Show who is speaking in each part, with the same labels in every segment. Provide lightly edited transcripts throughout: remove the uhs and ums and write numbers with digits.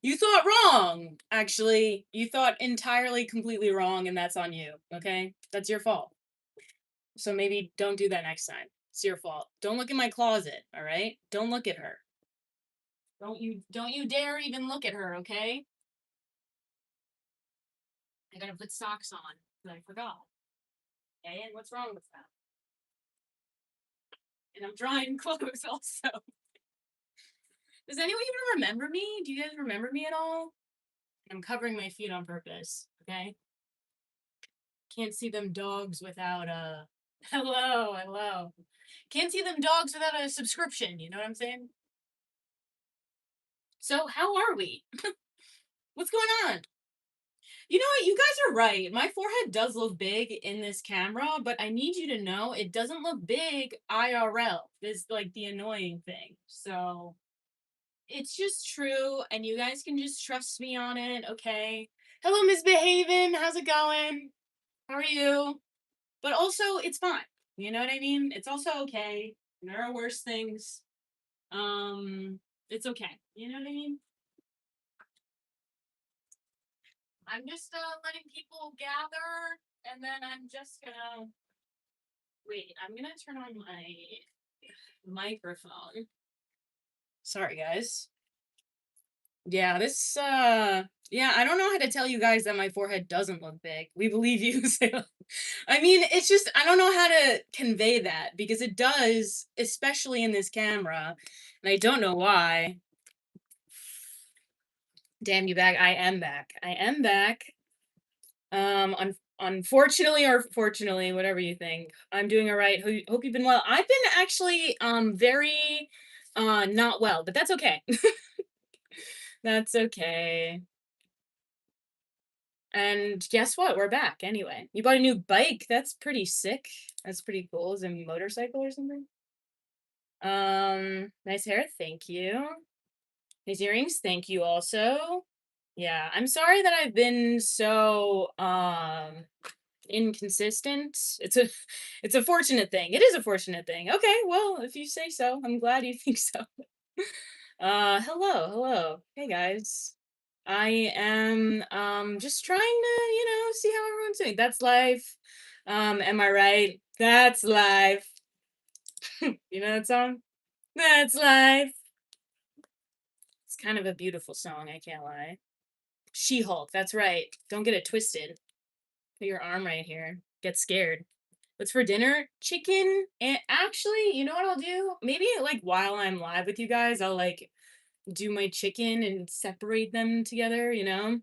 Speaker 1: You thought wrong, actually. You thought entirely, completely wrong, and that's on you, okay? That's your fault. So maybe don't do that next time. It's your fault. Don't look in my closet, all right? Don't look at her. Don't you dare even look at her, okay? I gotta put socks on, but I forgot. Okay, and what's wrong with that? And I'm drying clothes also. Does anyone even remember me? Do you guys remember me at all? I'm covering my feet on purpose, okay? Can't see them dogs without a hello, hello. Can't see them dogs without a subscription, you know what I'm saying? So how are we? What's going on? You know what? You guys are right. My forehead does look big in this camera, but I need you to know it doesn't look big IRL. This is like the annoying thing. So it's just true, and you guys can just trust me on it, okay? Hello, Miss Behaven. How's it going? How are you? But also, it's fine. You know what I mean? It's also okay. There are worse things. It's okay. You know what I mean? I'm just letting people gather, and then I'm just gonna wait. I'm gonna turn on my microphone. Sorry, guys. Yeah, yeah, I don't know how to tell you guys that my forehead doesn't look big. We believe you. So, I mean, it's just I don't know how to convey that because it does, especially in this camera, and I don't know why. Damn you back. I am back. I am back. Unfortunately or fortunately, whatever you think, I'm doing all right. Hope you've been well. I've been actually very not well, but that's okay. That's okay. And guess what? We're back anyway. You bought a new bike. That's pretty sick. That's pretty cool. Is it a motorcycle or something? Nice hair. Thank you. Nice earrings. Thank you also. Yeah, I'm sorry that I've been so inconsistent. It's a fortunate thing. It is a fortunate thing. Okay, well, if you say so, I'm glad you think so. Hello. Hey guys. I am just trying to, see how everyone's doing. That's life. Am I right? That's life. You know that song? That's life. It's kind of a beautiful song, I can't lie. She-Hulk, that's right. Don't get it twisted. Put your arm right here. Get scared. What's for dinner? Chicken. And actually, you know what I'll do? Maybe like while I'm live with you guys, I'll like do my chicken and separate them together, you know?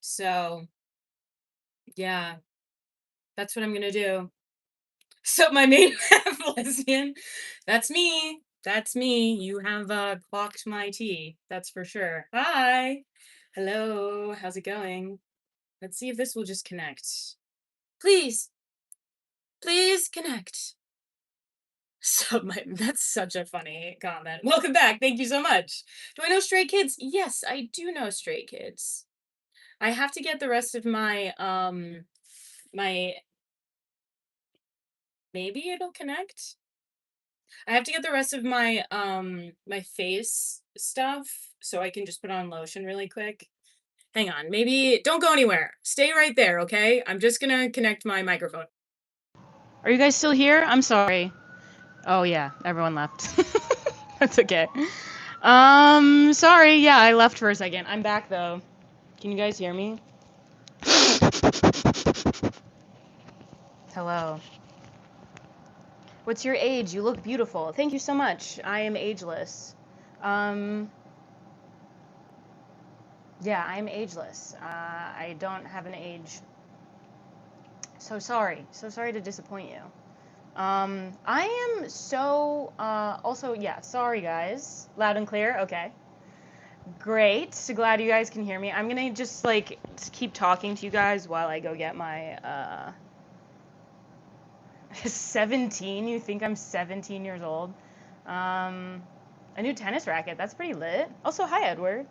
Speaker 1: So, yeah, that's what I'm gonna do. So my main lesbian, that's me. That's me. You have clocked my tea. That's for sure. Hi. Hello. How's it going? Let's see if this will just connect. Please, please connect. So that's such a funny comment. Welcome back. Thank you so much. Do I know Stray Kids? Yes, I do know Stray Kids. I have to get the rest of my maybe it'll connect. I have to get the rest of my face stuff so I can just put on lotion really quick. Hang on. Maybe don't go anywhere. Stay right there, okay? I'm just going to connect my microphone. Are you guys still here? I'm sorry. Oh yeah, everyone left. That's okay. Sorry. Yeah, I left for a second. I'm back though. Can you guys hear me? Hello. What's your age? You look beautiful. Thank you so much. I am ageless. Um, yeah, I'm ageless. I don't have an age. So sorry. So sorry to disappoint you. I am so, also, yeah, sorry guys. Loud and clear? Okay. Great. So glad you guys can hear me. I'm gonna just, like, keep talking to you guys while I go get my, 17? You think I'm 17 years old? A new tennis racket. That's pretty lit. Also, hi, Edward.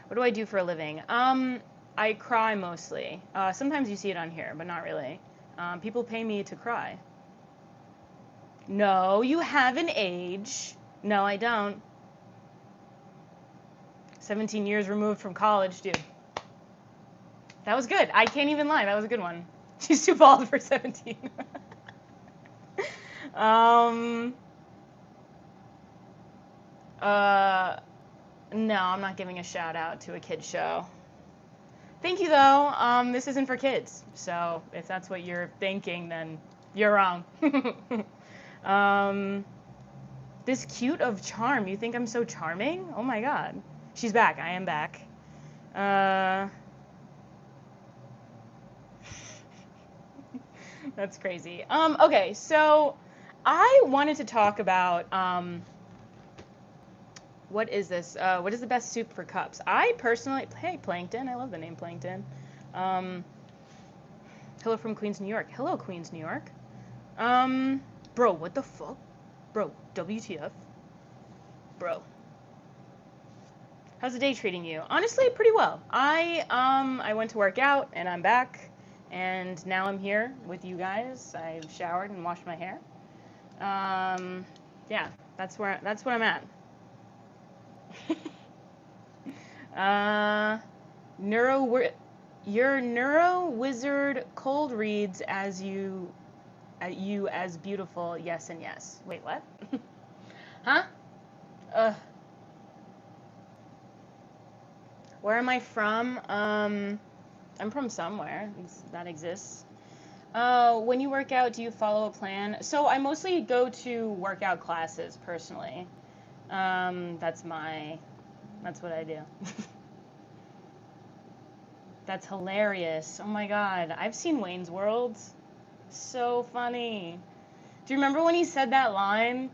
Speaker 1: What do I do for a living? I cry mostly. Sometimes you see it on here, but not really. People pay me to cry.
Speaker 2: No, you have an age. No, I don't. 17 years removed from college, dude. That was good. I can't even lie. That was a good one. She's too bald for 17. um. No, I'm not giving a shout out to a kid's show. Thank you though. This isn't for kids. So if that's what you're thinking, then you're wrong. um, this cute of charm. You think I'm so charming? Oh my god. She's back. I am back. That's crazy. Okay, so I wanted to talk about what is this? What is the best soup for cups? I personally, hey Plankton, I love the name Plankton. Um, hello from Queens, New York. Hello, Queens, New York. Bro, what the fuck? Bro, WTF? Bro. How's the day treating you? Honestly, pretty well. I went to work out and I'm back, and now I'm here with you guys. I've showered and washed my hair. Yeah, that's what I'm at. Your neuro wizard cold reads as you as beautiful. Yes and yes. Wait, what? Huh? Where am I from? I'm from somewhere that exists. When you work out, do you follow a plan? So I mostly go to workout classes personally. That's what I do. That's hilarious. Oh my god. I've seen Wayne's World. So funny. Do you remember when he said that line?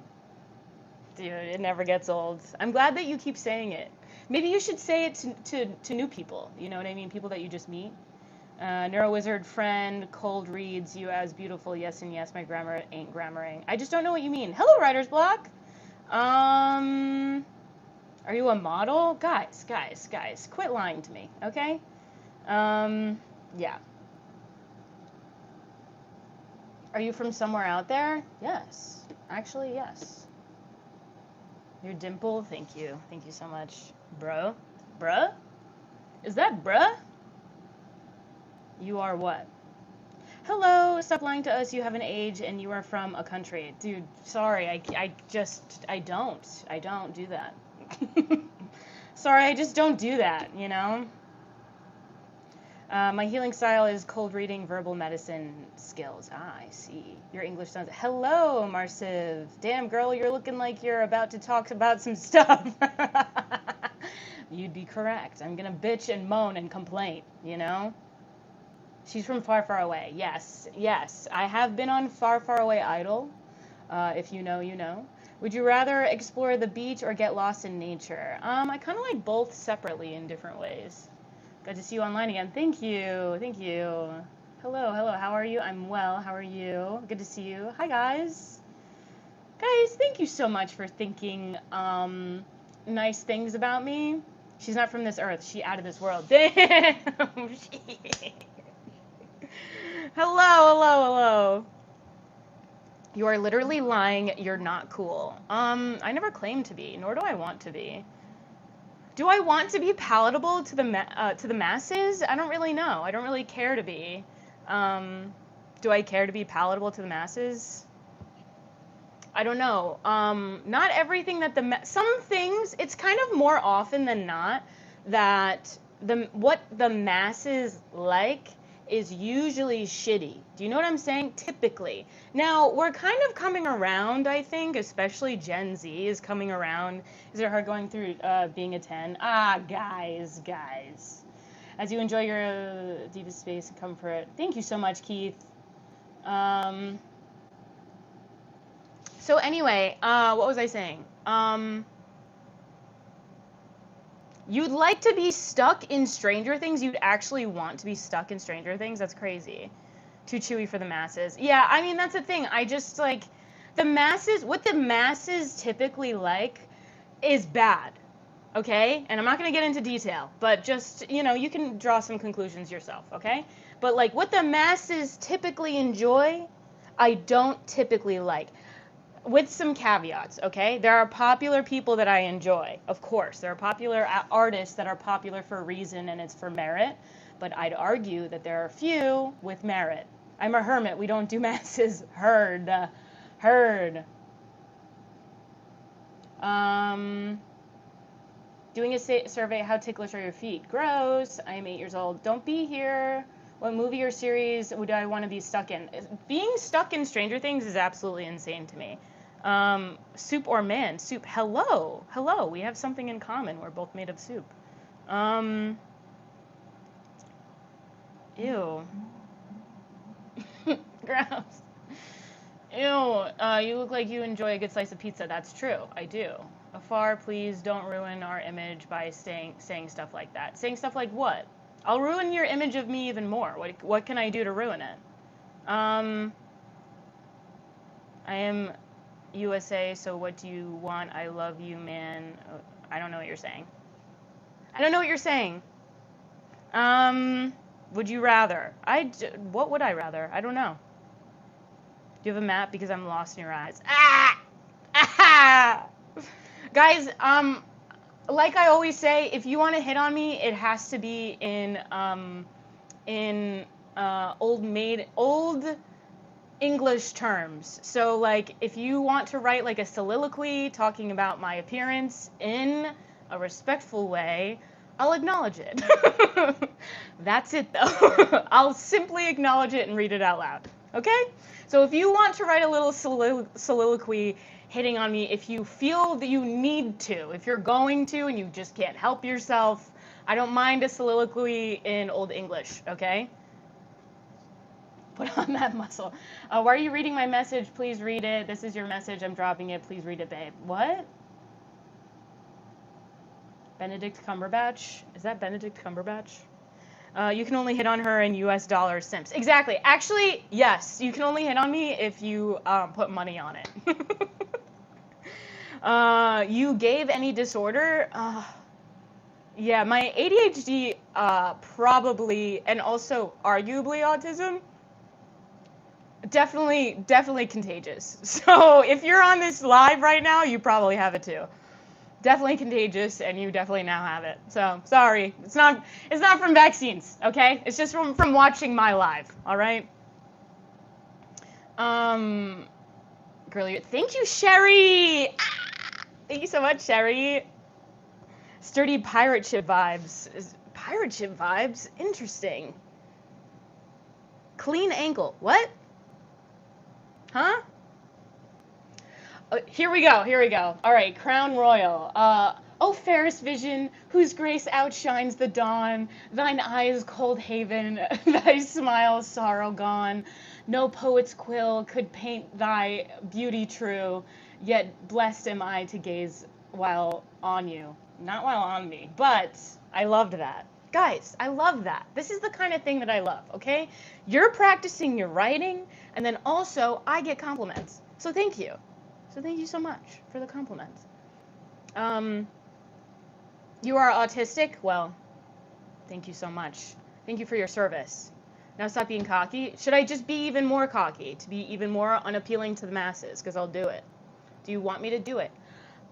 Speaker 2: Dude, it never gets old. I'm glad that you keep saying it. Maybe you should say it to new people. You know what I mean? People that you just meet. Neuro Wizard friend, cold reads, you as beautiful, yes and yes, my grammar ain't grammaring. I just don't know what you mean. Hello, Writer's Block. Are you a model? Guys, quit lying to me, okay? Yeah. Are you from somewhere out there? Yes. Actually, yes. Your dimple, thank you. Thank you so much. Bro? Bruh? Is that bruh? You are what? Hello, stop lying to us. You have an age and you are from a country. Dude, sorry. I don't do that. Sorry, I just don't do that, you know? My healing style is cold reading, verbal medicine skills. Ah, I see. Your English sounds. Hello, Marciv. Damn, girl, you're looking like you're about to talk about some stuff. You'd be correct. I'm gonna bitch and moan and complain, you know? She's from Far, Far Away. Yes, yes. I have been on Far, Far Away Idol. If you know, you know. Would you rather explore the beach or get lost in nature? I kind of like both separately in different ways. Good to see you online again. Thank you. Thank you. Hello, hello. How are you? I'm well. How are you? Good to see you. Hi, guys. Guys, thank you so much for thinking nice things about me. She's not from this earth. She out of this world. Damn. Hello, hello, hello. You are literally lying. You're not cool. I never claimed to be, nor do I want to be. Do I want to be palatable to the masses? I don't really know. I don't really care to be. Do I care to be palatable to the masses? I don't know. Not everything that some things. It's kind of more often than not that what the masses like is usually shitty. Do you know what I'm saying? Typically. Now, we're kind of coming around, I think, especially Gen Z is coming around. Is it hard going through being a 10? Ah, guys. As you enjoy your deepest space and comfort. Thank you so much, Keith. So anyway, what was I saying? You'd like to be stuck in Stranger Things? You'd actually want to be stuck in Stranger Things? That's crazy. Too chewy for the masses. Yeah, I mean, that's the thing. I just, like, what the masses typically like is bad, okay? And I'm not going to get into detail, but just, you know, you can draw some conclusions yourself, okay? But, like, what the masses typically enjoy, I don't typically like. with some caveats, okay? There are popular people that I enjoy, of course. There are popular artists that are popular for a reason and it's for merit, but I'd argue that there are few with merit. I'm a hermit. We don't do masses. Heard. Heard. Doing a survey, how ticklish are your feet? Gross. I am 8 years old. Don't be here. What movie or series would I want to be stuck in? Being stuck in Stranger Things is absolutely insane to me. Soup or man? Soup. Hello. Hello. We have something in common. We're both made of soup. Ew. Gross. Ew. You look like you enjoy a good slice of pizza. That's true. I do. Afar, please don't ruin our image by saying stuff like that. Saying stuff like what? I'll ruin your image of me even more. What can I do to ruin it? I am USA, so what do you want? I love you, man. I don't know what you're saying. I don't know what you're saying. Would you rather? What would I rather? I don't know. Do you have a map? Because I'm lost in your eyes. Ah! Ah! Guys, like I always say, if you want to hit on me, it has to be in old English terms. So like if you want to write like a soliloquy talking about my appearance in a respectful way, I'll acknowledge it. That's it though. I'll simply acknowledge it and read it out loud. Okay? So if you want to write a little soliloquy hitting on me, if you feel that you need to, if you're going to and you just can't help yourself, I don't mind a soliloquy in Old English, okay? Put on that muscle. Why are you reading my message? Please read it. This is your message. I'm dropping it. Please read it, babe. What? Benedict Cumberbatch? Is that Benedict Cumberbatch? You can only hit on her in US dollar simps. Exactly. Actually, yes. You can only hit on me if you put money on it. You gave any disorder? Yeah, my ADHD probably, and also arguably autism, definitely contagious. So if you're on this live right now, you probably have it too. Definitely contagious, and you definitely now have it. So sorry, it's not from vaccines, okay? It's just from watching my live. All right. Girly, thank you, Sherry. Ah, thank you so much, Sherry. Sturdy pirate ship vibes. Pirate ship vibes? Interesting. Clean ankle. What? Huh? Here we go. All right, Crown Royal. O fairest vision, whose grace outshines the dawn, thine eyes cold haven, thy smile sorrow gone. No poet's quill could paint thy beauty true, yet blessed am I to gaze while on you. Not while on me, but I loved that. Guys, I love that. This is the kind of thing that I love, okay? You're practicing your writing, and then also I get compliments. So thank you. So thank you so much for the compliments. You are autistic? Well, thank you so much. Thank you for your service. Now stop being cocky. Should I just be even more cocky to be even more unappealing to the masses? Because I'll do it. Do you want me to do it?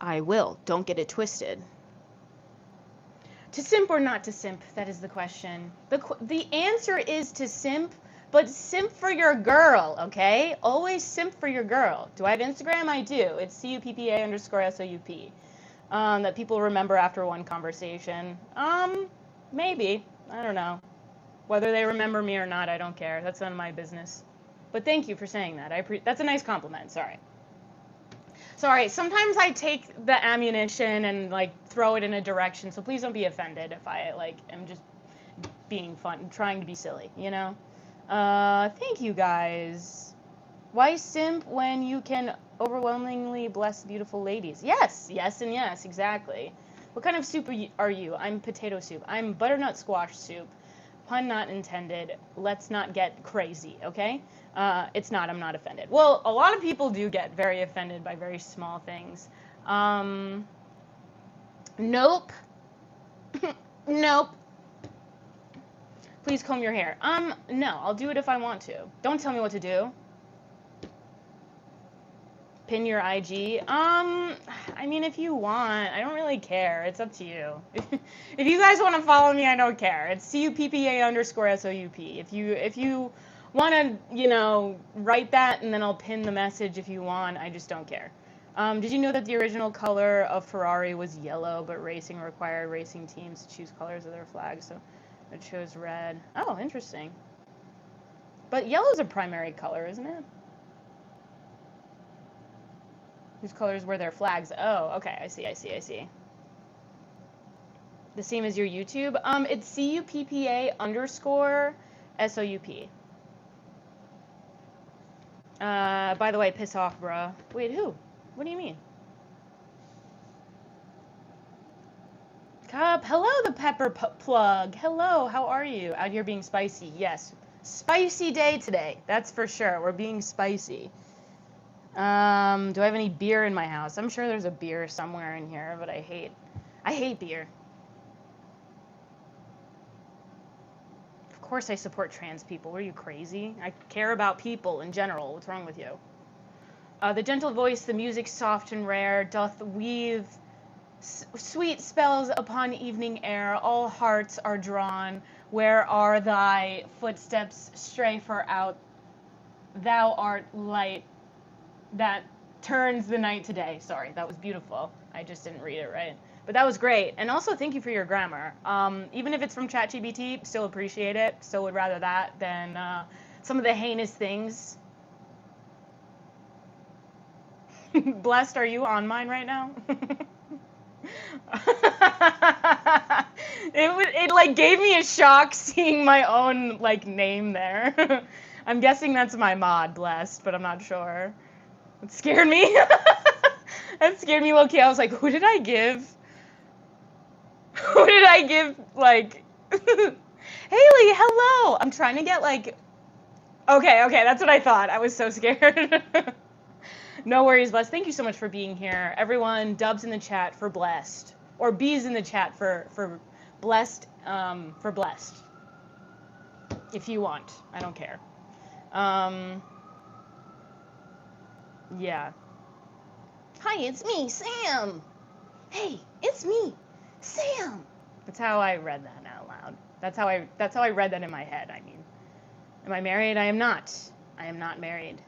Speaker 2: I will. Don't get it twisted. To simp or not to simp? That is the question. The answer is to simp, but simp for your girl, okay? Always simp for your girl. Do I have Instagram? I do. It's CUPPA_SOUP. That people remember after one conversation. Maybe. I don't know. Whether they remember me or not, I don't care. That's none of my business. But thank you for saying that. That's a nice compliment. Sorry, sometimes I take the ammunition and like throw it in a direction, so please don't be offended if I like am just being fun, trying to be silly, you know? Thank you guys. Why simp when you can overwhelmingly bless beautiful ladies? Yes, and yes, exactly. What kind of soup are you? I'm potato soup. I'm butternut squash soup. Pun not intended. Let's not get crazy, okay? It's not. I'm not offended. Well, a lot of people do get very offended by very small things. Nope. Nope. Please comb your hair. No, I'll do it if I want to. Don't tell me what to do. Pin your IG. I mean, if you want, I don't really care. It's up to you. If you guys want to follow me, I don't care. It's CUPPA_SOUP. If you want to, write that and then I'll pin the message if you want. I just don't care. Did you know that the original color of Ferrari was yellow, but racing required racing teams to choose colors of their flag, so it chose red. Oh, interesting. But yellow's a primary color, isn't it? Whose colors were their flags? Oh, okay. I see. The same as your YouTube? It's CUPPA_SOUP. By the way, piss off, bruh. Wait, who? What do you mean? Cup, hello, the pepper plug. Hello, how are you? Out here being spicy. Yes. Spicy day today. That's for sure. We're being spicy. Do I have any beer in my house? I'm sure there's a beer somewhere in here, but I hate beer. Of course I support trans people. Are you crazy? I care about people in general. What's wrong with you? The gentle voice, the music soft and rare, doth weave sweet spells upon evening air. All hearts are drawn. Where are thy footsteps stray far out? Thou art light that turns the night to day. Sorry, that was beautiful. I just didn't read it right. But that was great. And also, thank you for your grammar. Even if it's from ChatGPT, still appreciate it. Still would rather that than some of the heinous things. Blessed, are you on mine right now? It like gave me a shock seeing my own like name there. I'm guessing that's my mod, Blessed, but I'm not sure. It scared me. That scared me low-key. I was like, who did I give? Who did I give, like... Haley, hello! I'm trying to get, like... Okay, that's what I thought. I was so scared. No worries, Blessed. Thank you so much for being here. Everyone, dubs in the chat for Blessed. Or bees in the chat for Blessed, for Blessed. If you want. I don't care. Yeah. Hi, it's me, Sam. Hey, it's me, Sam. That's how I read that out loud. That's how I read that in my head. I mean, am I married? I am not. I am not married.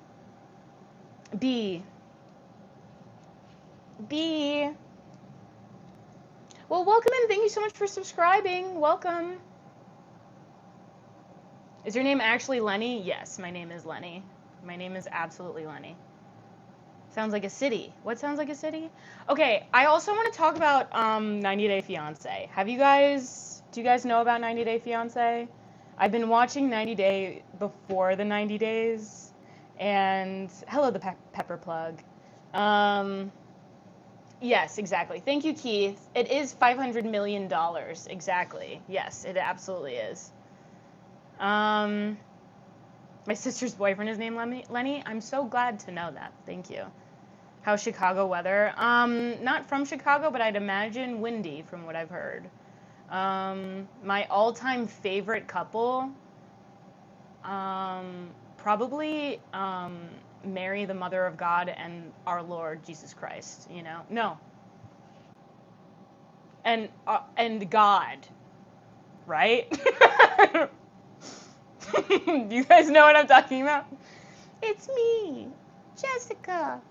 Speaker 2: B. Well, welcome in. Thank you so much for subscribing. Welcome. Is your name actually Lenny? Yes, my name is Lenny. My name is absolutely Lenny. Sounds like a city. What sounds like a city? Okay, I also want to talk about 90 Day Fiancé. Do you guys know about 90 Day Fiancé? I've been watching 90 Day before the 90 days. And hello, the pepper plug. Yes, exactly. Thank you, Keith. It is $500 million. Exactly. Yes, it absolutely is. My sister's boyfriend is named Lenny. I'm so glad to know that. Thank you. How's Chicago weather? Not from Chicago, but I'd imagine windy from what I've heard. My all-time favorite couple, probably Mary, the Mother of God, and our Lord Jesus Christ. No. And God, right? Do you guys know what I'm talking about? It's me, Jessica.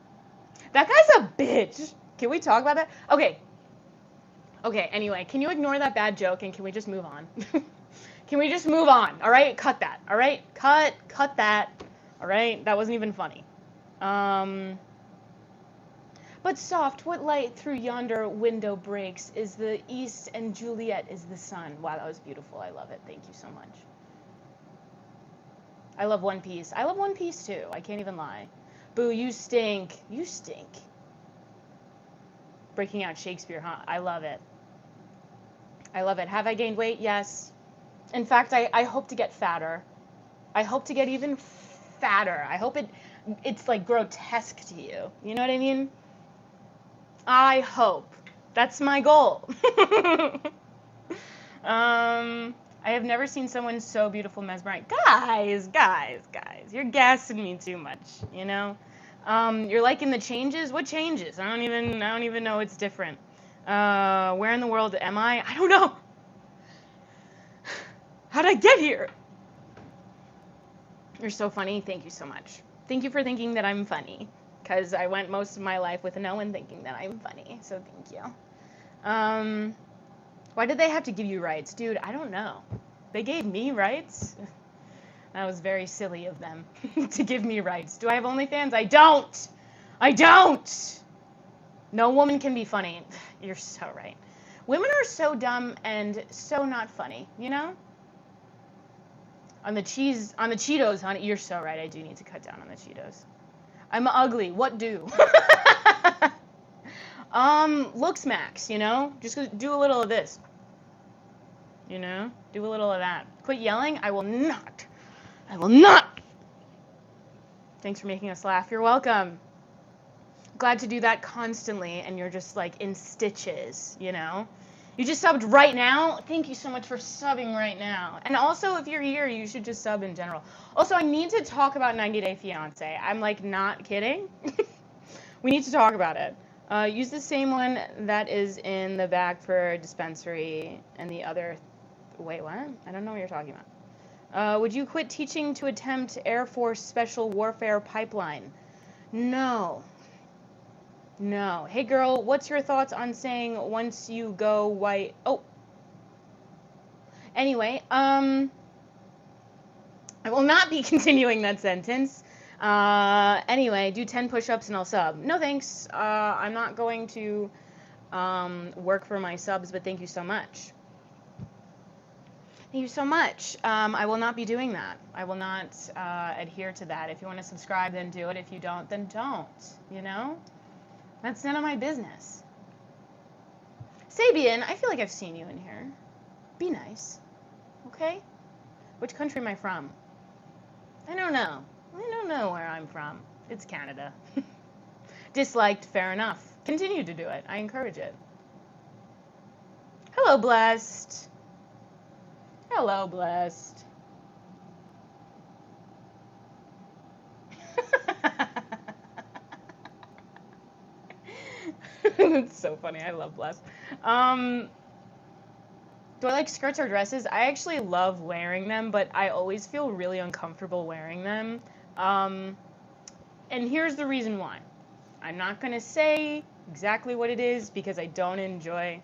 Speaker 2: That guy's a bitch. Can we talk about that? Okay, anyway, can you ignore that bad joke and can we just move on? Can we just move on? All right, cut that. All right, cut that. All right, that wasn't even funny. But soft, what light through yonder window breaks is the east and Juliet is the sun. Wow, that was beautiful. I love it. Thank you so much. I love One Piece. I love One Piece too. I can't even lie. Boo, you stink. You stink. Breaking out Shakespeare, huh? I love it. I love it. Have I gained weight? Yes. In fact, I hope to get fatter. I hope to get even fatter. I hope it's like grotesque to you. You know what I mean? I hope. That's my goal. I have never seen someone so beautiful, mesmerizing. Guys, you're gassing me too much, you know? You're liking the changes? What changes? I don't even know it's different. Where in the world am I? I don't know. How'd I get here? You're so funny. Thank you so much. Thank you for thinking that I'm funny. Because I went most of my life with no one thinking that I'm funny. So thank you. Why did they have to give you rights? Dude, I don't know. They gave me rights? That was very silly of them to give me rights. Do I have OnlyFans? I don't! I don't! No woman can be funny. You're so right. Women are so dumb and so not funny, you know? On the Cheetos, honey. You're so right. I do need to cut down on the Cheetos. I'm ugly. What do? Looks max, you know? Just do a little of this. You know? Do a little of that. Quit yelling. I will not. I will not. Thanks for making us laugh. You're welcome. Glad to do that constantly, and you're just like in stitches, you know? You just subbed right now? Thank you so much for subbing right now. And also, if you're here, you should just sub in general. Also, I need to talk about 90 Day Fiancé. I'm like not kidding. We need to talk about it. Use the same one that is in the back for dispensary and the other. Wait, what? I don't know what you're talking about. Would you quit teaching to attempt Air Force Special Warfare Pipeline? No. No. Hey girl, what's your thoughts on saying once you go white? Oh. Anyway, I will not be continuing that sentence. Anyway, do 10 push-ups and I'll sub. No thanks. I'm not going to work for my subs, but thank you so much. Thank you so much. I will not be doing that. I will not adhere to that. If you want to subscribe, then do it. If you don't, then don't. You know? That's none of my business. Sabian, I feel like I've seen you in here. Be nice. Okay? Which country am I from? I don't know. I don't know where I'm from. It's Canada. Disliked, fair enough. Continue to do it. I encourage it. Hello, Blessed. Hello, Blessed. It's so funny. I love Blessed. Do I like skirts or dresses? I actually love wearing them, but I always feel really uncomfortable wearing them. And here's the reason why. I'm not going to say exactly what it is because I don't enjoy.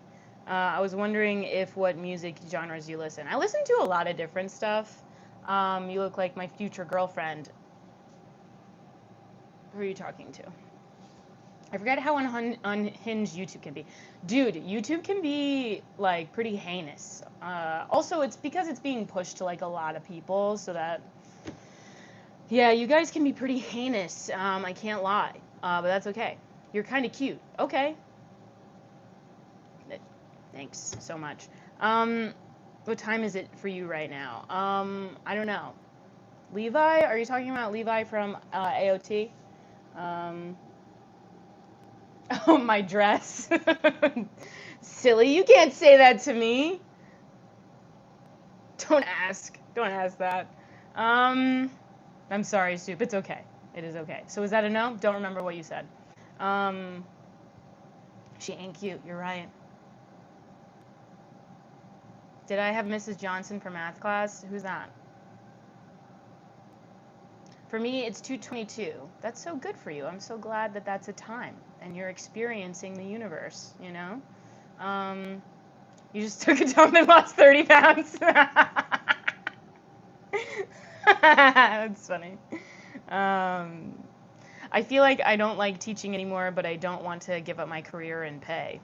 Speaker 2: I was wondering what music genres you listen. I listen to a lot of different stuff. You look like my future girlfriend. Who are you talking to? I forget how unhinged YouTube can be. Dude, YouTube can be, like, pretty heinous. Also, it's because it's being pushed to, like, a lot of people, so that... Yeah, you guys can be pretty heinous. I can't lie. But that's okay. You're kind of cute. Okay. Thanks so much. What time is it for you right now? I don't know. Levi? Are you talking about Levi from AOT? Oh, my dress. Silly, you can't say that to me. Don't ask. Don't ask that. I'm sorry, Soup. It's okay. It is okay. So is that a no? Don't remember what you said. She ain't cute. You're right. Did I have Mrs. Johnson for math class? Who's that? For me, it's 2:22. That's so good for you. I'm so glad that that's a time and you're experiencing the universe, you know? You just took a dump and lost 30 pounds. That's funny. I feel like I don't like teaching anymore, but I don't want to give up my career and pay.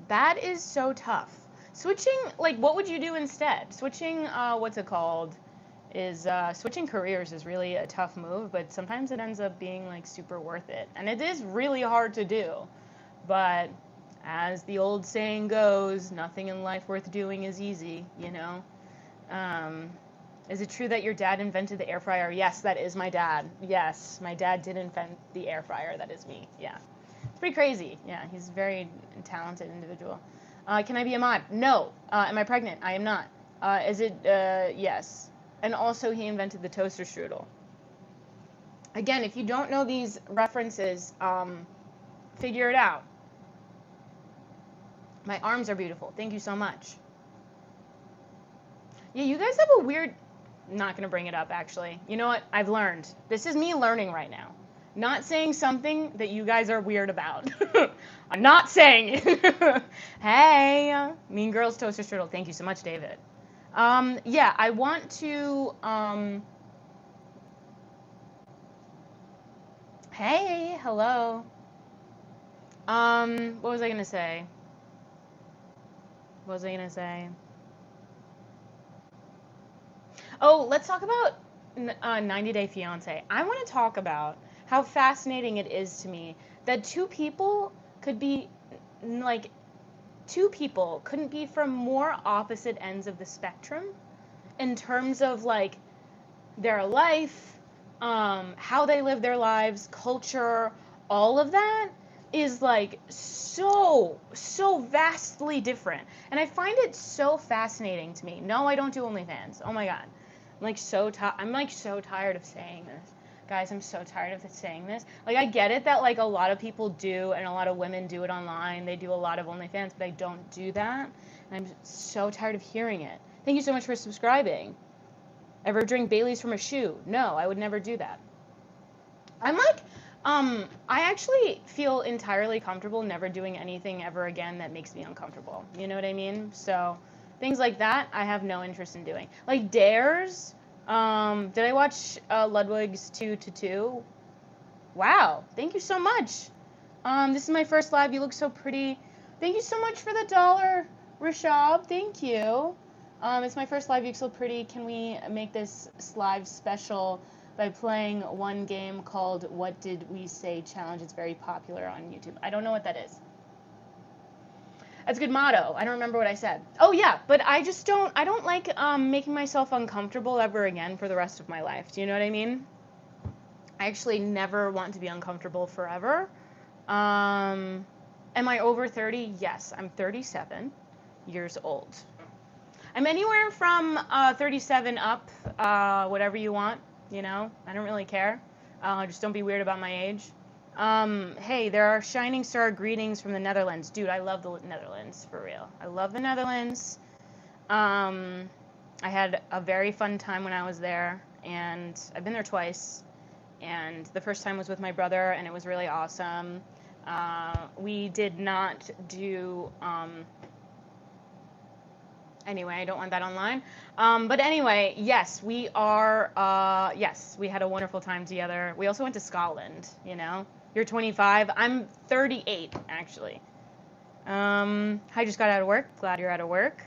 Speaker 2: That is so tough. Switching, like, what would you do instead? Switching, what's it called? Switching careers is really a tough move, but sometimes it ends up being, like, super worth it. And it is really hard to do. But as the old saying goes, nothing in life worth doing is easy, you know? Is it true that your dad invented the air fryer? Yes, that is my dad. Yes, my dad did invent the air fryer. That is me. Yeah. It's pretty crazy. Yeah, he's a very talented individual. Can I be a mod? No. Am I pregnant? I am not. Is it, yes. And also he invented the toaster strudel. Again, if you don't know these references, figure it out. My arms are beautiful. Thank you so much. Yeah, you guys have a weird. I'm not going to bring it up, actually. You know what? I've learned. This is me learning right now. Not saying something that you guys are weird about. I'm not saying it. Hey, Mean Girls Toaster Strudel. Thank you so much, David. Yeah, I want to. Hey, hello. What was I gonna say? What was I gonna say? Oh, let's talk about 90 Day Fiance. I want to talk about how fascinating it is to me that two people could be like two people couldn't be from more opposite ends of the spectrum in terms of like their life, how they live their lives, culture, all of that is like so vastly different. And I find it so fascinating to me. No, I don't do OnlyFans. Oh my god. I'm like so tired of saying this. Guys, I'm so tired of saying this. Like I get it that like a lot of people do and a lot of women do it online. They do a lot of OnlyFans, but I don't do that. And I'm so tired of hearing it. Thank you so much for subscribing. Ever drink Bailey's from a shoe? No, I would never do that. I'm like, I actually feel entirely comfortable never doing anything ever again that makes me uncomfortable. You know what I mean? So things like that, I have no interest in doing. Like dares. Did I watch Ludwig's 2 to 2? Wow, thank you so much. This is my first live. You look so pretty. Thank you so much for the $1, Rashab. Thank you. It's my first live. You look so pretty. Can we make this live special by playing one game called What Did We Say Challenge? It's very popular on YouTube. I don't know what that is. That's a good motto. I don't remember what I said. Oh yeah, but I don't like making myself uncomfortable ever again for the rest of my life. Do you know what I mean? I actually never want to be uncomfortable forever. Am I over 30? Yes, I'm 37 years old. I'm anywhere from 37 up, whatever you want, you know? I don't really care. Just don't be weird about my age. Hey, there are Shining Star greetings from the Netherlands. Dude, I love the Netherlands, for real. I love the Netherlands. I had a very fun time when I was there, and I've been there twice. And the first time was with my brother, and it was really awesome. We did not do... Anyway, I don't want that online. But anyway, yes, we are, yes, we had a wonderful time together. We also went to Scotland, you know? You're 25. I'm 38, actually. I just got out of work. Glad you're out of work.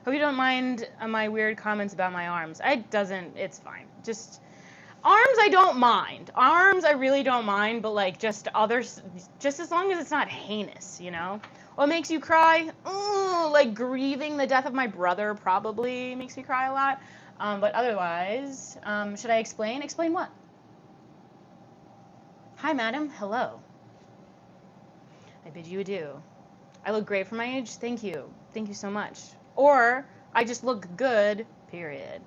Speaker 2: Hope you don't mind my weird comments about my arms. It's fine. Just, arms I don't mind. Arms I really don't mind, but like just others, just as long as it's not heinous, you know? What makes you cry? Ooh, like grieving the death of my brother probably makes me cry a lot. But otherwise, should I explain? Explain what? Hi, madam. Hello. I bid you adieu. I look great for my age. Thank you. Thank you so much. Or I just look good, period.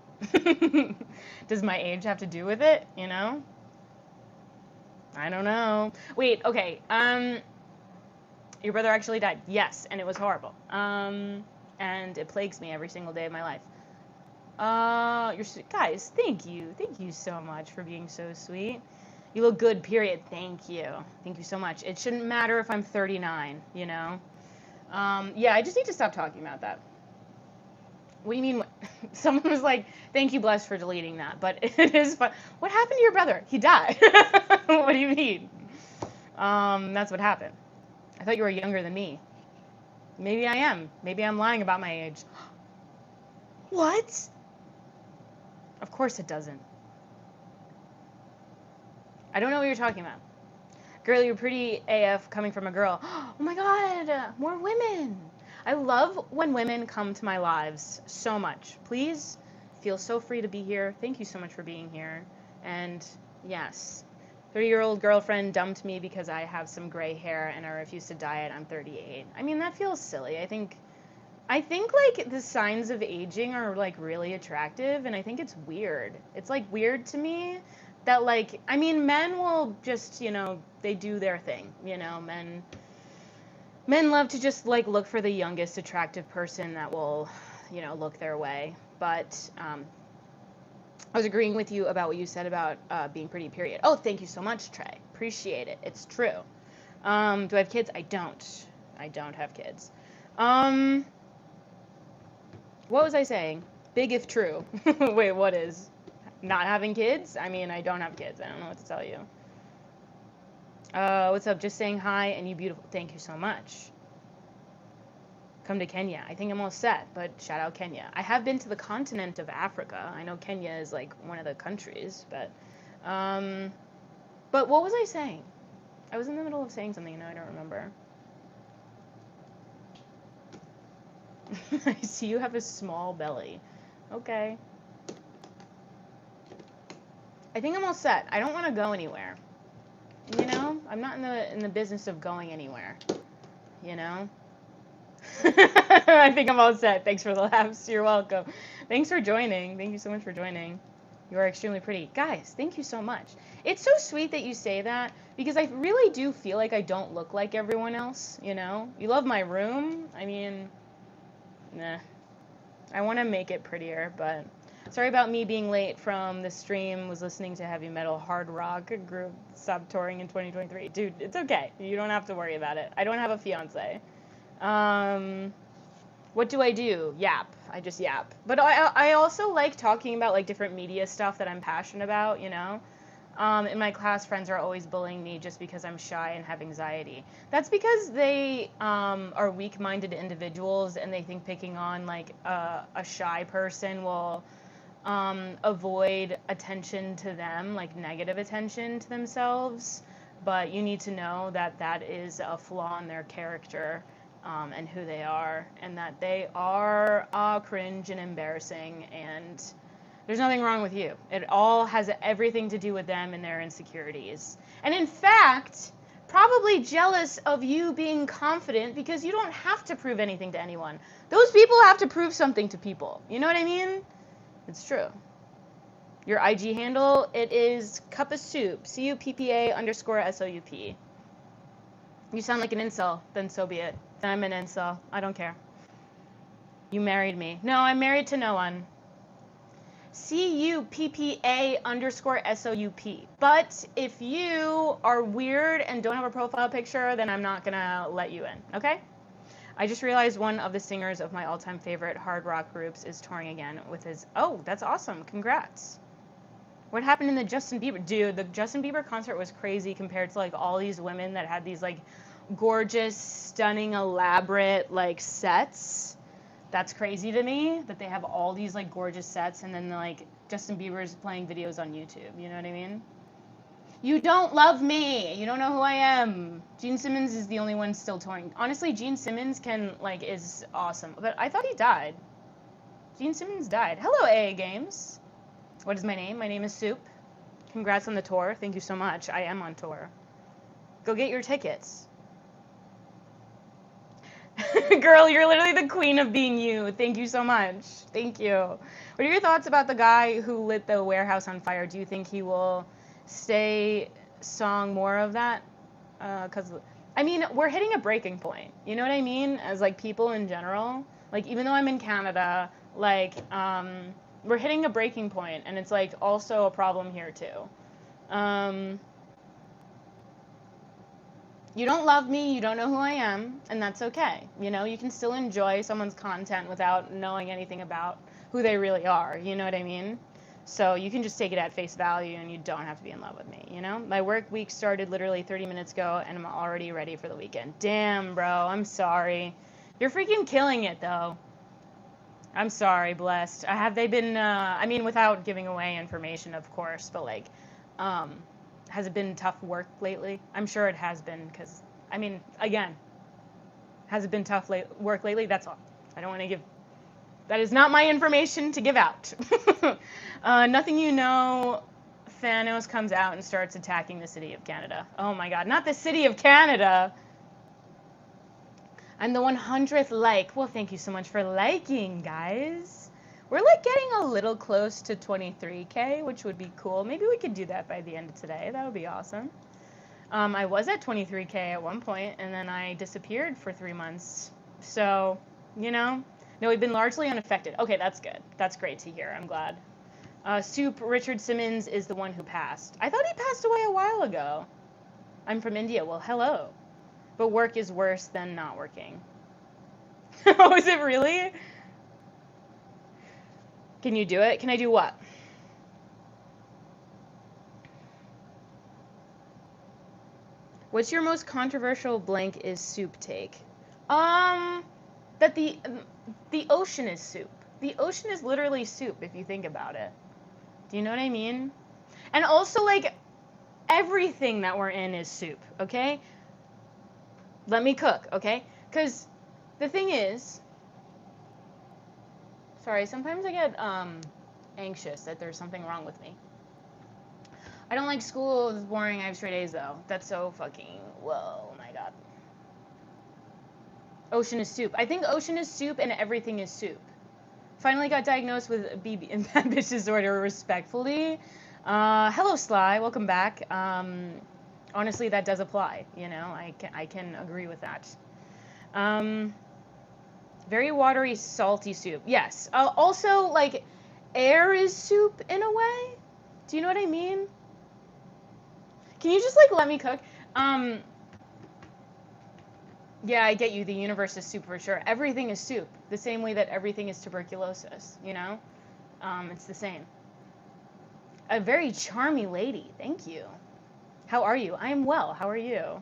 Speaker 2: Does my age have to do with it, you know? I don't know. Wait, okay. Your brother actually died. Yes, and it was horrible. And it plagues me every single day of my life. Guys, thank you. Thank you so much for being so sweet. You look good, period. Thank you. Thank you so much. It shouldn't matter if I'm 39, you know? Yeah, I just need to stop talking about that. What do you mean? Someone was like, thank you, Bless, for deleting that. But it is fun. What happened to your brother? He died. What do you mean? That's what happened. I thought you were younger than me. Maybe I am. Maybe I'm lying about my age. What? Of course it doesn't. I don't know what you're talking about. Girl, you're pretty AF coming from a girl. Oh my god, more women. I love when women come to my lives so much. Please feel so free to be here. Thank you so much for being here. And yes, 30-year-old girlfriend dumped me because I have some gray hair and I refuse to dye it. I'm 38. I mean, that feels silly. I think like the signs of aging are like really attractive, and I think it's weird. It's like weird to me that like, I mean, men will just, they do their thing, men love to just like look for the youngest attractive person that will, look their way. But I was agreeing with you about what you said about being pretty, period. Oh, thank you so much, Trey. Appreciate it. It's true. Do I have kids? I don't. I don't have kids. What was I saying? Big if true. Wait, what is? Not having kids? I mean, I don't have kids. I don't know what to tell you. What's up? Just saying hi and you beautiful. Thank you so much. Come to Kenya. I think I'm all set, but shout out Kenya. I have been to the continent of Africa. I know Kenya is like one of the countries, but what was I saying? I was in the middle of saying something and now I don't remember. I see you have a small belly. Okay. I think I'm all set. I don't want to go anywhere. I'm not in the business of going anywhere. I think I'm all set. Thanks for the laughs. You're welcome. Thanks for joining. Thank you so much for joining. You are extremely pretty. Guys, thank you so much. It's so sweet that you say that because I really do feel like I don't look like everyone else, You love my room. I mean, nah. I want to make it prettier, but sorry about me being late from the stream. Was listening to heavy metal hard rock group stopped touring in 2023. Dude, it's okay. You don't have to worry about it. I don't have a fiance. What do I do? Yap. I just yap. But I also like talking about like different media stuff that I'm passionate about, In my class, friends are always bullying me just because I'm shy and have anxiety. That's because they are weak-minded individuals and they think picking on like a shy person will avoid attention to them, like negative attention to themselves. But you need to know that that is a flaw in their character and who they are, and that they are cringe and embarrassing, and there's nothing wrong with you. It all has everything to do with them and their insecurities. And in fact, probably jealous of you being confident because you don't have to prove anything to anyone. Those people have to prove something to people. You know what I mean? It's true. Your IG handle, it is cup of soup, CUPPA_SOUP. You sound like an incel, then so be it. Then I'm an incel. I don't care. You married me. No, I'm married to no one. CUPPA_SOUP. But if you are weird and don't have a profile picture, then I'm not gonna let you in, okay? I just realized one of the singers of my all-time favorite hard rock groups is touring again with his... Oh, that's awesome. Congrats. What happened in the Justin Bieber? Dude, the Justin Bieber concert was crazy compared to like all these women that had these like gorgeous, stunning, elaborate like sets. That's crazy to me that they have all these like gorgeous sets and then like Justin Bieber's playing videos on YouTube. You know what I mean? You don't love me. You don't know who I am. Gene Simmons is the only one still touring. Honestly, Gene Simmons is awesome. But I thought he died. Gene Simmons died. Hello, AA Games. What is my name? My name is Soup. Congrats on the tour. Thank you so much. I am on tour. Go get your tickets. Girl, you're literally the queen of being you. Thank you so much. Thank you. What are your thoughts about the guy who lit the warehouse on fire? Do you think he will song more of that? Because, I mean, we're hitting a breaking point. You know what I mean? As, like, people in general. Like, even though I'm in Canada, like, we're hitting a breaking point, and it's, like, also a problem here, too. You don't love me, you don't know who I am, and that's okay. You know, you can still enjoy someone's content without knowing anything about who they really are, you know what I mean? So you can just take it at face value and you don't have to be in love with me, you know? My work week started literally 30 minutes ago and I'm already ready for the weekend. Damn, bro, I'm sorry. You're freaking killing it, though. I'm sorry, blessed. Have they been, I mean, without giving away information, of course, but like, has it been tough work lately? I'm sure it has been because, I mean, again, has it been tough work lately? That's all. I don't want to give, that is not my information to give out. Nothing you know, Thanos comes out and starts attacking the city of Canada. Oh my God, not the city of Canada. I'm the 100th like. Well, thank you so much for liking, guys. We're like getting a little close to 23K, which would be cool. Maybe we could do that by the end of today. That would be awesome. I was at 23K at one point, and then I disappeared for 3 months. So, no, we've been largely unaffected. Okay, that's good. That's great to hear. I'm glad. Soup, Richard Simmons is the one who passed. I thought he passed away a while ago. I'm from India. Well, hello. But work is worse than not working. Oh, is it really? Can you do it? Can I do what? What's your most controversial blank is soup take? That the ocean is soup. The ocean is literally soup if you think about it. Do you know what I mean? And also, like, everything that we're in is soup, okay? Let me cook, okay? Because the thing is, sorry, sometimes I get anxious that there's something wrong with me. I don't like school. It's boring. I have straight A's, though. That's so fucking, whoa, my God. Ocean is soup. I think ocean is soup and everything is soup. Finally got diagnosed with BB and bad bitch disorder respectfully. Hello, Sly. Welcome back. Honestly, that does apply. I can agree with that. Very watery, salty soup. Yes. Also, like, air is soup in a way. Do you know what I mean? Can you just, like, let me cook? Yeah, I get you. The universe is soup for sure. Everything is soup. The same way that everything is tuberculosis, It's the same. A very charming lady. Thank you. How are you? I am well. How are you?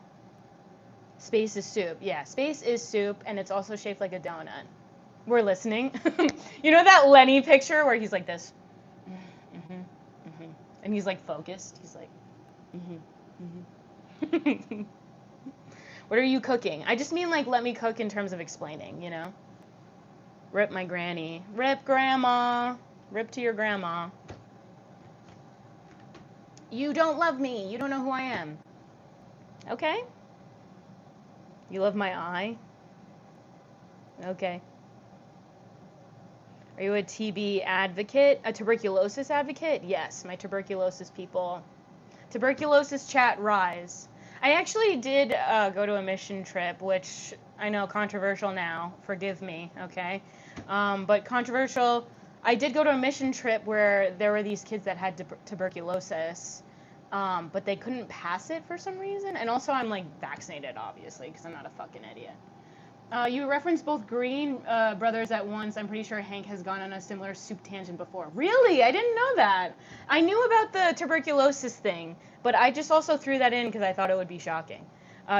Speaker 2: Space is soup. Yeah, space is soup, and it's also shaped like a donut. We're listening. You know that Lenny picture where he's like this? Mm-hmm, mm-hmm. And he's like focused. He's like, mm-hmm, mm-hmm. What are you cooking? I just mean, like, let me cook in terms of explaining, Rip my granny. Rip grandma. Rip to your grandma. You don't love me. You don't know who I am. Okay. You love my eye? Okay. Are you a TB advocate? A tuberculosis advocate? Yes, my tuberculosis people. Tuberculosis chat rise. I actually did go to a mission trip, which I know controversial now. Forgive me, okay? But controversial. I did go to a mission trip where there were these kids that had tuberculosis, but they couldn't pass it for some reason. And also, I'm like vaccinated, obviously, because I'm not a fucking idiot. You referenced both Green brothers at once. I'm pretty sure Hank has gone on a similar soup tangent before. Really? I didn't know that. I knew about the tuberculosis thing, but I just also threw that in because I thought it would be shocking.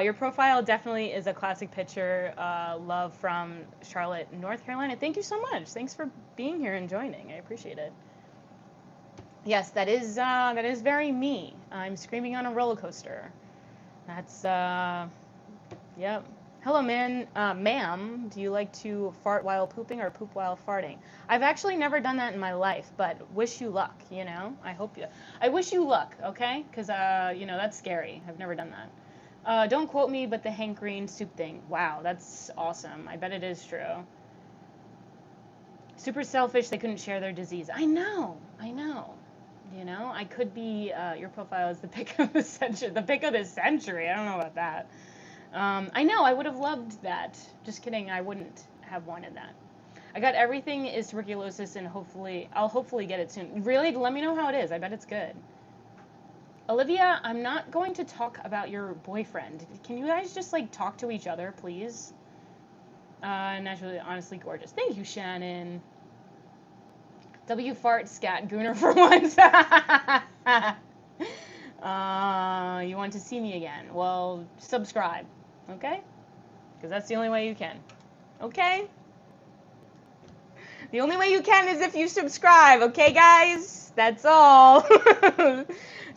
Speaker 2: Your profile definitely is a classic picture. Love from Charlotte, North Carolina. Thank you so much. Thanks for being here and joining. I appreciate it. Yes, that is very me. I'm screaming on a roller coaster. That's yep. Hello, ma'am. Do you like to fart while pooping or poop while farting? I've actually never done that in my life, but wish you luck. I wish you luck, okay? Because that's scary. I've never done that. Don't quote me, but the Hank Green soup thing. Wow, that's awesome. I bet it is true. Super selfish. They couldn't share their disease. I know. I could be. Your profile is the pick of the century. The pick of the century. I don't know about that. I know, I would have loved that. Just kidding, I wouldn't have wanted that. I got everything is tuberculosis and I'll hopefully get it soon. Really? Let me know how it is. I bet it's good. Olivia, I'm not going to talk about your boyfriend. Can you guys just, like, talk to each other, please? Naturally, honestly gorgeous. Thank you, Shannon. W fart scat gooner for once. You want to see me again? Well, subscribe, okay? Because that's the only way you can. Okay? The only way you can is if you subscribe, okay, guys? That's all.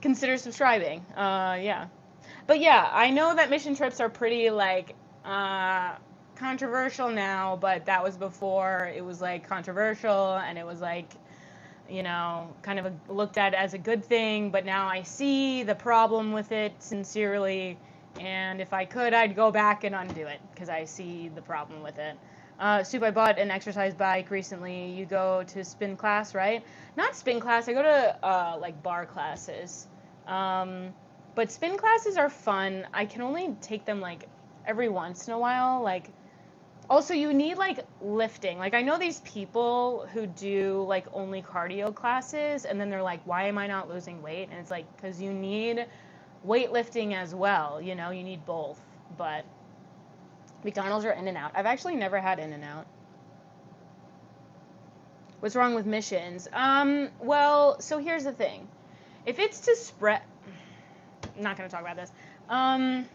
Speaker 2: Consider subscribing. Yeah. But yeah, I know that mission trips are pretty, like, controversial now, but that was before it was, like, controversial, and it was, like, kind of looked at as a good thing, but now I see the problem with it sincerely, and if I could, I'd go back and undo it, because I see the problem with it. Soup, I bought an exercise bike recently. You go to spin class, right? Not spin class. I go to like bar classes. Um, but spin classes are fun. I can only take them like every once in a while. Like, also you need like lifting. Like I know these people who do like only cardio classes, and then they're like, why am I not losing weight? And it's like, because you need weightlifting as well. You know, you need both. But McDonald's or In-N-Out. I've actually never had In-N-Out. What's wrong with missions? Well, so here's the thing. If it's to spread, I'm not going to talk about this. Um,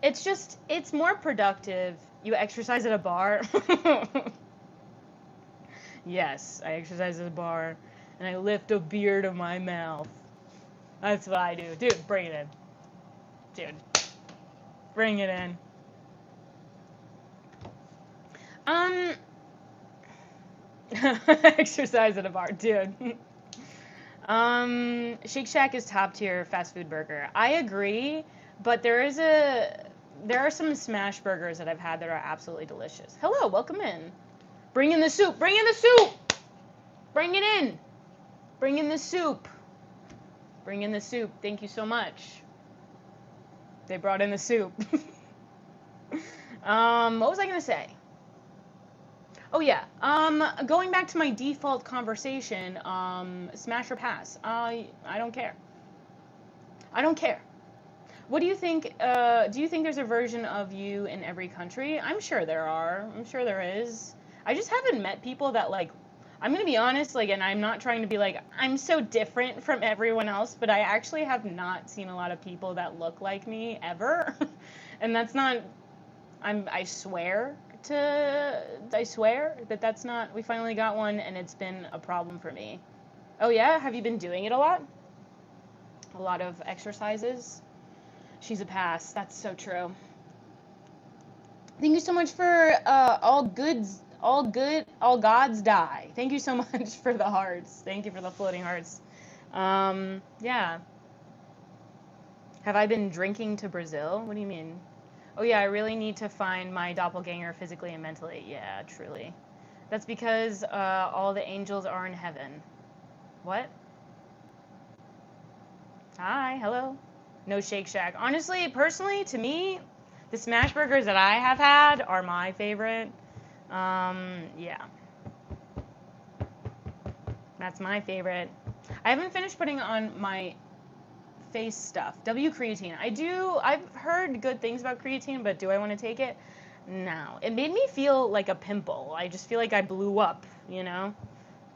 Speaker 2: it's more productive. You exercise at a bar. Yes, I exercise at a bar, and I lift a beer to my mouth. That's what I do. Dude, bring it in. Dude, bring it in. Um, exercise at a bar, dude. Shake Shack is top tier fast food burger. I agree, but there are some smash burgers that I've had that are absolutely delicious. Hello, welcome in. Bring in the soup. Bring in the soup. Bring it in. Bring in the soup. Bring in the soup. Thank you so much. They brought in the soup. What was I gonna say? Oh yeah. Going back to my default conversation. Smash or pass. I don't care. I don't care. What do you think? Do you think there's a version of you in every country? I'm sure there are. I'm sure there is. I just haven't met people that like. I'm gonna be honest, like, and I'm not trying to be like I'm so different from everyone else, but I actually have not seen a lot of people that look like me ever, and that's not. I swear I swear that that's not. We finally got one, and it's been a problem for me. Oh yeah, have you been doing it a lot? A lot of exercises. She's a pass. That's so true. Thank you so much for all gods die. Thank you so much for the hearts. Thank you for the floating hearts. Yeah. Have I been drinking to Brazil? What do you mean? Oh yeah, I really need to find my doppelganger physically and mentally. Yeah, truly. That's because all the angels are in heaven. What? Hi, hello. No Shake Shack. Honestly, personally, to me, the smash burgers that I have had are my favorite. Yeah, that's my favorite. I haven't finished putting on my face stuff. W creatine. I do. I've heard good things about creatine, but do I want to take it? No. It made me feel like a pimple. I just feel like I blew up. You know.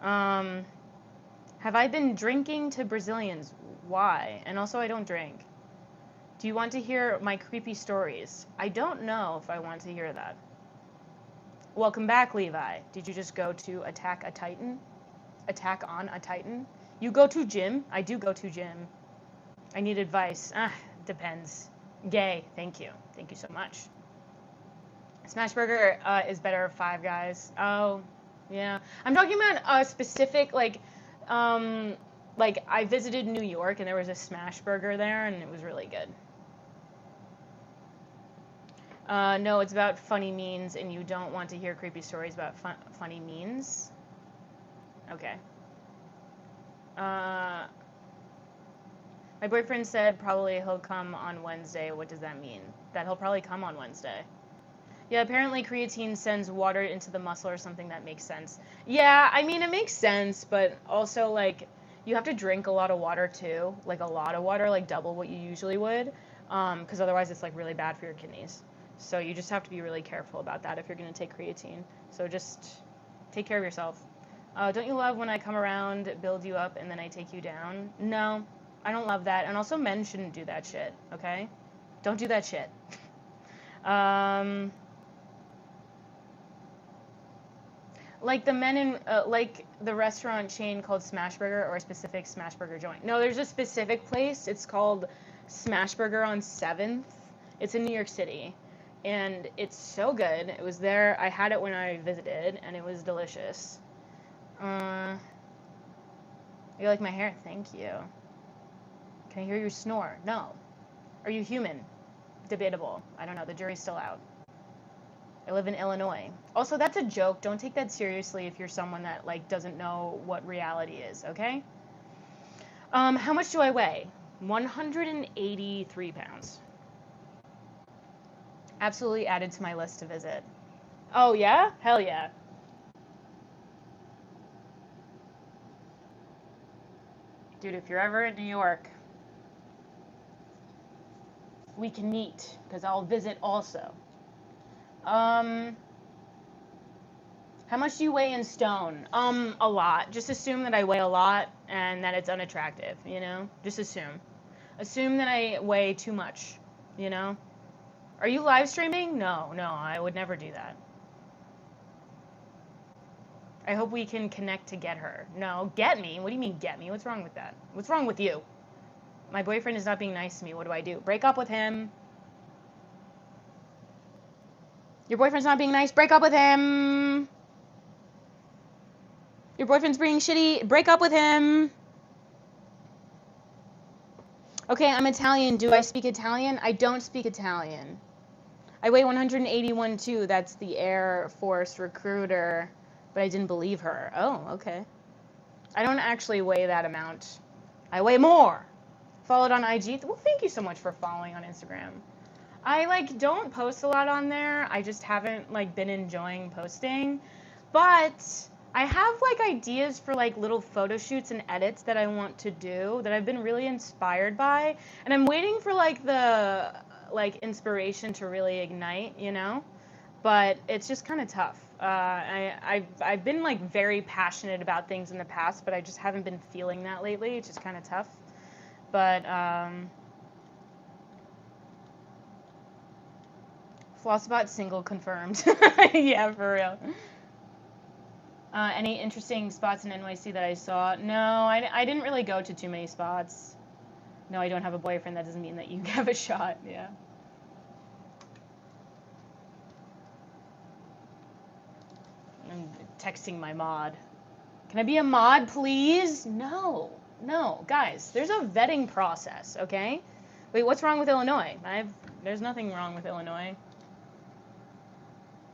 Speaker 2: Um, have I been drinking to Brazilians? Why? And also, I don't drink. Do you want to hear my creepy stories? I don't know if I want to hear that. Welcome back, Levi. Did you just go to attack a titan? Attack on a titan? You go to gym? I do go to gym. I need advice. Depends. Gay. Thank you. Thank you so much. Smashburger is better at Five Guys. Oh, yeah. I'm talking about a specific like I visited New York and there was a Smashburger there and it was really good. No, it's about funny memes, and you don't want to hear creepy stories about funny memes. Okay. My boyfriend said probably he'll come on Wednesday. What does that mean? That he'll probably come on Wednesday. Yeah, apparently creatine sends water into the muscle or something. That makes sense. Yeah, I mean, it makes sense, but also, like, you have to drink a lot of water, too. Like, a lot of water, like, double what you usually would. Because otherwise it's, like, really bad for your kidneys. So you just have to be really careful about that if you're going to take creatine. So just take care of yourself. Don't you love when I come around, build you up, and then I take you down? No, I don't love that. And also, men shouldn't do that shit, okay? Don't do that shit. Um, like the men in, like the restaurant chain called Smashburger or a specific Smashburger joint. No, there's a specific place. It's called Smashburger on 7th. It's in New York City. And it's so good. It was there. I had it when I visited, and it was delicious. You like my hair? Thank you. Can I hear you snore? No. Are you human? Debatable. I don't know. The jury's still out. I live in Illinois. Also, that's a joke. Don't take that seriously if you're someone that like doesn't know what reality is, okay? How much do I weigh? 183 pounds. Absolutely added to my list to visit. Oh, yeah? Hell yeah. Dude, if you're ever in New York, we can meet because I'll visit also. Um, how much do you weigh in stone? A lot. Just assume that I weigh a lot and that it's unattractive, you know? Just assume. Assume that I weigh too much, you know? Are you live streaming? No, no, I would never do that. I hope we can connect to get her. No, get me? What do you mean get me? What's wrong with that? What's wrong with you? My boyfriend is not being nice to me. What do I do? Break up with him? Your boyfriend's not being nice? Break up with him! Your boyfriend's being shitty? Break up with him! Okay, I'm Italian. Do I speak Italian? I don't speak Italian. I weigh 181 too. That's the Air Force recruiter. But I didn't believe her. Oh, okay. I don't actually weigh that amount. I weigh more. Followed on IG. Well, thank you so much for following on Instagram. I like don't post a lot on there. I just haven't like been enjoying posting. But I have like ideas for like little photo shoots and edits that I want to do that I've been really inspired by, and I'm waiting for like the like inspiration to really ignite, you know? But it's just kind of tough. I've been like very passionate about things in the past, but I just haven't been feeling that lately. It's just kind of tough. But Flossbot single confirmed. Yeah, for real. Any interesting spots in NYC that I saw? No, I didn't really go to too many spots. No, I don't have a boyfriend. That doesn't mean that you have a shot. Yeah. I'm texting my mod. Can I be a mod, please? No, no, guys. There's a vetting process. Okay. Wait, what's wrong with Illinois? There's nothing wrong with Illinois.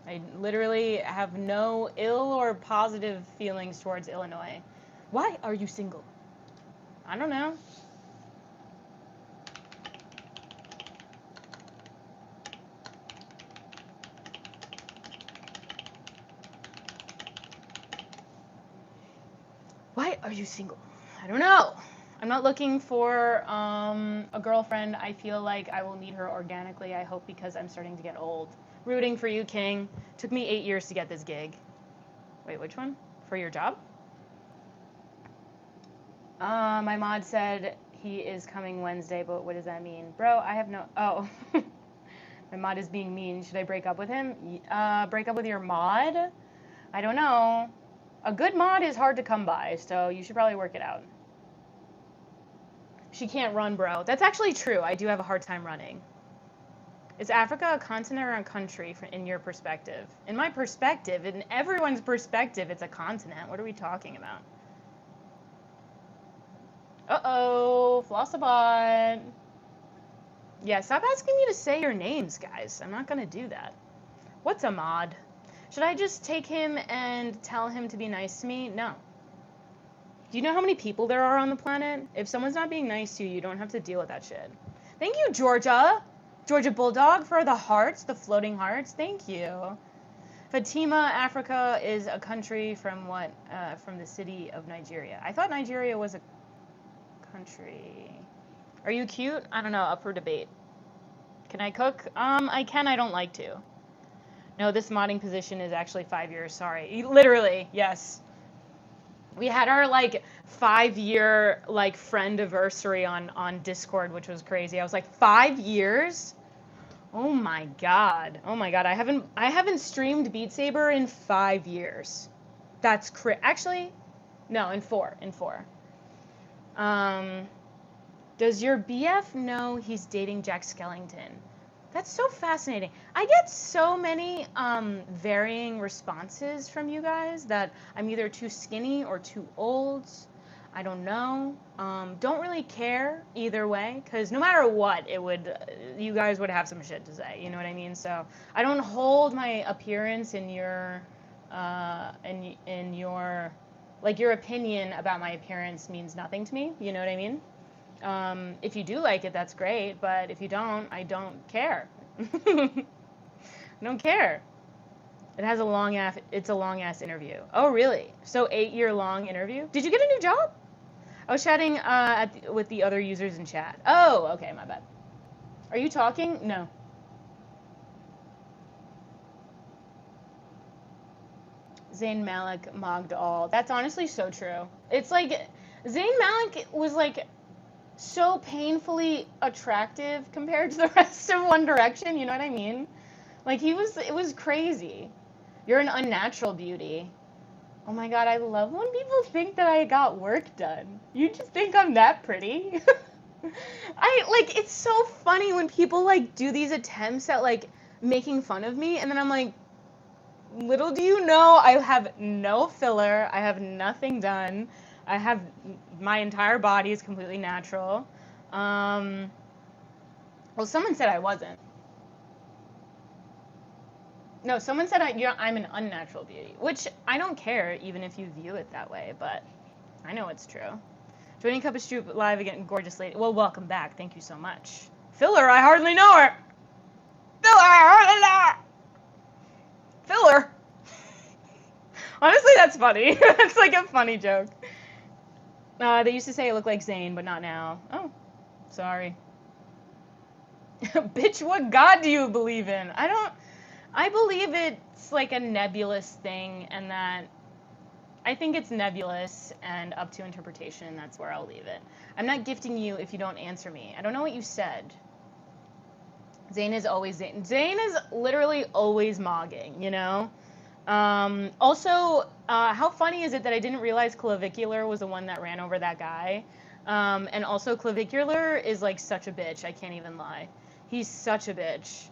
Speaker 2: I literally have no ill or positive feelings towards Illinois. Why are you single? I don't know. Why are you single? I don't know. I'm not looking for a girlfriend. I feel like I will meet her organically, I hope, because I'm starting to get old. Rooting for you, King. Took me 8 years to get this gig. Wait, which one? For your job? My mod said he is coming Wednesday, but what does that mean? Bro, I have no... Oh. My mod is being mean. Should I break up with him? Break up with your mod? I don't know. A good mod is hard to come by, so you should probably work it out. She can't run, bro. That's actually true. I do have a hard time running. Is Africa a continent or a country in your perspective? In my perspective, in everyone's perspective, it's a continent. What are we talking about? Uh-oh, Flossabot. Yeah, stop asking me to say your names, guys. I'm not gonna do that. What's a mod? Should I just take him and tell him to be nice to me? No. Do you know how many people there are on the planet? If someone's not being nice to you, you don't have to deal with that shit. Thank you, Georgia. Georgia Bulldog for the hearts, the floating hearts. Thank you. Fatima, Africa is a country from what? From the city of Nigeria. I thought Nigeria was a country. Are you cute? I don't know. Up for debate. Can I cook? I can. I don't like to. No, this modding position is actually 5 years. Sorry. Literally, yes. We had our like 5 year like friend anniversary on Discord, which was crazy. I was like, 5 years? Oh my god. Oh my god. I haven't streamed Beat Saber in 5 years. That's actually no, in four. Does your BF know he's dating Jack Skellington? That's so fascinating. I get so many varying responses from you guys that I'm either too skinny or too old. I don't know. Don't really care either way, because no matter what, you guys would have some shit to say. You know what I mean? So I don't hold my appearance in your, like, your opinion about my appearance means nothing to me. You know what I mean? If you do like it, that's great. But if you don't, I don't care. I don't care. It's a long ass interview. Oh, really? So 8-year long interview? Did you get a new job? I was chatting with the other users in chat. Oh, okay, my bad. Are you talking? No. Zayn Malik mogged all. That's honestly so true. It's like Zayn Malik was like so painfully attractive compared to the rest of One Direction. You know what I mean? Like it was crazy. You're an unnatural beauty. Oh my god, I love when people think that I got work done. You just think I'm that pretty? It's so funny when people like do these attempts at like making fun of me, and then I'm like, little do you know, I have no filler, I have nothing done, my entire body is completely natural. Well, someone said I wasn't. No, someone said I'm an unnatural beauty, which I don't care even if you view it that way, but I know it's true. Joining Cup of Stroop live again, gorgeous lady. Well, welcome back. Thank you so much. Filler, I hardly know her. Filler, I hardly know her. Filler. Honestly, that's funny. That's like a funny joke. They used to say I look like Zayn, but not now. Oh, sorry. Bitch, what god do you believe in? I believe it's like a nebulous thing, and that I think it's nebulous and up to interpretation. That's where I'll leave it. I'm not gifting you if you don't answer me. I don't know what you said. Zayn is always Zayn. Zayn is literally always mogging, you know? Also, how funny is it that I didn't realize Clavicular was the one that ran over that guy? And also, Clavicular is like such a bitch. I can't even lie. He's such a bitch.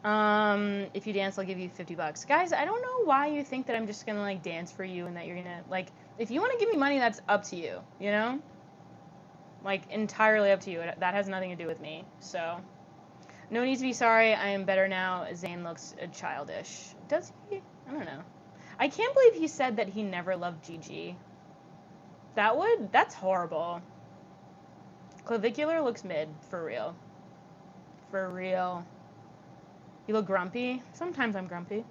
Speaker 2: If you dance, I'll give you $50. Guys, I don't know why you think that I'm just gonna like dance for you and that you're gonna like, if you want to give me money, that's up to you, you know? Like, entirely up to you. That has nothing to do with me. So, no need to be sorry. I am better now. Zayn looks childish. Does he? I don't know. I can't believe he said that he never loved Gigi. That's horrible. Clavicular looks mid, for real. For real. You look grumpy? Sometimes I'm grumpy.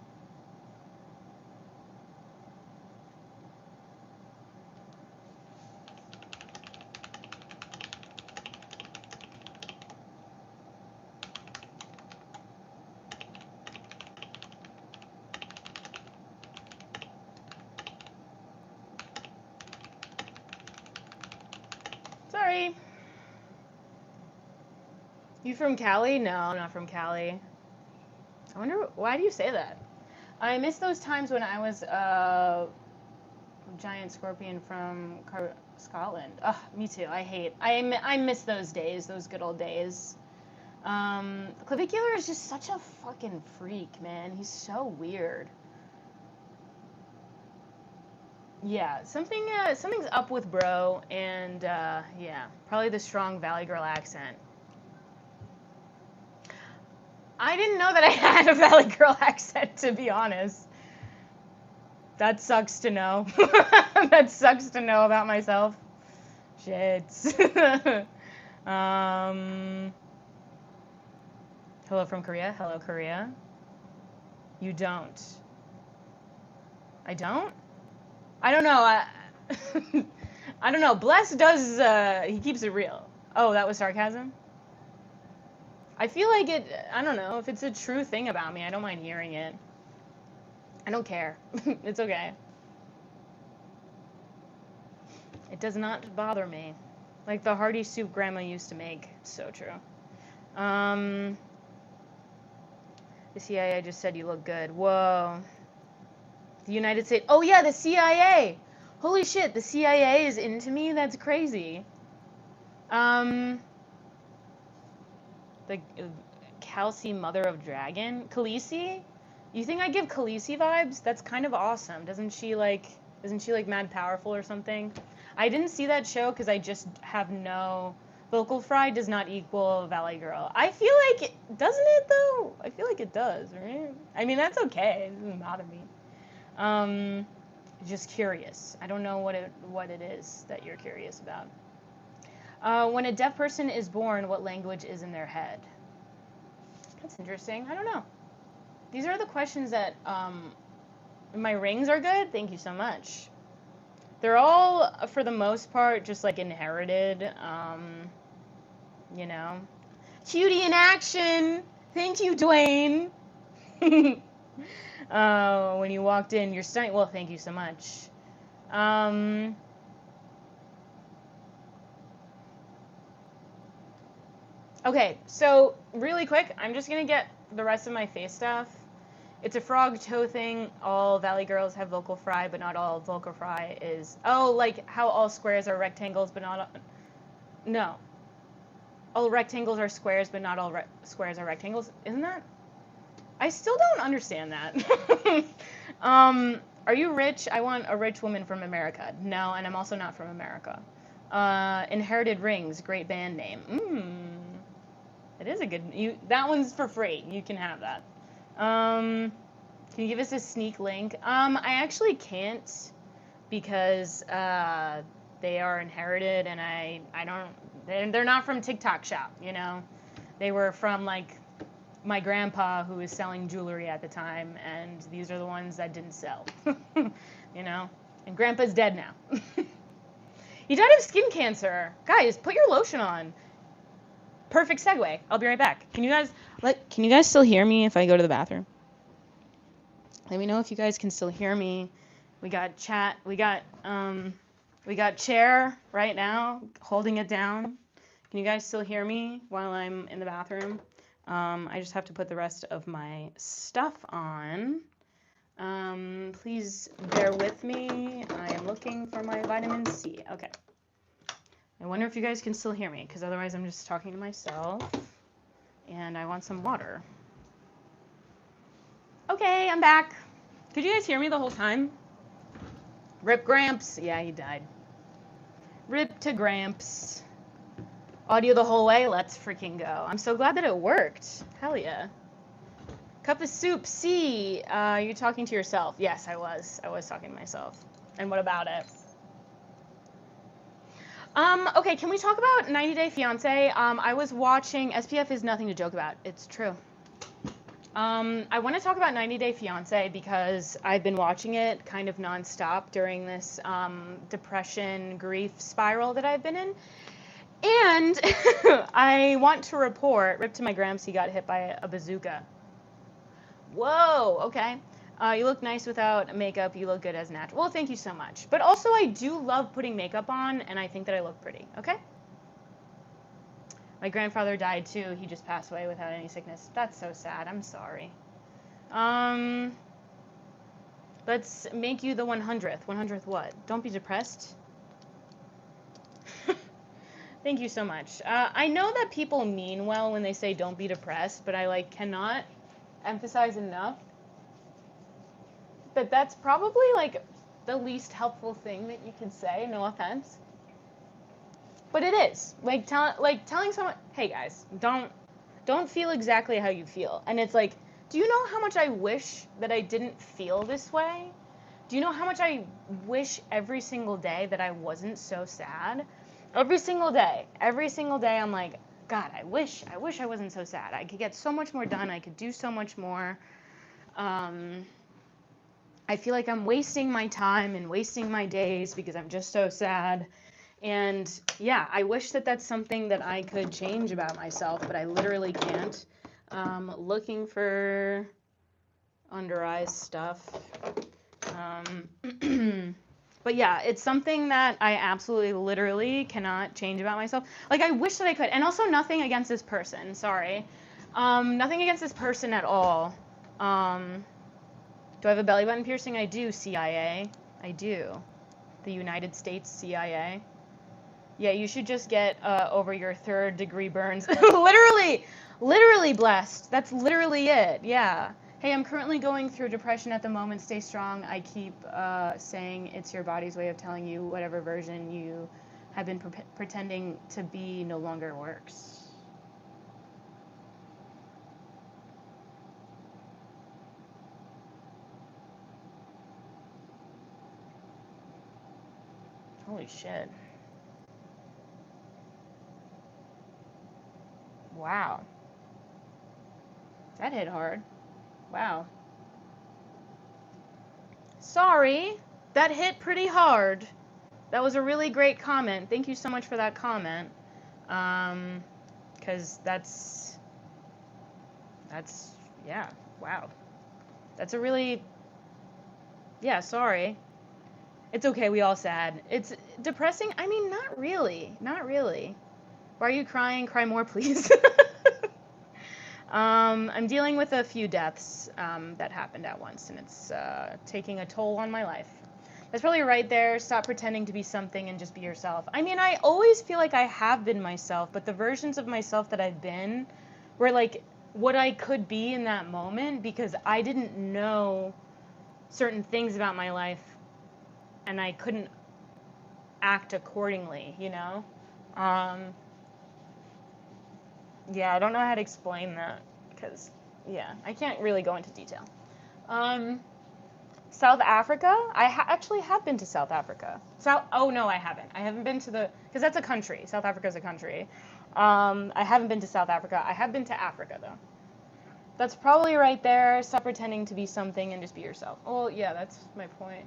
Speaker 2: Sorry. You from Cali? No, I'm not from Cali. I wonder, why do you say that? I miss those times when I was a giant scorpion from Scotland. Ugh, me too. I miss those days, those good old days. Clavicular is just such a fucking freak, man. He's so weird. Yeah, something's up with bro, and yeah, probably the strong Valley Girl accent. I didn't know that I had a Valley Girl accent, to be honest. That sucks to know. That sucks to know about myself. Shit. Hello from Korea. Hello, Korea. You don't. I don't? I don't know. I don't know. Bless does, he keeps it real. Oh, that was sarcasm? I feel like I don't know, if it's a true thing about me, I don't mind hearing it. I don't care. It's okay. It does not bother me. Like the hearty soup grandma used to make. So true. The CIA just said you look good. Whoa. The United States. Oh yeah, the CIA. Holy shit, the CIA is into me? That's crazy. The Kelsey Mother of Dragon? Khaleesi? You think I give Khaleesi vibes? That's kind of awesome. Isn't she like mad powerful or something? I didn't see that show because I just have no. Vocal fry does not equal Valley Girl. I feel like doesn't it though? I feel like it does, right? I mean that's okay. It doesn't bother me. Um, just curious. I don't know what it is that you're curious about. When a deaf person is born, what language is in their head? That's interesting. I don't know. These are the questions that my rings are good. Thank you so much. They're all, for the most part, just like inherited. You know, cutie in action. Thank you, Dwayne. When you walked in, you're stunning. Well, thank you so much. Okay, so really quick, I'm just gonna get the rest of my face stuff. It's a frog toe thing. All Valley girls have vocal fry, but not all vocal fry is. Oh, like how all squares are rectangles, but not. No. All rectangles are squares, but not all squares are rectangles. Isn't that? I still don't understand that. Are you rich? I want a rich woman from America. No, and I'm also not from America. Inherited Rings, great band name. It is a good. That one's for free. You can have that. Can you give us a sneak link? I actually can't because they are inherited, and I don't. They're not from TikTok Shop. You know, they were from like my grandpa who was selling jewelry at the time, and these are the ones that didn't sell. You know, and Grandpa's dead now. He died of skin cancer. Guys, put your lotion on. Perfect segue. I'll be right back. Can you guys still hear me if I go to the bathroom? Let me know if you guys can still hear me. We got chat. We got chair right now, holding it down. Can you guys still hear me while I'm in the bathroom? I just have to put the rest of my stuff on. Please bear with me. I am looking for my vitamin C. Okay. I wonder if you guys can still hear me, because otherwise I'm just talking to myself. And I want some water. Okay, I'm back. Could you guys hear me the whole time? Rip Gramps. Yeah, he died. Rip to Gramps. Audio the whole way. Let's freaking go. I'm so glad that it worked. Hell yeah. Cup of soup. C. You're talking to yourself. Yes, I was. I was talking to myself. And what about it? Okay, can we talk about 90 Day Fiancé? I was watching, SPF is nothing to joke about. It's true. I want to talk about 90 Day Fiancé because I've been watching it kind of nonstop during this depression, grief spiral that I've been in. And I want to report, rip to my Gramps, he got hit by a bazooka. Whoa, okay. You look nice without makeup. You look good as natural. Well, thank you so much. But also, I do love putting makeup on, and I think that I look pretty, okay? My grandfather died, too. He just passed away without any sickness. That's so sad. I'm sorry. Let's make you the 100th. 100th what? Don't be depressed. Thank you so much. I know that people mean well when they say don't be depressed, but I, cannot emphasize enough that's probably the least helpful thing that you could say. No offense, but it is telling someone, hey guys, don't feel exactly how you feel. And it's do you know how much I wish that I didn't feel this way? Do you know how much I wish every single day that I wasn't so sad? Every single day I'm like, God, I wish I wasn't so sad. I could get so much more done. I could do so much more. I feel like I'm wasting my time and wasting my days because I'm just so sad. And yeah, I wish that that's something that I could change about myself, but I literally can't. Looking for under eyes stuff. But yeah, it's something that I absolutely literally cannot change about myself. I wish that I could. And also nothing against this person, sorry. Nothing against this person at all. Do I have a belly button piercing? I do, CIA. I do. The United States CIA. Yeah, you should just get over your 3rd degree burns. Literally blessed. That's literally it. Yeah. Hey, I'm currently going through depression at the moment. Stay strong. I keep saying it's your body's way of telling you whatever version you have been pretending to be no longer works. Holy shit. Wow. That hit hard. Wow. Sorry. That hit pretty hard. That was a really great comment. Thank you so much for that comment. Because that's, yeah, wow. That's a really, yeah, sorry. It's okay, we all sad. It's depressing? I mean, not really. Not really. Why are you crying? Cry more, please. I'm dealing with a few deaths that happened at once, and it's taking a toll on my life. That's probably right there. Stop pretending to be something and just be yourself. I mean, I always feel like I have been myself, but the versions of myself that I've been were like what I could be in that moment because I didn't know certain things about my life and I couldn't act accordingly, you know? Um, yeah, I don't know how to explain that because, yeah, I can't really go into detail. Um, South Africa? Actually have been to South Africa. Oh no, I haven't. I haven't been to because that's a country. South Africa's a country. I haven't been to South Africa. I have been to Africa though. That's probably right there. Stop pretending to be something and just be yourself. Well, yeah, that's my point.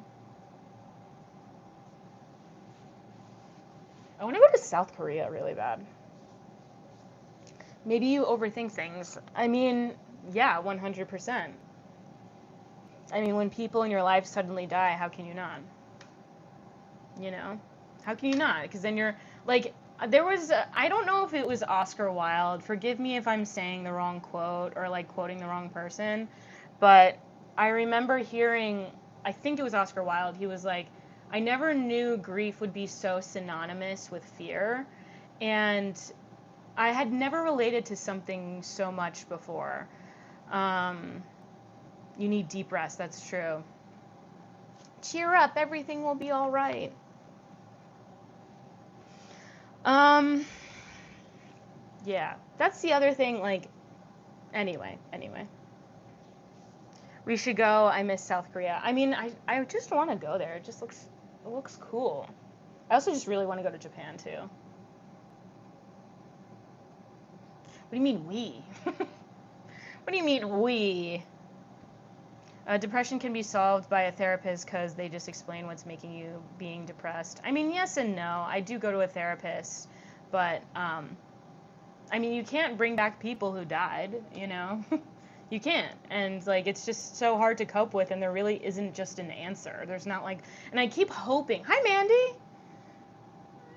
Speaker 2: I want to go to South Korea really bad. Maybe you overthink things. I mean, yeah, 100%. I mean, when people in your life suddenly die, how can you not? You know? How can you not? Because then you're like, there was, I don't know if it was Oscar Wilde. Forgive me if I'm saying the wrong quote or like quoting the wrong person, but I remember hearing, I think it was Oscar Wilde. He was like, I never knew grief would be so synonymous with fear. And I had never related to something so much before. Um, you need deep rest, that's true. Cheer up, everything will be all right. Um, yeah, that's the other thing. Like, anyway, we should go. I miss South Korea. I mean, I just want to go there. It looks cool. I also just really want to go to Japan too. What do you mean we? What do you mean we? Depression can be solved by a therapist because they just explain what's making you being depressed. I mean, yes and no. I do go to a therapist, but I mean, you can't bring back people who died, you know? You can't. And like it's just so hard to cope with and there really isn't just an answer. There's not like and I keep hoping. Hi Mandy.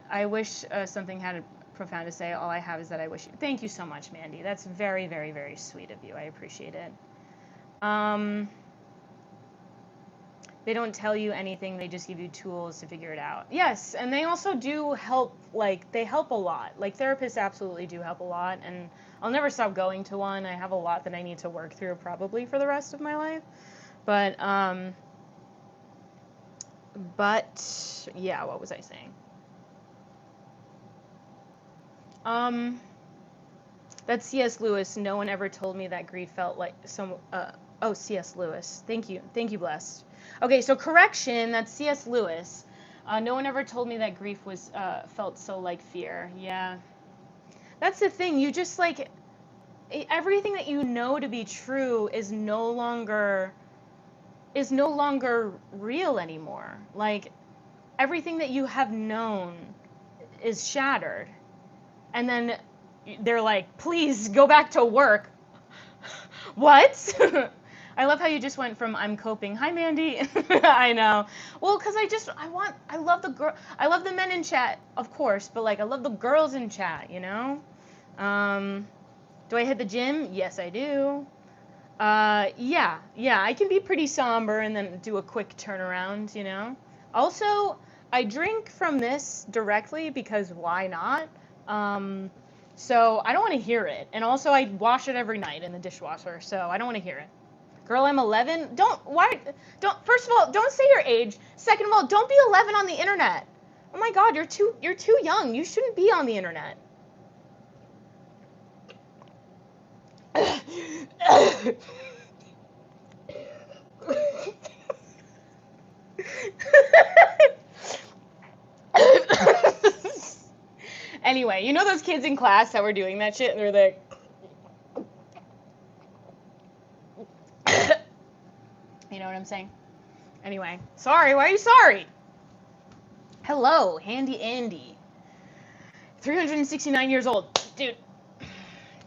Speaker 2: I wish something had profound to say. All I have is that I wish you. Thank you so much, Mandy. That's very, very, very sweet of you. I appreciate it. Um, they don't tell you anything. They just give you tools to figure it out. Yes, and they also do help. Like they help a lot. Like therapists absolutely do help a lot, and I'll never stop going to one. I have a lot that I need to work through probably for the rest of my life. But yeah, what was I saying? Um, That's C.S. Lewis. No one ever told me that grief felt like some. Oh, C.S. Lewis. Thank you, blessed. Okay, so correction. That's C.S. Lewis. No one ever told me that grief was felt so like fear. Yeah, that's the thing. You just like everything that you know to be true is no longer real anymore. Like everything that you have known is shattered, and then they're like, please go back to work. What? I love how you just went from I'm coping. Hi, Mandy. I know. Well, because I love the girl. I love the men in chat, of course, but like I love the girls in chat, you know? Um, do I hit the gym? Yes, I do. Yeah, I can be pretty somber and then do a quick turnaround, you know? Also, I drink from this directly because why not? Um, so I don't want to hear it. And also, I wash it every night in the dishwasher, so I don't want to hear it. Girl, I'm 11. First of all, don't say your age. Second of all, don't be 11 on the internet. Oh my God, you're too young. You shouldn't be on the internet. Anyway, you know those kids in class that were doing that shit and they're like, you know what I'm saying? Anyway, sorry. Why are you sorry? Hello, Handy Andy. 369 years old. Dude,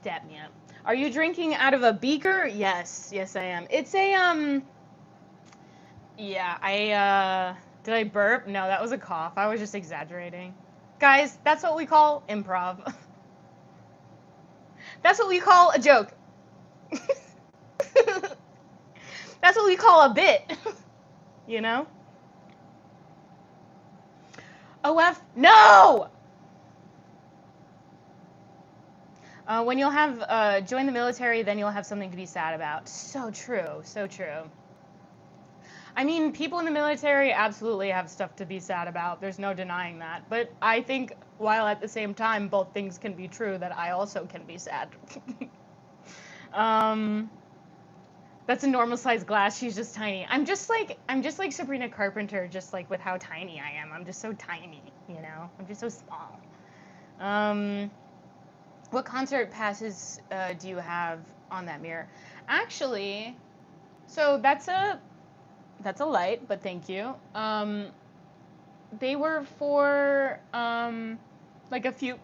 Speaker 2: dap me up. Are you drinking out of a beaker? Yes, I am. It's a, yeah, did I burp? No, that was a cough. I was just exaggerating. Guys, that's what we call improv. That's what we call a joke. That's what we call a bit. You know? OF, no! When you'll have join the military, then you'll have something to be sad about. So true, so true. I mean, people in the military absolutely have stuff to be sad about. There's no denying that. But I think while at the same time both things can be true, that I also can be sad. That's a normal sized glass. She's just tiny. I'm just like Sabrina Carpenter, just like with how tiny I am. I'm just so tiny, you know? I'm just so small. What concert passes do you have on that mirror? Actually, so that's a light, but thank you. They were for like a few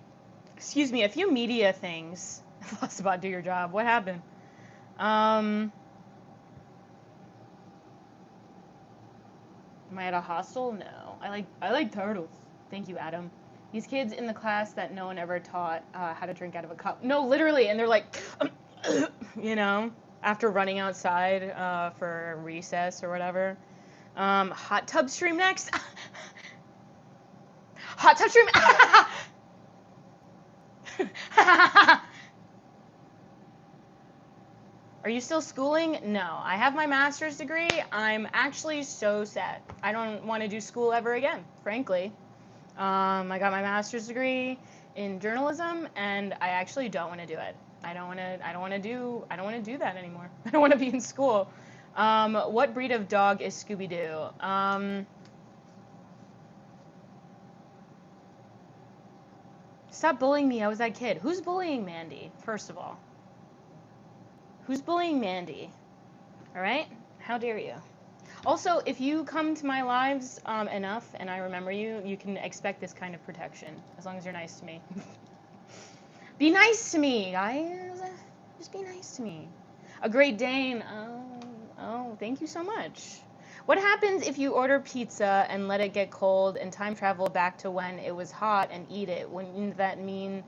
Speaker 2: media things. Flossabot, do your job. What happened? Am I at a hostel? No. I like turtles. Thank you, Adam. These kids in the class that no one ever taught how to drink out of a cup. No, literally, and they're like, you know, after running outside for recess or whatever. Hot tub stream next. Hot tub stream. Are you still schooling? No, I have my master's degree. I'm actually so sad. I don't want to do school ever again, frankly. I got my master's degree in journalism, and I actually don't want to do it. I don't want to do that anymore. I don't want to be in school. What breed of dog is Scooby-Doo? Stop bullying me. I was that kid. Who's bullying Mandy, first of all? Who's bullying Mandy? All right? How dare you? Also, if you come to my lives enough and I remember you, you can expect this kind of protection, as long as you're nice to me. Be nice to me, guys. Just be nice to me. A Great Dane. Oh, thank you so much. What happens if you order pizza and let it get cold and time travel back to when it was hot and eat it? Wouldn't that mean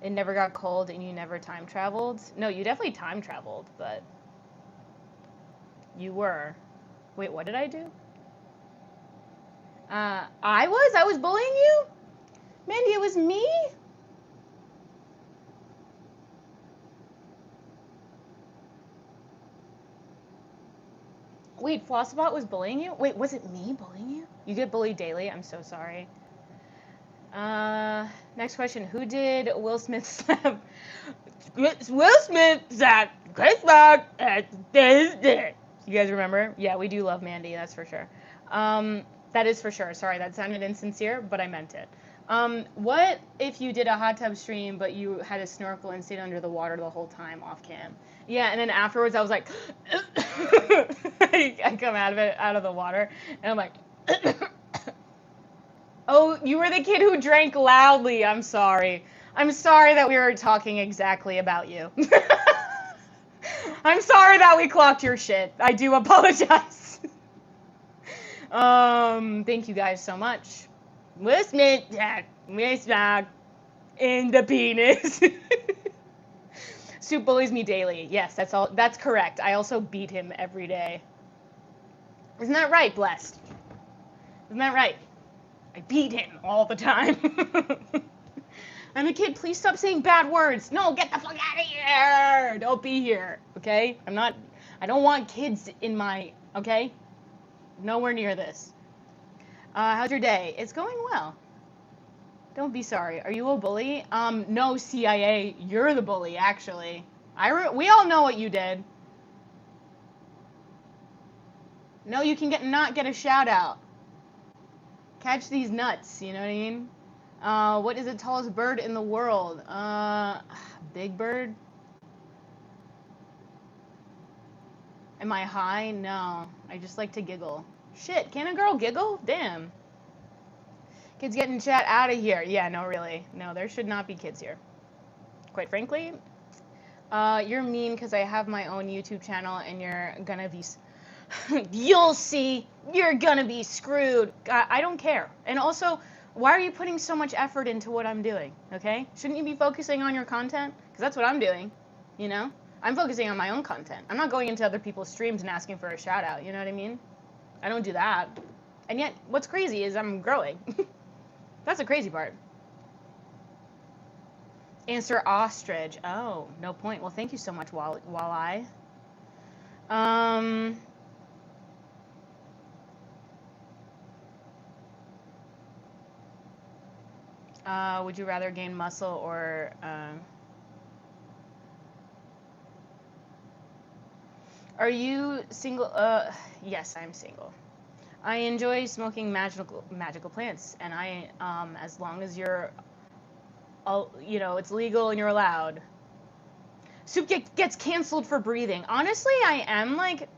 Speaker 2: it never got cold and you never time traveled? No, you definitely time traveled, but you were. Wait, what did I do? I was bullying you? Mandy, it was me? Wait, Flossabot was bullying you? Wait, was it me bullying you? You get bullied daily? I'm so sorry. Next question. Who did Will Smith slap? Will Smith slapped Chris Rock at this. You guys remember? Yeah, we do love Mandy, that's for sure. That is for sure. Sorry, that sounded insincere, but I meant it. What if you did a hot tub stream, but you had a snorkel and stayed under the water the whole time off cam? Yeah, and then afterwards I was like, I come out of the water, and I'm like, oh, you were the kid who drank loudly. I'm sorry. I'm sorry that we were talking exactly about you. I'm sorry that we clocked your shit. I do apologize. Thank you guys so much. Listen, in the penis. Soup bullies me daily. Yes, that's correct. I also beat him every day. Isn't that right, Blessed? Isn't that right? I beat him all the time. I'm a kid. Please stop saying bad words. No, get the fuck out of here. Don't be here. Okay? I'm I don't want kids in my, okay? Nowhere near this. How's your day? It's going well. Don't be sorry. Are you a bully? No, CIA. You're the bully, actually. We all know what you did. No, you can not get a shout out. Catch these nuts, you know what I mean? What is the tallest bird in the world? Big bird? Am I high? No. I just like to giggle. Shit, can a girl giggle? Damn. Kids getting chat out of here. Yeah, no, really. No, there should not be kids here. Quite frankly, you're mean because I have my own YouTube channel and you're gonna be. You'll see. You're gonna be screwed. I don't care. And also, why are you putting so much effort into what I'm doing? Okay? Shouldn't you be focusing on your content? Because that's what I'm doing. You know? I'm focusing on my own content. I'm not going into other people's streams and asking for a shout out. You know what I mean? I don't do that. And yet, what's crazy is I'm growing. That's the crazy part. Answer ostrich. Oh, no point. Well, thank you so much, Walleye. Would you rather gain muscle or are you single? Yes, I'm single. I enjoy smoking magical plants, and I as long as you're, you know, it's legal and you're allowed. Soup gets canceled for breathing. Honestly, I am like,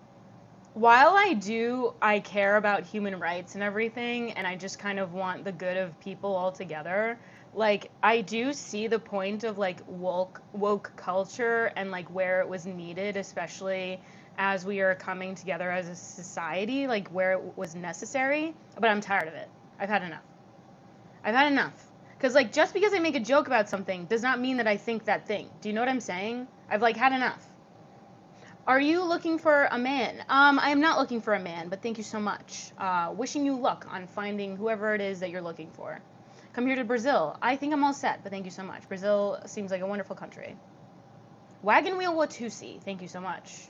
Speaker 2: while I care about human rights and everything, and I just kind of want the good of people altogether. Like, I do see the point of like woke culture and like where it was needed, especially as we are coming together as a society, like where it was necessary. But I'm tired of it. I've had enough. I've had enough. Because like just because I make a joke about something does not mean that I think that thing. Do you know what I'm saying? I've like had enough. Are you looking for a man? I am not looking for a man, but thank you so much. Wishing you luck on finding whoever it is that you're looking for. Come here to Brazil. I think I'm all set, but thank you so much. Brazil seems like a wonderful country. Wagon Wheel Watusi. Thank you so much.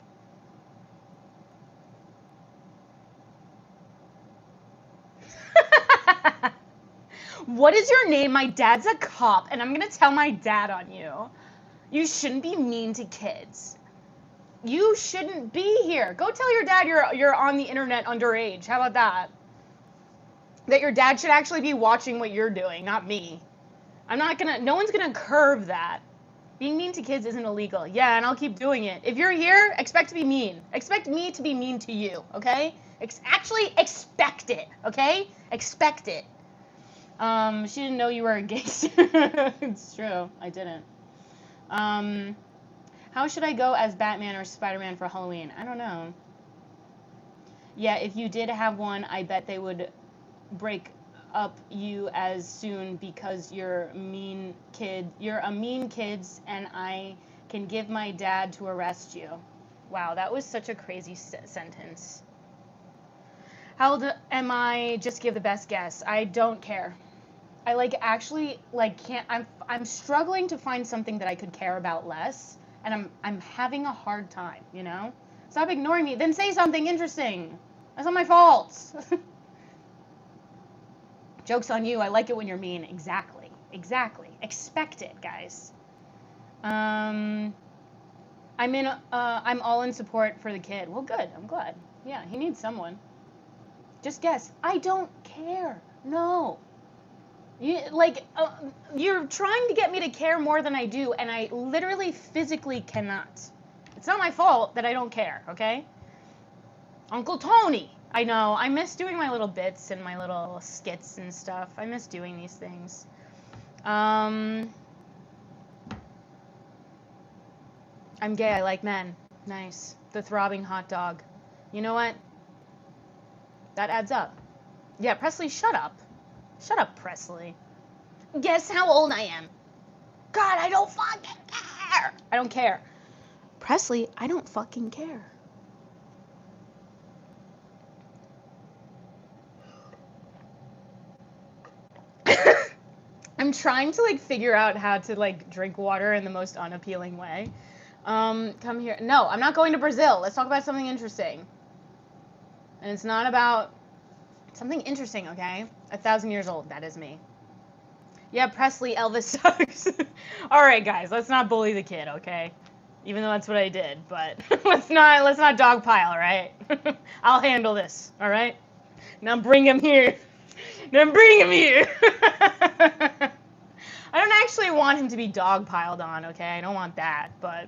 Speaker 2: What is your name? My dad's a cop, and I'm gonna tell my dad on you. You shouldn't be mean to kids. You shouldn't be here. Go tell your dad you're on the internet underage. How about that? That your dad should actually be watching what you're doing, not me. No one's gonna curve that. Being mean to kids isn't illegal. Yeah, and I'll keep doing it. If you're here, expect to be mean. Expect me to be mean to you, okay? Actually, expect it, okay? Expect it. She didn't know you were a gangster. It's true, I didn't. How should I go as Batman or Spider-Man for Halloween? I don't know. Yeah, if you did have one, I bet they would break up you as soon because you're a mean kids, and I can give my dad to arrest you. Wow, that was such a crazy sentence. How old am I? Just give the best guess. I don't care. I like actually like can't. I'm struggling to find something that I could care about less, and I'm having a hard time. You know, stop ignoring me. Then say something interesting. That's not my fault. Joke's on you. I like it when you're mean. Exactly. Exactly. Expect it, guys. I'm all in support for the kid. Well, good. I'm glad. Yeah, he needs someone. Just guess. I don't care. No. You're trying to get me to care more than I do, and I literally physically cannot. It's not my fault that I don't care, okay? Uncle Tony! I know, I miss doing my little bits and my little skits and stuff. I miss doing these things. I'm gay, I like men. Nice. The throbbing hot dog. You know what? That adds up. Yeah, Presley, shut up. Shut up, Presley. Guess how old I am. God, I don't fucking care. I don't care. Presley, I don't fucking care. I'm trying to like figure out how to like drink water in the most unappealing way. Come here. No, I'm not going to Brazil. Let's talk about something interesting. And it's not about something interesting, okay? 1,000 years old. That is me. Yeah, Presley, Elvis sucks. All right, guys, let's not bully the kid, okay? Even though that's what I did, but let's not dogpile, right? I'll handle this, all right? Now bring him here. Now bring him here. I don't actually want him to be dogpiled on, okay? I don't want that, but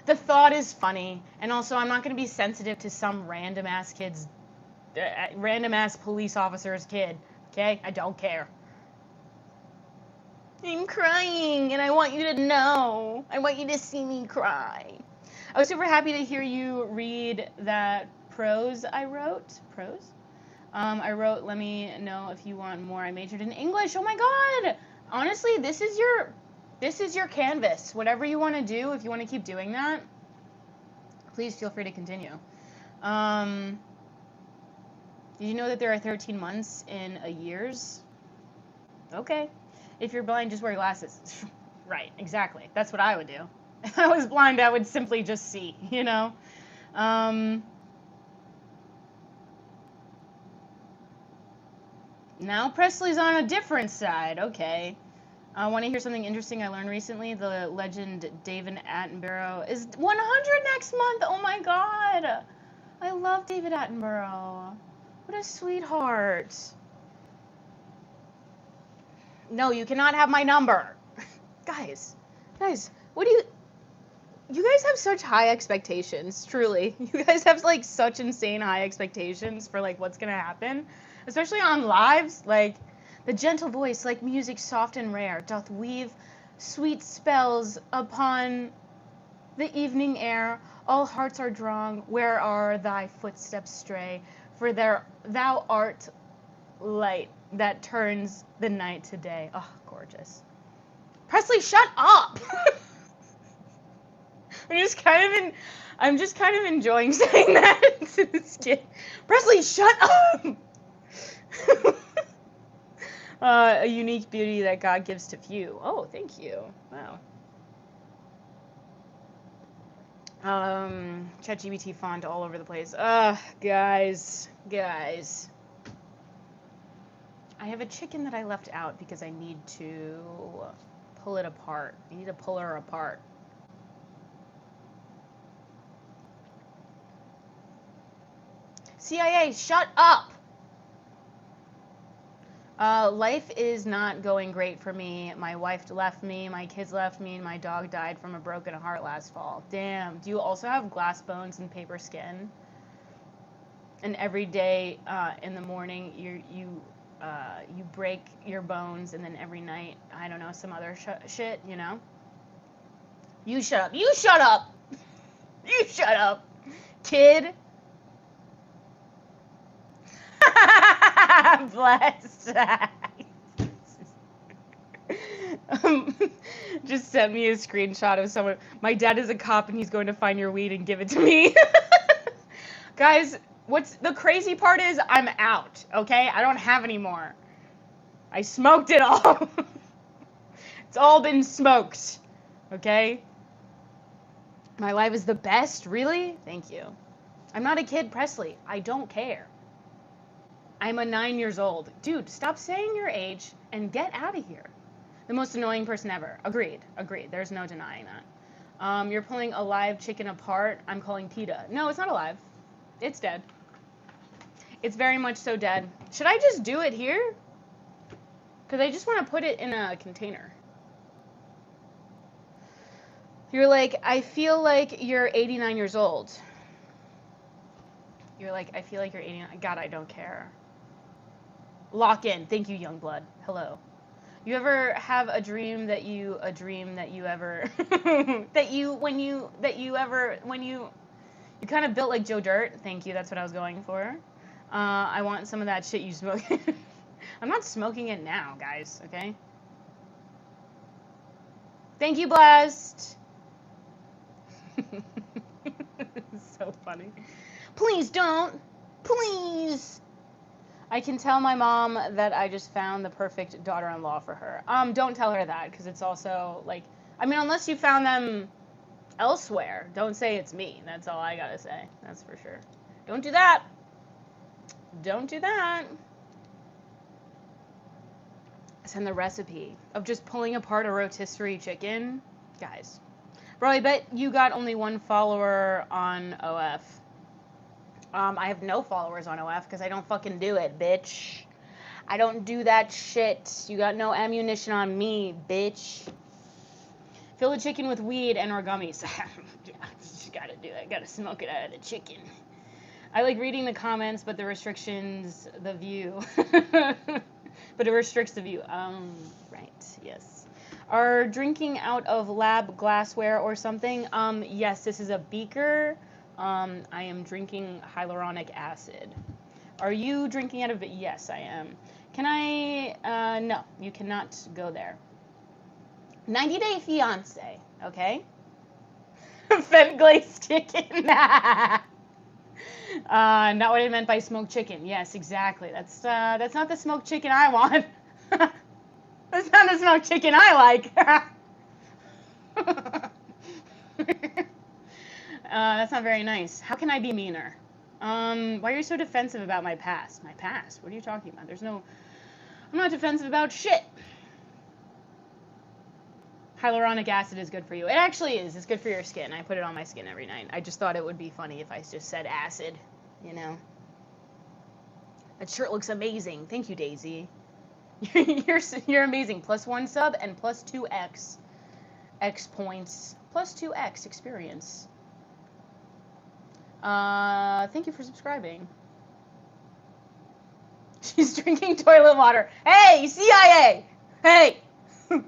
Speaker 2: the thought is funny, and also I'm not going to be sensitive to some random ass police officer's kid, okay? I don't care. I'm crying, and I want you to know. I want you to see me cry. I was super happy to hear you read that prose I wrote. Prose? I wrote, let me know if you want more. I majored in English. Oh my god! Honestly, this is your canvas. Whatever you want to do, if you want to keep doing that, please feel free to continue. Did you know that there are 13 months in a year's? Okay. If you're blind, just wear glasses. Right, exactly. That's what I would do. If I was blind, I would simply just see, you know? Now Presley's on a different side. Okay. I want to hear something interesting I learned recently. The legend David Attenborough is 100 next month. Oh my god. I love David Attenborough. What a sweetheart. No, you cannot have my number. Guys, what do you guys have such high expectations, truly. You guys have like such insane high expectations for like what's going to happen, especially on lives. Like the gentle voice, like music soft and rare, doth weave sweet spells upon the evening air. All hearts are drawn, where are thy footsteps stray? For thou art light that turns the night to day. Oh, gorgeous. Presley, shut up! I'm just kind of enjoying saying that to this kid. Presley, shut up! A unique beauty that God gives to few. Oh, thank you. Wow. ChatGPT font all over the place. Guys. I have a chicken that I left out because I need to pull it apart. I need to pull her apart. CIA, shut up! Life is not going great for me. My wife left me, my kids left me, and my dog died from a broken heart last fall. Damn. Do you also have glass bones and paper skin? And every day in the morning, you break your bones, and then every night, I don't know, some other shit, you know? You shut up. You shut up! You shut up, kid! Blessed. Just sent me a screenshot of someone. My dad is a cop and he's going to find your weed and give it to me. Guys, what's the crazy part is I'm out, okay? I don't have any more. I smoked it all. It's all been smoked, okay? My life is the best, really? Thank you. I'm not a kid, Presley. I don't care. I'm a 9 years old. Dude, stop saying your age and get out of here. The most annoying person ever. Agreed. There's no denying that. You're pulling a live chicken apart. I'm calling PETA. No, it's not alive. It's dead. It's very much so dead. Should I just do it here? Because I just want to put it in a container. You're like, I feel like you're 89 years old. You're like, I feel like you're 89. God, I don't care. Lock in. Thank you, Youngblood. Hello. You ever have a dream that you ever when you kind of built like Joe Dirt? Thank you. That's what I was going for. I want some of that shit you smoke. I'm not smoking it now, guys. Okay. Thank you, Blast. So funny. Please don't. Please. I can tell my mom that I just found the perfect daughter-in-law for her. Don't tell her that, because it's also, like, I mean, unless you found them elsewhere. Don't say it's me. That's all I gotta say. That's for sure. Don't do that. Don't do that. Send the recipe of just pulling apart a rotisserie chicken. Guys. Bro, I bet you got only one follower on OF. I have no followers on OF because I don't fucking do it, bitch. I don't do that shit. You got no ammunition on me, bitch. Fill the chicken with weed and or gummies. Yeah, you gotta do it. Gotta smoke it out of the chicken. I like reading the comments, but the restrictions the view. But it restricts the view. Right, yes. Are drinking out of lab glassware or something? Yes, this is a beaker. I am drinking hyaluronic acid. Are you drinking out of it? Yes, I am. Can I? No, you cannot go there. 90 Day Fiance, okay? Fed glazed chicken. Not what I meant by smoked chicken. Yes, exactly. That's not the smoked chicken I want. That's not the smoked chicken I like. That's not very nice. How can I be meaner? Why are you so defensive about my past? My past? What are you talking about? I'm not defensive about shit. Hyaluronic acid is good for you. It actually is. It's good for your skin. I put it on my skin every night. I just thought it would be funny if I just said acid, you know. That shirt looks amazing. Thank you, Daisy. You're amazing. +1 sub and +2x. X points. +2x experience. Thank you for subscribing. She's drinking toilet water. Hey, CIA! Hey!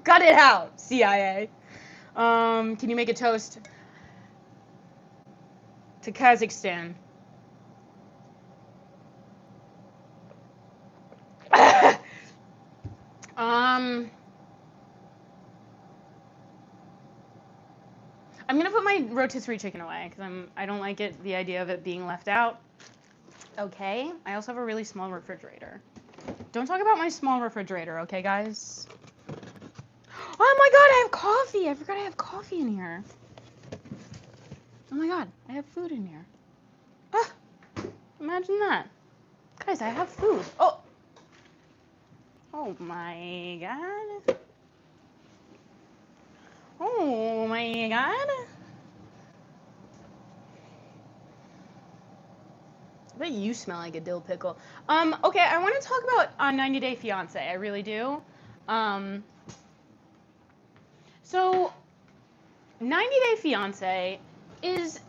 Speaker 2: Cut it out, CIA. Can you make a toast to Kazakhstan? I'm gonna put my rotisserie chicken away because I don't like the idea of it being left out. Okay. I also have a really small refrigerator. Don't talk about my small refrigerator, okay, guys? Oh my god, I have coffee! I forgot I have coffee in here. Oh my god, I have food in here. Ah, imagine that. Guys, I have food. Oh! Oh my god. Oh my god. I bet you smell like a dill pickle. Okay, I want to talk about 90 Day Fiance. I really do. So 90 Day Fiance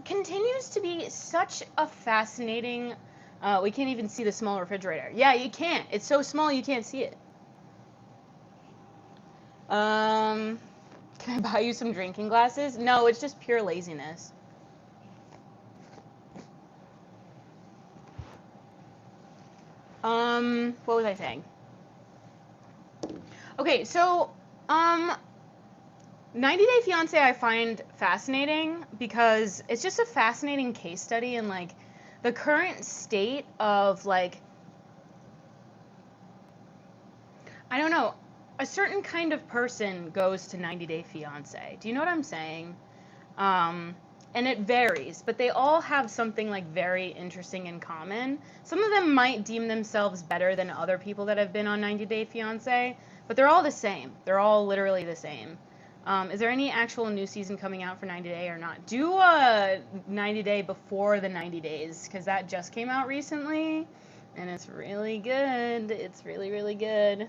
Speaker 2: continues to be such a fascinating. We can't even see the small refrigerator. Yeah, you can't. It's so small you can't see it. Can I buy you some drinking glasses? No, it's just pure laziness. What was I saying? Okay, so 90 Day Fiance I find fascinating because it's just a fascinating case study in like the current state of like, I don't know, a certain kind of person goes to 90 Day Fiance. Do you know what I'm saying? And it varies, but they all have something like very interesting in common. Some of them might deem themselves better than other people that have been on 90 Day Fiance, but they're all the same. They're all literally the same. Is there any actual new season coming out for 90 Day or not? Do a 90 Day before the 90 days, because that just came out recently, and it's really good. It's really, really good.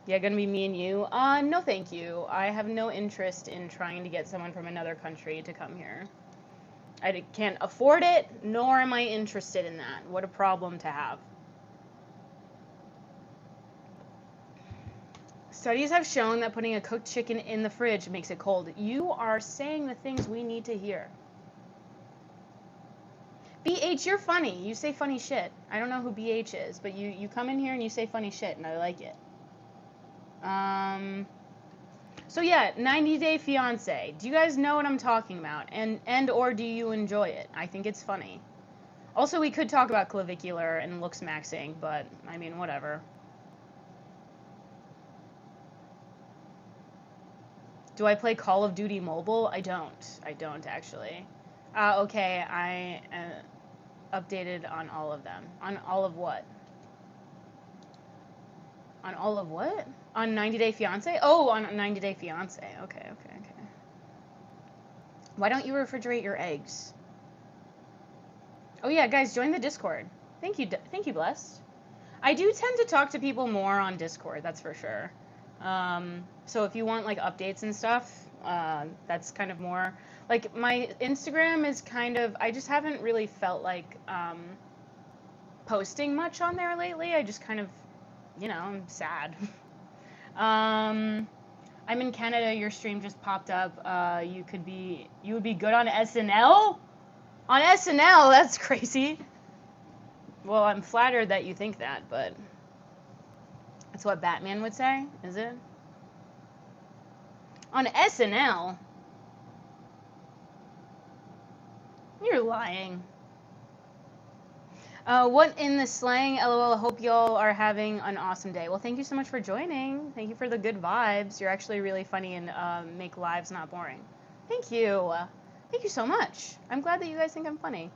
Speaker 2: Yeah, gonna be me and you? No thank you. I have no interest in trying to get someone from another country to come here. I can't afford it, nor am I interested in that. What a problem to have. Studies have shown that putting a cooked chicken in the fridge makes it cold. You are saying the things we need to hear. BH, you're funny. You say funny shit. I don't know who BH is, but you come in here and you say funny shit, and I like it. So yeah, 90 Day Fiance. Do you guys know what I'm talking about? And or do you enjoy it? I think it's funny. Also, we could talk about clavicular and looks maxing, but I mean, whatever. Do I play Call of Duty Mobile? I don't. I don't actually. Okay, I updated on all of them. On all of what? On all of what? On 90 Day Fiance? Oh, on 90 Day Fiance. Okay, okay, okay. Why don't you refrigerate your eggs? Oh yeah, guys, join the Discord. Thank you, Blessed. I do tend to talk to people more on Discord, that's for sure. So if you want like updates and stuff, that's kind of more like my Instagram is kind of. I just haven't really felt like posting much on there lately. I just kind of, I'm sad. I'm in Canada. Your stream just popped up. You would be good on SNL. On SNL, that's crazy. Well, I'm flattered that you think that, but that's what Batman would say, is it? On SNL? You're lying. What in the slang? LOL. I hope y'all are having an awesome day. Well, thank you so much for joining. Thank you for the good vibes. You're actually really funny and make lives not boring. Thank you. Thank you so much. I'm glad that you guys think I'm funny.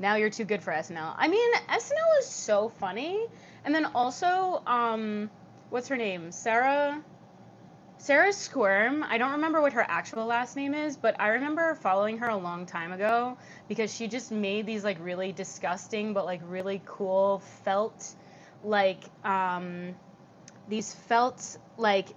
Speaker 2: Now you're too good for SNL. I mean, SNL is so funny. And then also, what's her name? Sarah Squirm. I don't remember what her actual last name is, but I remember following her a long time ago because she just made these like really disgusting but like really cool felt like these felt like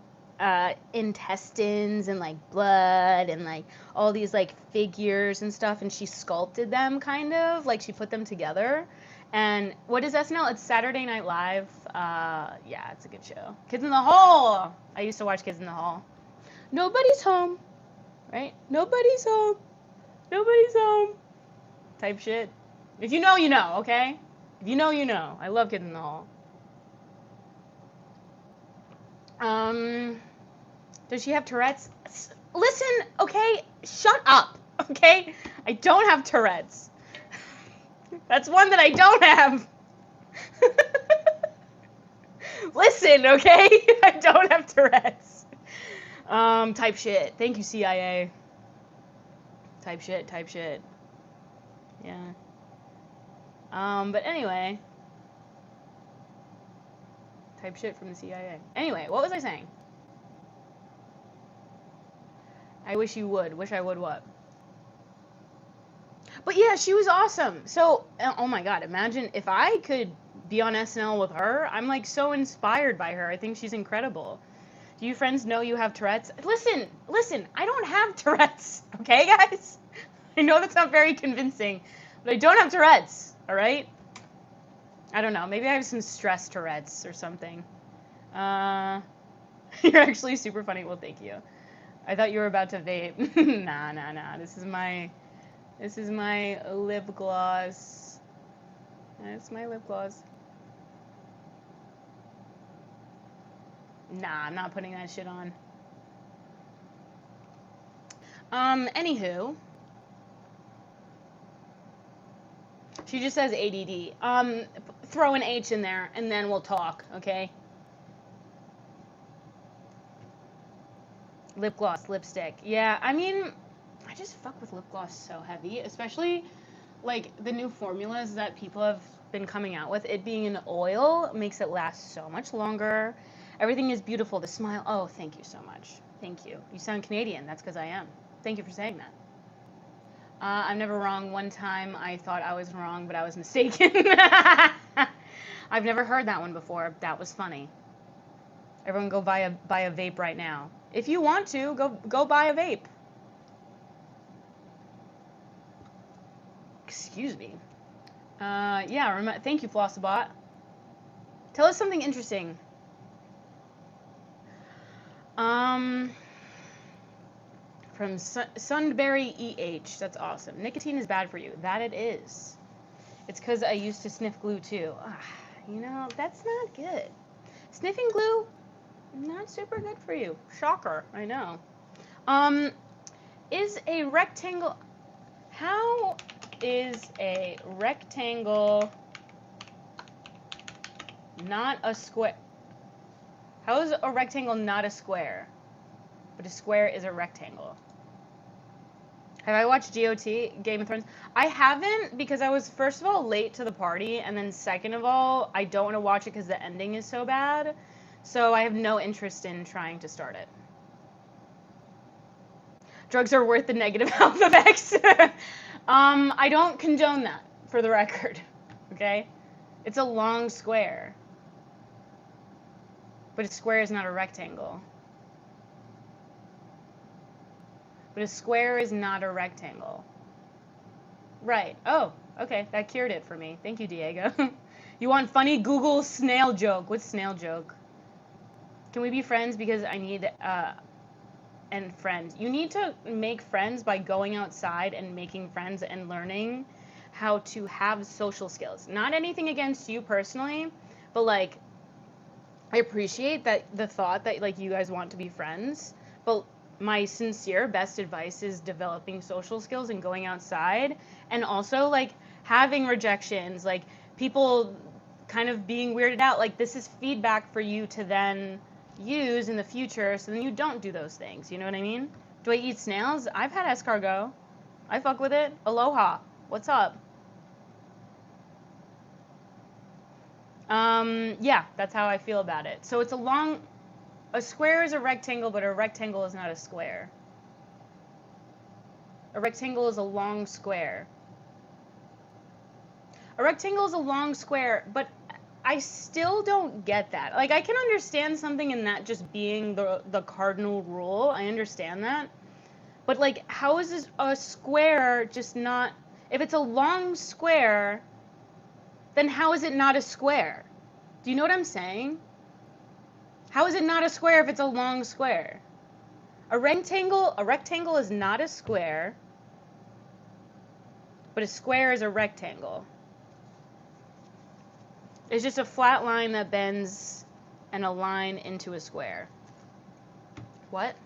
Speaker 2: intestines and like blood and like all these like figures and stuff, and she sculpted them kind of like she put them together. And what is SNL? It's Saturday Night Live. Yeah, it's a good show. Kids in the Hall. I used to watch Kids in the Hall. Nobody's home, right? Nobody's home. Nobody's home. Type shit. If you know, you know, okay? If you know, you know. I love Kids in the Hall. Does she have Tourette's? Listen, okay? Shut up, okay? I don't have Tourette's. That's one that I don't have. Listen, okay? I don't have Tourette's. Type shit. Thank you, CIA. Type shit, type shit. Yeah. But anyway. Type shit from the CIA. Anyway, what was I saying? I wish you would. Wish I would what? But yeah, she was awesome. So, oh my god, imagine if I could be on SNL with her. I'm like so inspired by her. I think she's incredible. Do you friends know you have Tourette's? Listen, I don't have Tourette's, okay, guys? I know that's not very convincing, but I don't have Tourette's, all right? I don't know. Maybe I have some stress Tourette's or something. You're actually super funny. Well, thank you. I thought you were about to vape. Nah. This is my lip gloss. That's my lip gloss. Nah, I'm not putting that shit on. Anywho. She just says ADD. Throw an H in there, and then we'll talk, okay? Lip gloss, lipstick. Yeah, I mean, I just fuck with lip gloss so heavy, especially, like, the new formulas that people have been coming out with. It being an oil makes it last so much longer. Everything is beautiful. The smile. Oh, thank you so much. Thank you. You sound Canadian. That's because I am. Thank you for saying that. I'm never wrong. One time I thought I was wrong, but I was mistaken. I've never heard that one before. That was funny. Everyone go buy a vape right now. If you want to, go buy a vape. Excuse me. Yeah, thank you, Flossabot. Tell us something interesting. From Sunberry EH. That's awesome. Nicotine is bad for you. That it is. It's because I used to sniff glue too. You know, that's not good. Sniffing glue, not super good for you. Shocker, I know. Is a rectangle... How is a rectangle not a square? How is a rectangle not a square? but a square is a rectangle. Have I watched GOT, Game of Thrones? I haven't because I was, first of all, late to the party, and then second of all, I don't want to watch it because the ending is so bad. So I have no interest in trying to start it. Drugs are worth the negative health effects. I don't condone that, for the record. Okay? It's a long square. But a square is not a rectangle. But a square is not a rectangle. Right. Oh, okay. That cured it for me. Thank you, Diego. You want funny? Google snail joke. What's snail joke? Can we be friends because I need and friends. You need to make friends by going outside and making friends and learning how to have social skills. Not anything against you personally, but like I appreciate that the thought that like you guys want to be friends, but my sincere best advice is developing social skills and going outside, and also like having rejections, like people kind of being weirded out. Like this is feedback for you to then use in the future so then you don't do those things. You know what I mean? Do I eat snails? I've had escargot. I fuck with it. Aloha. What's up? Yeah, that's how I feel about it. So it's a square is a rectangle, but a rectangle is not a square. A rectangle is a long square. A rectangle is a long square, but I still don't get that. Like, I can understand something in that just being the cardinal rule. I understand that. But, like, how is this a square just not... If it's a long square, then how is it not a square? Do you know what I'm saying? How is it not a square if it's a long square? A rectangle is not a square, but a square is a rectangle. It's just a flat line that bends and a line into a square. What?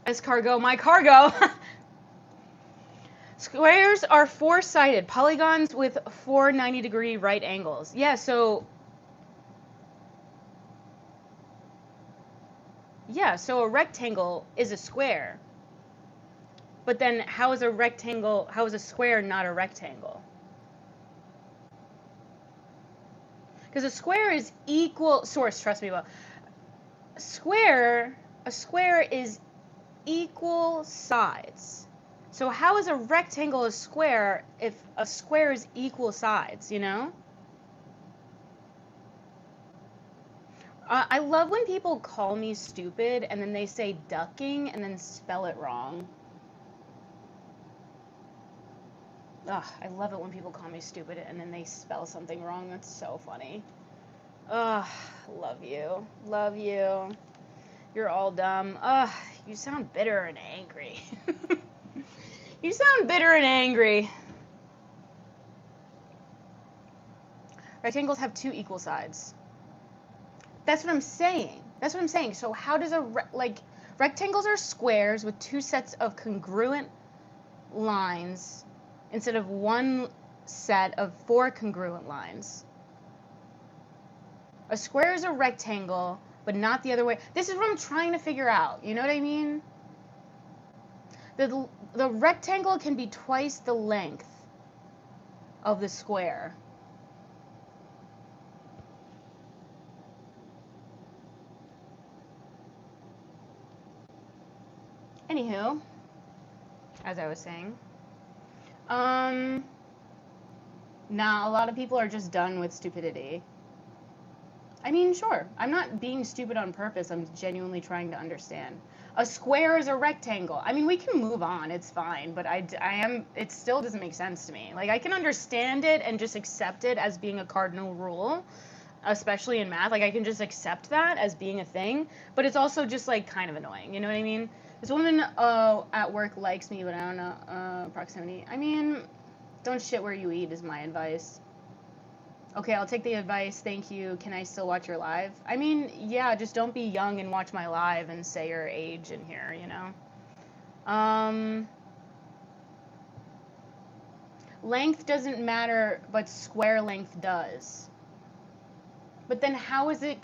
Speaker 2: Escargot, my cargo! Squares are four-sided, polygons with 490-degree right angles. Yeah, so a rectangle is a square. But then how is a square not a rectangle? Because a square is equal, source, trust me well. A square is equal sides. So how is a rectangle a square if a square is equal sides, you know? I love when people call me stupid and then they say ducking and then spell it wrong. Ugh, I love it when people call me stupid and then they spell something wrong. That's so funny. Ugh, love you. Love you. You're all dumb. Ugh, you sound bitter and angry. You sound bitter and angry. Rectangles have two equal sides. That's what I'm saying. That's what I'm saying. So how does rectangles are squares with two sets of congruent lines instead of one set of four congruent lines. A square is a rectangle, but not the other way. This is what I'm trying to figure out. You know what I mean? The rectangle can be twice the length of the square. Anywho, as I was saying, nah, a lot of people are just done with stupidity. I mean, sure, I'm not being stupid on purpose. I'm genuinely trying to understand. A square is a rectangle. I mean, we can move on. It's fine, but it still doesn't make sense to me. Like, I can understand it and just accept it as being a cardinal rule, especially in math. Like, I can just accept that as being a thing, but it's also just, like, kind of annoying. You know what I mean? This woman at work likes me, but I don't know, proximity. I mean, don't shit where you eat is my advice. Okay, I'll take the advice. Thank you. Can I still watch your live? I mean, yeah, just don't be young and watch my live and say your age in here, you know? Length doesn't matter, but square length does. But then how is it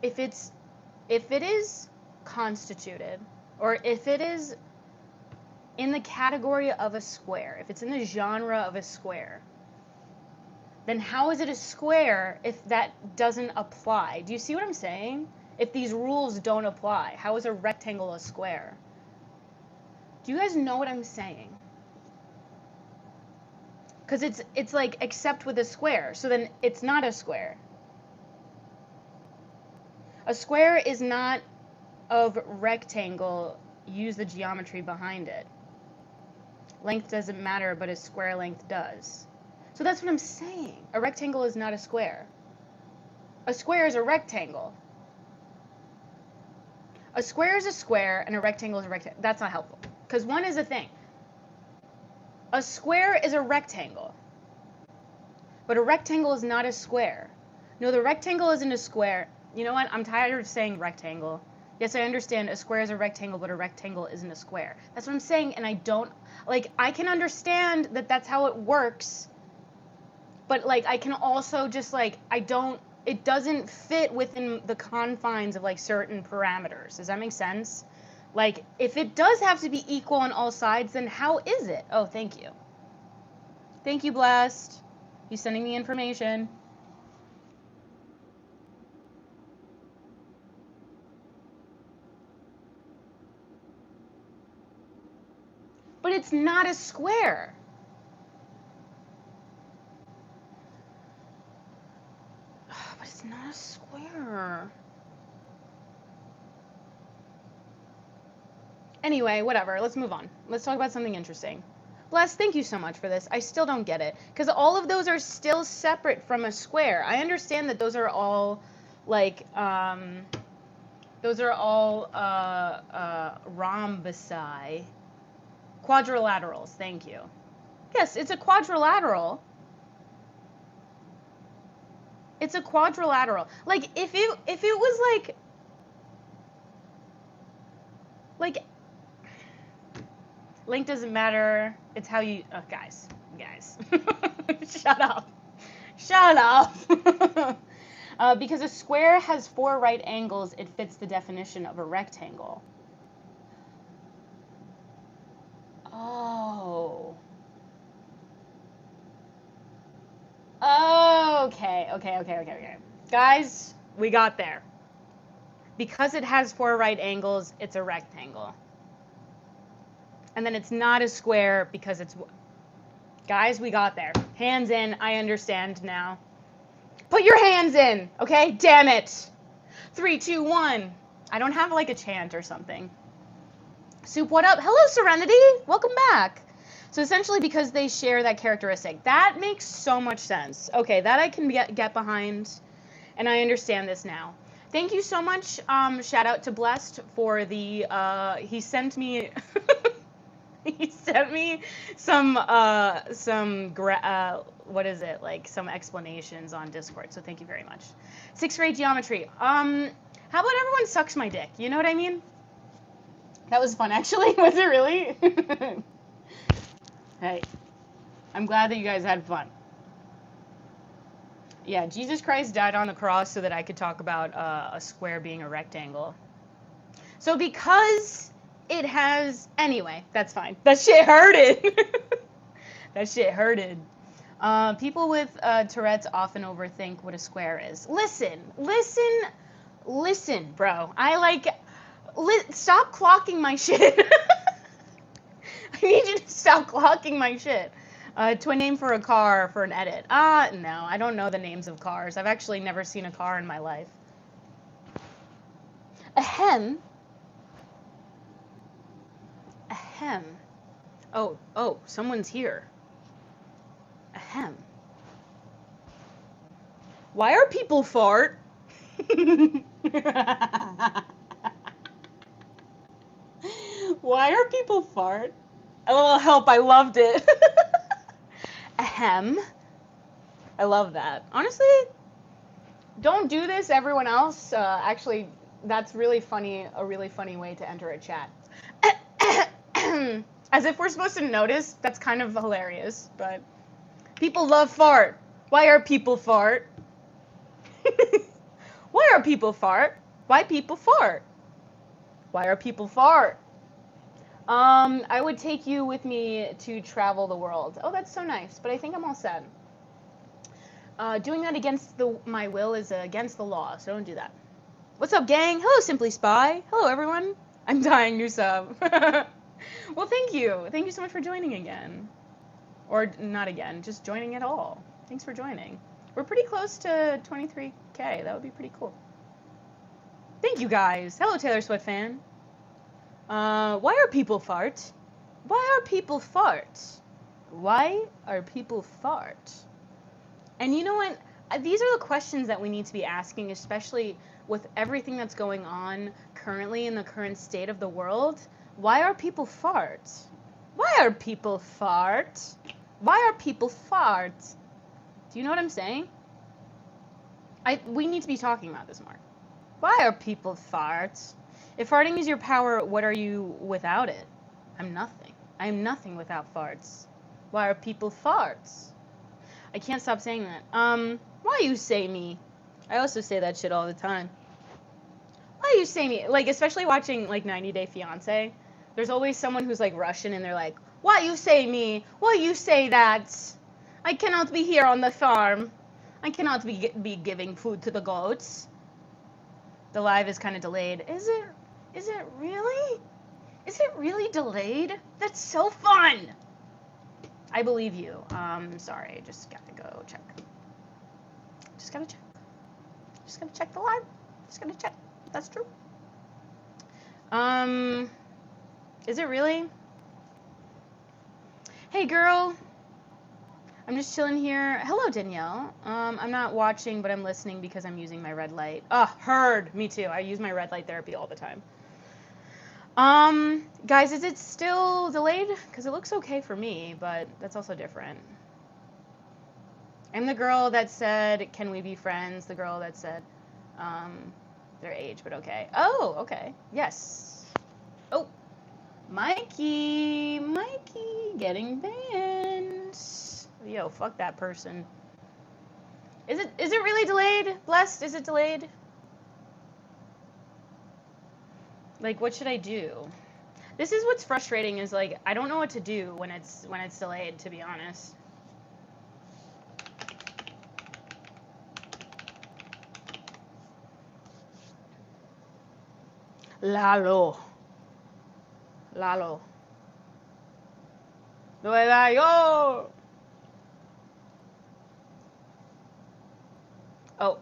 Speaker 2: if it is constituted, or if it is in the category of a square, if it's in the genre of a square, then how is it a square if that doesn't apply? Do you see what I'm saying? If these rules don't apply, how is a rectangle a square? Do you guys know what I'm saying? Because it's like except with a square, so then it's not a square. A square is not of rectangle, use the geometry behind it. Length doesn't matter, but a square length does. So that's what I'm saying. A rectangle is not a square. A square is a rectangle. A square is a square and a rectangle is a rectangle. That's not helpful. Because one is a thing. A square is a rectangle. But a rectangle is not a square. No, the rectangle isn't a square. You know what? I'm tired of saying rectangle. Yes, I understand a square is a rectangle, but a rectangle isn't a square. That's what I'm saying, and I don't, like, I can understand that that's how it works, but, like, I can also just, like, it doesn't fit within the confines of, like, certain parameters. Does that make sense? Like, if it does have to be equal on all sides, then how is it? Oh, thank you. Thank you, Blast. He's sending me information. But it's not a square. But it's not a square. Anyway, whatever. Let's move on. Let's talk about something interesting. Bless, thank you so much for this. I still don't get it. Because all of those are still separate from a square. I understand that those are all, like, rhombosi. Quadrilaterals, thank you. Yes, it's a quadrilateral. It's a quadrilateral. Like, if it was like length doesn't matter. It's how you, oh, guys, shut up. Because a square has 4 right angles, it fits the definition of a rectangle. Oh. Okay. Guys, we got there. Because it has 4 right angles, it's a rectangle. And then it's not a square because it's... Guys, we got there. Hands in. I understand now. Put your hands in, okay? Damn it. 3, 2, 1. I don't have like a chant or something. Soup, what up? Hello, Serenity. Welcome back. So essentially because they share that characteristic. That makes so much sense. Okay, that I can get behind, and I understand this now. Thank you so much. Shout out to Blessed for the, he sent me, he sent me some what is it, like some explanations on Discord, so thank you very much. 6th grade geometry. How about everyone sucks my dick? You know what I mean? That was fun, actually. Was it really? Hey, I'm glad that you guys had fun. Yeah, Jesus Christ died on the cross so that I could talk about a square being a rectangle. So because it has... Anyway, that's fine. That shit hurted. That shit hurted. People with Tourette's often overthink what a square is. Listen, bro. Stop clocking my shit. I need you to stop clocking my shit. Twin name for a car for an edit. No, I don't know the names of cars. I've actually never seen a car in my life. Ahem. Ahem. Oh, someone's here. Ahem. Why are people fart? Why are people fart? A little help, I loved it. Ahem. I love that. Honestly, don't do this, everyone else. Actually, that's really funny, a really funny way to enter a chat. As if we're supposed to notice, that's kind of hilarious, but people love fart. Why are people fart? Why are people fart? Why people fart? Why are people fart? I would take you with me to travel the world. Oh, that's so nice, but I think I'm all set. Doing that against my will is against the law, so don't do that. What's up, gang? Hello, Simply Spy. Hello, everyone. I'm dying, new sub. Well, thank you. Thank you so much for joining again. Or not again, just joining at all. Thanks for joining. We're pretty close to 23K. That would be pretty cool. Thank you, guys. Hello, Taylor Swift fan. Why are people fart? Why are people fart? Why are people fart? And you know what? These are the questions that we need to be asking, especially with everything that's going on currently in the current state of the world. Why are people fart? Why are people fart? Why are people fart? Do you know what I'm saying? We need to be talking about this more. Why are people fart? If farting is your power, what are you without it? I'm nothing. I am nothing without farts. Why are people farts? I can't stop saying that. Why you say me? I also say that shit all the time. Why you say me? Like, especially watching, like, 90 Day Fiancé. There's always someone who's, like, Russian, and they're like, why you say me? Why you say that? I cannot be here on the farm. I cannot be giving food to the goats. The live is kind of delayed. Is it really? Is it really delayed? That's so fun! I believe you. Sorry, just gotta go check. Just gotta check. Just gotta check the live. Just gotta check. That's true. Is it really? Hey, girl. I'm just chilling here. Hello, Danielle. I'm not watching, but I'm listening because I'm using my red light. Heard. Me too. I use my red light therapy all the time. Guys, is it still delayed? Because it looks okay for me, but that's also different. I'm the girl that said, can we be friends? The girl that said, their age, but okay. Oh, okay. Yes. Oh, Mikey, getting banned. Yo, fuck that person. Is it really delayed? Blessed, is it delayed? Like, what should I do? This is what's frustrating is, like, I don't know what to do when it's delayed, to be honest. Lalo. Nueva York. Oh.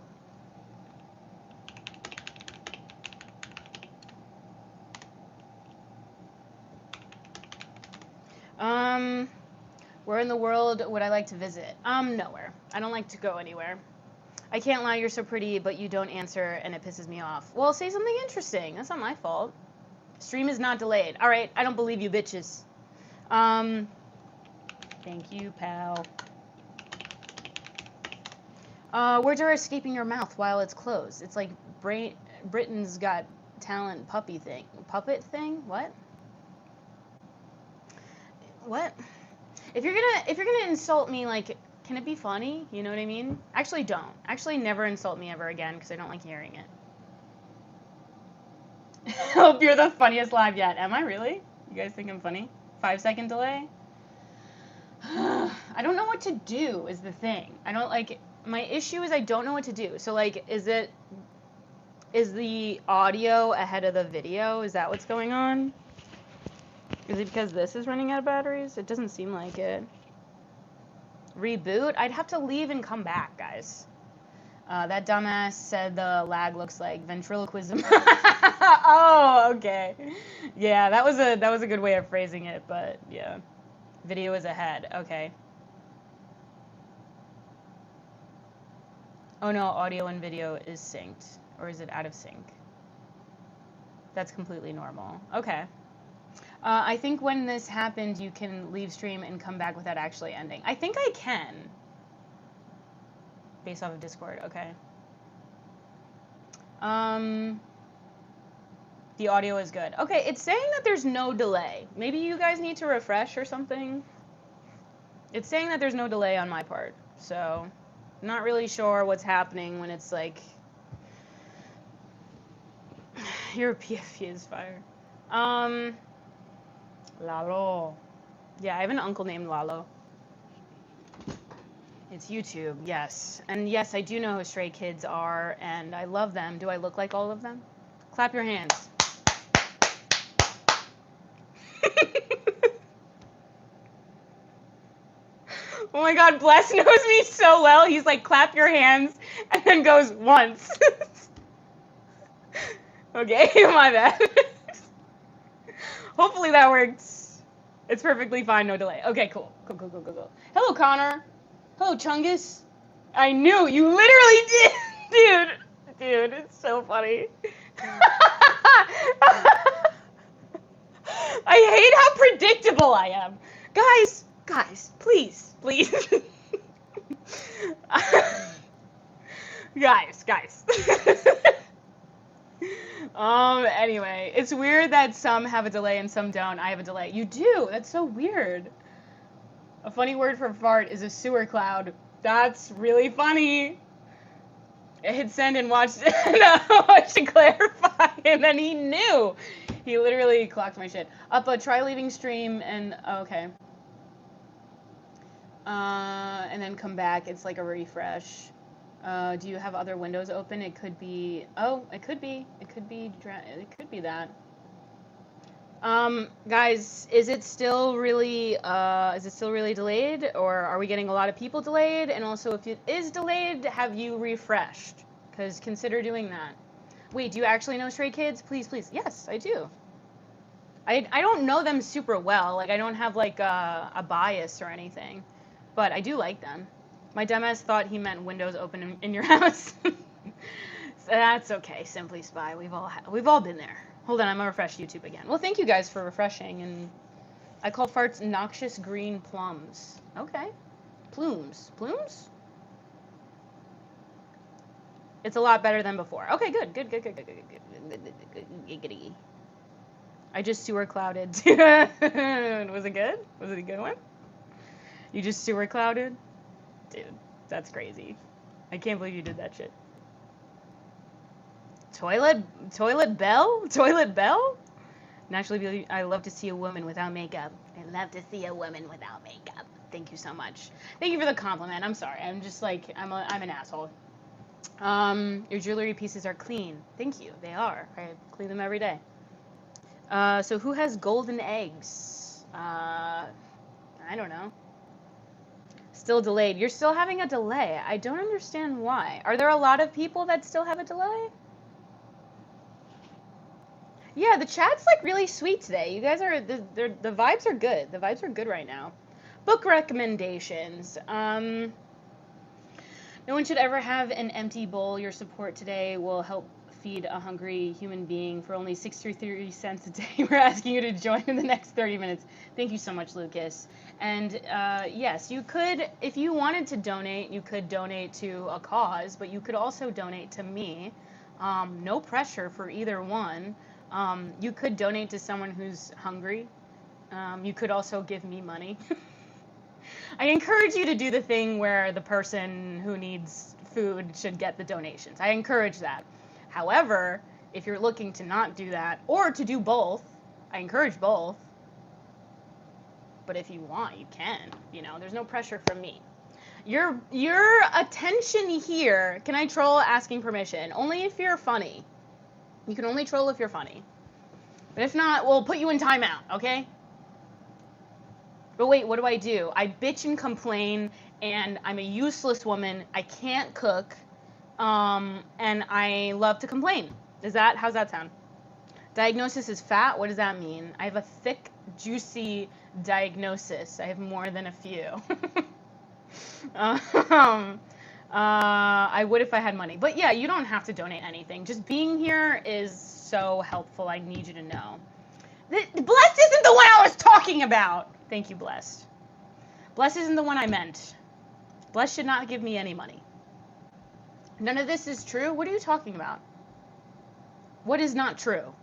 Speaker 2: Where in the world would I like to visit? Nowhere. I don't like to go anywhere. I can't lie, you're so pretty, but you don't answer, and it pisses me off. Well, say something interesting. That's not my fault. Stream is not delayed. All right, I don't believe you, bitches. Thank you, pal. Words are escaping your mouth while it's closed. It's like Britain's Got Talent puppet thing. What? If you're gonna insult me, like, can it be funny? You know what I mean? Actually, don't. Actually, never insult me ever again because I don't like hearing it. Hope you're the funniest live yet. Am I really? You guys think I'm funny? 5-second delay? I don't know what to do is the thing. I don't like. My issue is I don't know what to do. So, like, is the audio ahead of the video? Is that what's going on? Is it because this is running out of batteries? It doesn't seem like it. Reboot? I'd have to leave and come back, guys. That dumbass said the lag looks like ventriloquism. Oh, okay. Yeah, that was a good way of phrasing it, but yeah. Video is ahead. Okay. Oh no, audio and video is synced. Or is it out of sync? That's completely normal. Okay. I think when this happened, you can leave stream and come back without actually ending. I think I can. Based off of Discord, okay. The audio is good. Okay, it's saying that there's no delay. Maybe you guys need to refresh or something. It's saying that there's no delay on my part. So, not really sure what's happening when it's like... Your PFP is fire. Um, Lalo. Yeah, I have an uncle named Lalo. It's YouTube, yes. And yes, I do know who Stray Kids are, and I love them. Do I look like all of them? Clap your hands. Oh my god, Bless knows me so well. He's like, clap your hands, and then goes once. Okay, my bad. Hopefully that works. It's perfectly fine, no delay. Okay, cool. Cool. Hello, Connor. Hello, Chungus. I knew you literally did, dude. It's so funny. I hate how predictable I am, guys, please. guys. Anyway, it's weird that some have a delay and some don't. I have a delay. You do? That's so weird. A funny word for fart is a sewer cloud. That's really funny. I hit send and watched to clarify, and then he knew. He literally clocked my shit. Try leaving stream and okay. And then come back. It's like a refresh. Do you have other windows open? It could be. Oh, it could be. It could be that. Guys, is it still really delayed, or are we getting a lot of people delayed? And also, if it is delayed, have you refreshed? Because consider doing that. Wait, do you actually know Stray Kids? Please. Yes, I do. I don't know them super well. Like, I don't have like a bias or anything, but I do like them. My dumbass thought he meant windows open in your house. So that's okay. Simply Spy. We've all been there. Hold on, I'm gonna refresh YouTube again. Well, thank you guys for refreshing, and I call farts noxious green plums. Okay. Plumes. It's a lot better than before. Okay, good. I just sewer clouded. Was it good? Was it a good one? You just sewer clouded? Dude, that's crazy. I can't believe you did that shit. Toilet bell? Naturally, I love to see a woman without makeup. Thank you so much. Thank you for the compliment. I'm sorry. I'm just like, I'm an asshole. Your jewelry pieces are clean. Thank you. They are. I clean them every day. So who has golden eggs? I don't know. Still delayed. You're still having a delay. I don't understand why. Are there a lot of people that still have a delay? Yeah, the chat's like really sweet today. You guys are the vibes are good. The vibes are good right now. Book recommendations. No one should ever have an empty bowl. Your support today will help feed a hungry human being for only 63 cents a day. We're asking you to join in the next 30 minutes. Thank you so much, Lucas. And yes, you could, if you wanted to donate, you could donate to a cause, but you could also donate to me. No pressure for either one. You could donate to someone who's hungry. You could also give me money. I encourage you to do the thing where the person who needs food should get the donations. I encourage that. However, if you're looking to not do that, or to do both, I encourage both. But if you want, you can. You know, there's no pressure from me. Your attention here, can I troll asking permission? Only if you're funny. You can only troll if you're funny. But if not, we'll put you in timeout, okay? But wait, what do? I bitch and complain, and I'm a useless woman. I can't cook, and I love to complain. How's that sound? Diagnosis is fat? What does that mean? I have a thick, juicy diagnosis. I have more than a few. I would if I had money. But yeah, you don't have to donate anything. Just being here is so helpful. I need you to know. Blessed isn't the one I was talking about. Thank you, Blessed. Blessed isn't the one I meant. Blessed should not give me any money. None of this is true? What are you talking about? What is not true?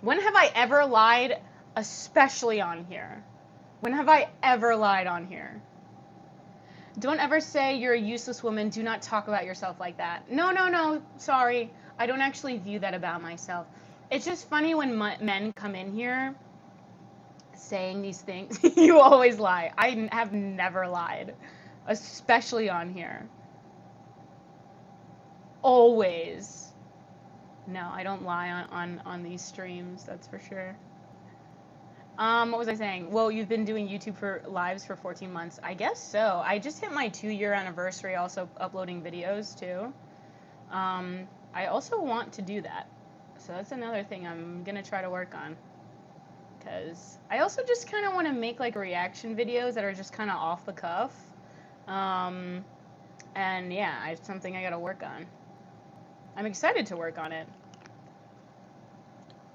Speaker 2: When have I ever lied, especially on here? When have I ever lied on here? Don't ever say you're a useless woman. Do not talk about yourself like that. No. Sorry. I don't actually view that about myself. It's just funny when men come in here saying these things. You always lie. I have never lied, especially on here. Always. No, I don't lie on these streams, that's for sure. What was I saying? Well, you've been doing YouTube for lives for 14 months. I guess so. I just hit my 2-year anniversary also uploading videos too. I also want to do that. So that's another thing I'm gonna try to work on. Because I also just kind of want to make like reaction videos that are just kind of off the cuff. And yeah, it's something I gotta work on. I'm excited to work on it.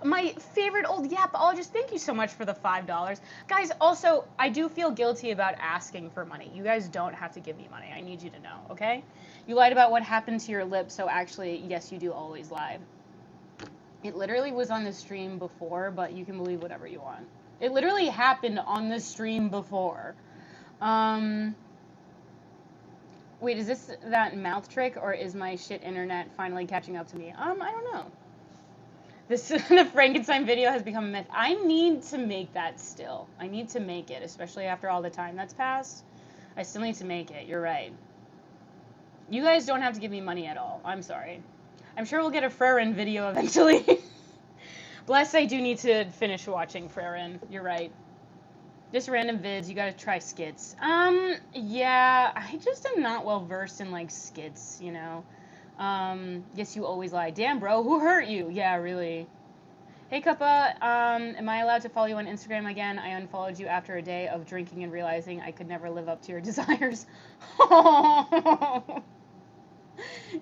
Speaker 2: My favorite old yapologist, thank you so much for the $5. Guys, also, I do feel guilty about asking for money. You guys don't have to give me money. I need you to know, okay? You lied about what happened to your lips, so actually, yes, you do always lie. It literally was on the stream before, but you can believe whatever you want. It literally happened on the stream before. Wait, is this that mouth trick, or is my shit internet finally catching up to me? I don't know. The Frankenstein video has become a myth. I need to make that still. I need to make it, especially after all the time that's passed. I still need to make it. You're right. You guys don't have to give me money at all. I'm sorry. I'm sure we'll get a Frerin video eventually. Bless, I do need to finish watching Frerin. You're right. Just random vids. You gotta try skits. Yeah. I just am not well versed in, like, skits, you know? Yes, you always lie. Damn, bro, who hurt you? Yeah, really. Hey, Cuppa, am I allowed to follow you on Instagram again? I unfollowed you after a day of drinking and realizing I could never live up to your desires.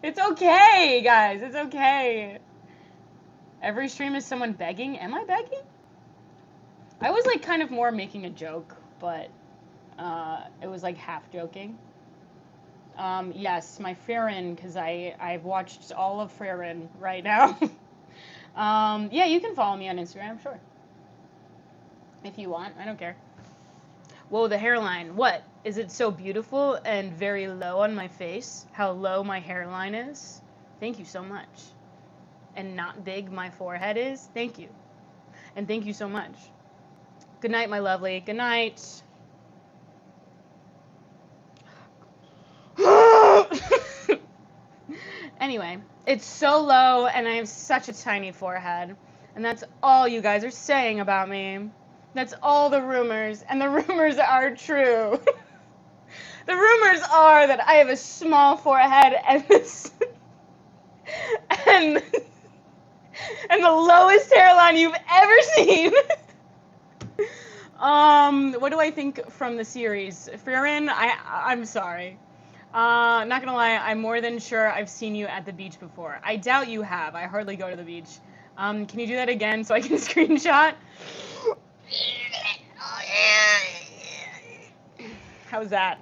Speaker 2: It's okay, guys. It's okay. Every stream is someone begging. Am I begging? I was, like, kind of more making a joke, but it was, like, half joking. Yes, my Frerin, because I've watched all of Frerin right now. Yeah, you can follow me on Instagram, sure. If you want, I don't care. Whoa, the hairline. What? Is it so beautiful and very low on my face? How low my hairline is? Thank you so much. And not big my forehead is? Thank you. And thank you so much. Good night, my lovely. Good night. Anyway, it's so low and I have such a tiny forehead. And that's all you guys are saying about me. That's all the rumors, and the rumors are true. The rumors are that I have a small forehead and this and the lowest hairline you've ever seen. What do I think from the series? Frerin, I'm sorry. Not gonna lie, I'm more than sure I've seen you at the beach before. I doubt you have. I hardly go to the beach. Can you do that again so I can screenshot? How's that?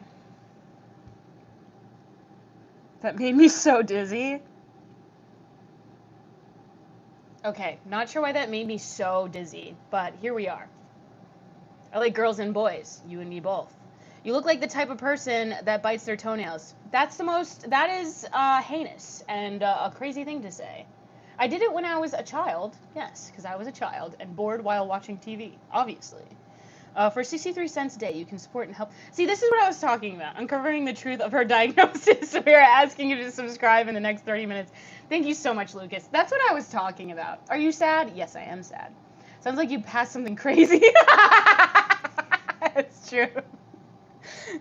Speaker 2: That made me so dizzy. Okay, not sure why that made me so dizzy, but here we are. I like girls and boys, you and me both. You look like the type of person that bites their toenails. That is heinous and a crazy thing to say. I did it when I was a child, yes, because I was a child and bored while watching TV, obviously. For 63 cents a day, you can support and help. See, this is what I was talking about. Uncovering the truth of her diagnosis. We are asking you to subscribe in the next 30 minutes. Thank you so much, Lucas. That's what I was talking about. Are you sad? Yes, I am sad. Sounds like you passed something crazy. It's true.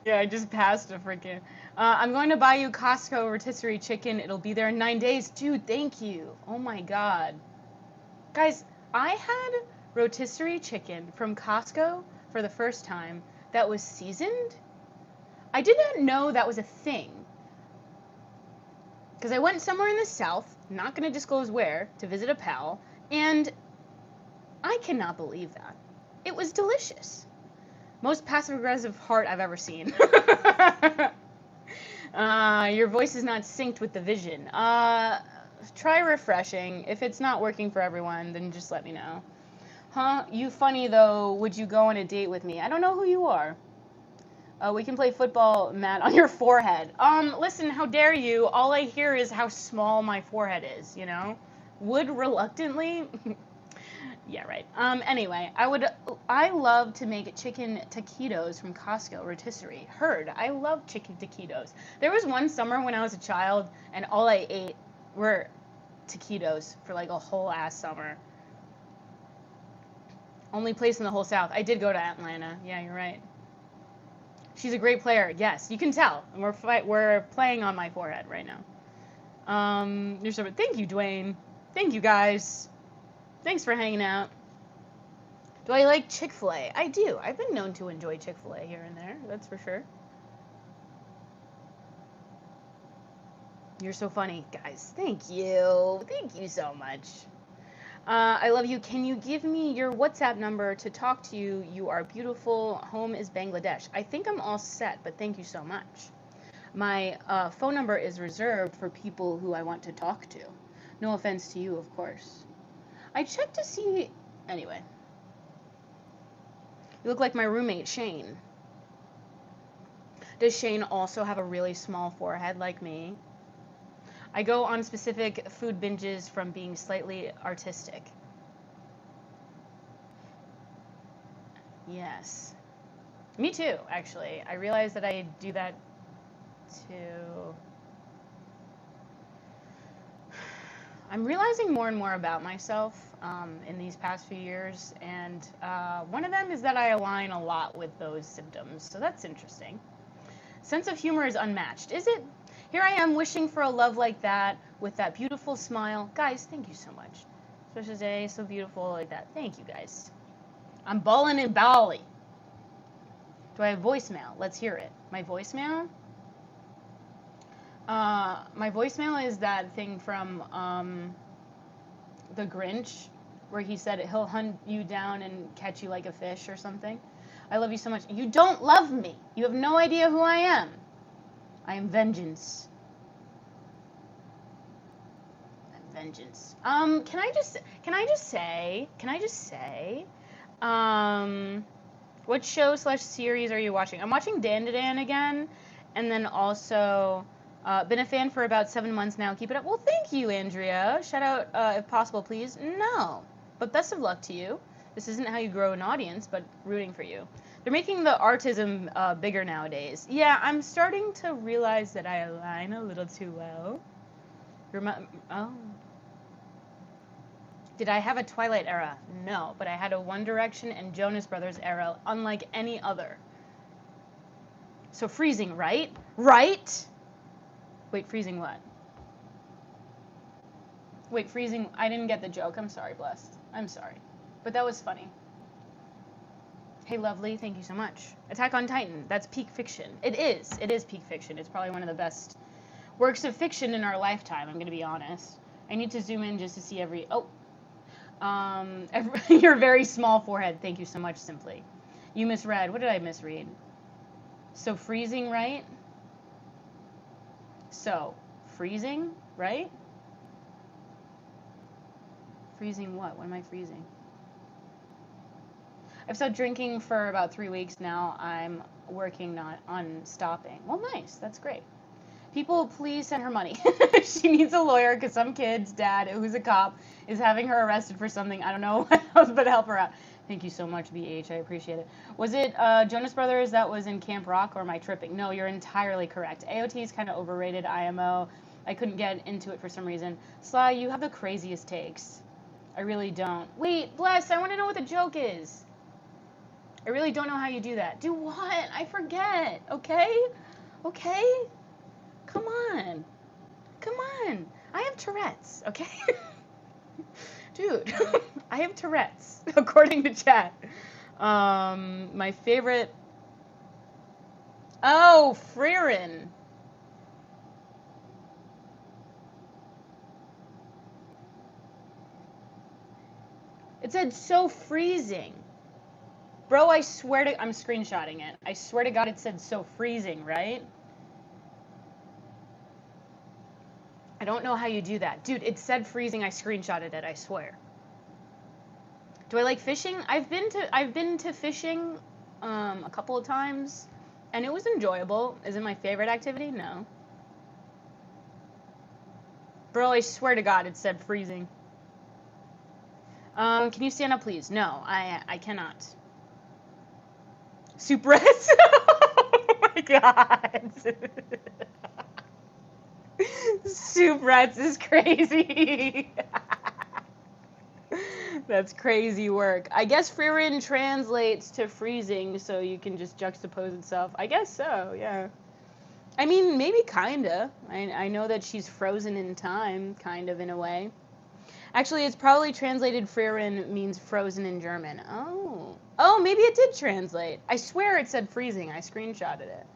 Speaker 2: Yeah, I just passed a freaking... I'm going to buy you Costco rotisserie chicken. It'll be there in 9 days. Dude, thank you. Oh my god. Guys, I had rotisserie chicken from Costco for the first time that was seasoned. I did not know that was a thing. Because I went somewhere in the South, not going to disclose where, to visit a pal, and I cannot believe that. It was delicious. Most passive-aggressive heart I've ever seen. Your voice is not synced with the vision. Try refreshing. If it's not working for everyone, then just let me know. Huh? You funny, though. Would you go on a date with me? I don't know who you are. We can play football, Matt, on your forehead. Listen, how dare you? All I hear is how small my forehead is, you know? Would reluctantly. Yeah, right. Anyway, I love to make chicken taquitos from Costco rotisserie. Heard. I love chicken taquitos. There was one summer when I was a child and all I ate were taquitos for like a whole ass summer. Only place in the whole South. I did go to Atlanta. Yeah, you're right. She's a great player. Yes, you can tell. And we're playing on my forehead right now. Thank you, Dwayne. Thank you, guys. Thanks for hanging out. Do I like Chick-fil-A? I do. I've been known to enjoy Chick-fil-A here and there. That's for sure. You're so funny, guys. Thank you. Thank you so much. I love you. Can you give me your WhatsApp number to talk to you? You are beautiful. Home is Bangladesh. I think I'm all set, but thank you so much. My phone number is reserved for people who I want to talk to. No offense to you, of course. I checked to see... Anyway. You look like my roommate, Shane. Does Shane also have a really small forehead like me? I go on specific food binges from being slightly artistic. Yes. Me too, actually. I realize that I do that too. I'm realizing more and more about myself in these past few years, and one of them is that I align a lot with those symptoms, so that's interesting. Sense of humor is unmatched, is it? Here I am wishing for a love like that, with that beautiful smile. Guys, thank you so much. Especially today, so beautiful like that. Thank you, guys. I'm ballin' in Bali. Do I have voicemail? Let's hear it. My voicemail? My voicemail is that thing from The Grinch, where he said he'll hunt you down and catch you like a fish or something. I love you so much. You don't love me. You have no idea who I am. I am vengeance. Vengeance. Can I just say, what show / series are you watching? I'm watching Dan to Dan again, and then also, been a fan for about 7 months now. Keep it up. Well, thank you, Andrea. Shout out, if possible, please. No, but best of luck to you. This isn't how you grow an audience, but rooting for you. They're making the artism bigger nowadays. Yeah, I'm starting to realize that I align a little too well. Oh. Did I have a Twilight era? No, but I had a One Direction and Jonas Brothers era, unlike any other. So freezing, right? Right? Wait, freezing what? Wait, freezing... I didn't get the joke. I'm sorry, Blessed. I'm sorry. But that was funny. Hey, lovely. Thank you so much. Attack on Titan. That's peak fiction. It is. It is peak fiction. It's probably one of the best works of fiction in our lifetime, I'm going to be honest. I need to zoom in just to see every... Oh. Your very small forehead. Thank you so much, Simply. You misread. What did I misread? So freezing, right? So, freezing, right? Freezing what? What am I freezing? I've stopped drinking for about 3 weeks now. I'm working on stopping. Well, nice. That's great. People, please send her money. She needs a lawyer because some kid's dad, who's a cop, is having her arrested for something. I don't know what else, but help her out. Thank you so much, BH. I appreciate it. Was it Jonas Brothers that was in Camp Rock, or am I tripping? No, you're entirely correct. AOT is kind of overrated. IMO. I couldn't get into it for some reason. Sly, you have the craziest takes. I really don't. Wait, Bless, I want to know what the joke is. I really don't know how you do that. Do what? I forget. Okay? Okay? Come on. Come on. I have Tourette's, okay? Dude, I have Tourette's, according to chat. My favorite... Oh, Freerin. It said so freezing. Bro, I swear to... I'm screenshotting it. I swear to God it said so freezing, right? I don't know how you do that. Dude, it said freezing. I screenshotted it, I swear. Do I like fishing? I've been to fishing a couple of times. And it was enjoyable. Is it my favorite activity? No. Bro, I swear to God, it said freezing. Can you stand up, please? No, I cannot. Suppress? Oh my God. Suppress is crazy. That's crazy work. I guess Fririn translates to freezing, so you can just juxtapose itself. I guess so, yeah. I mean, maybe kinda. I know that she's frozen in time, kind of, in a way. Actually, it's probably translated Fririn means frozen in German. Oh. Oh, maybe it did translate. I swear it said freezing. I screenshotted it.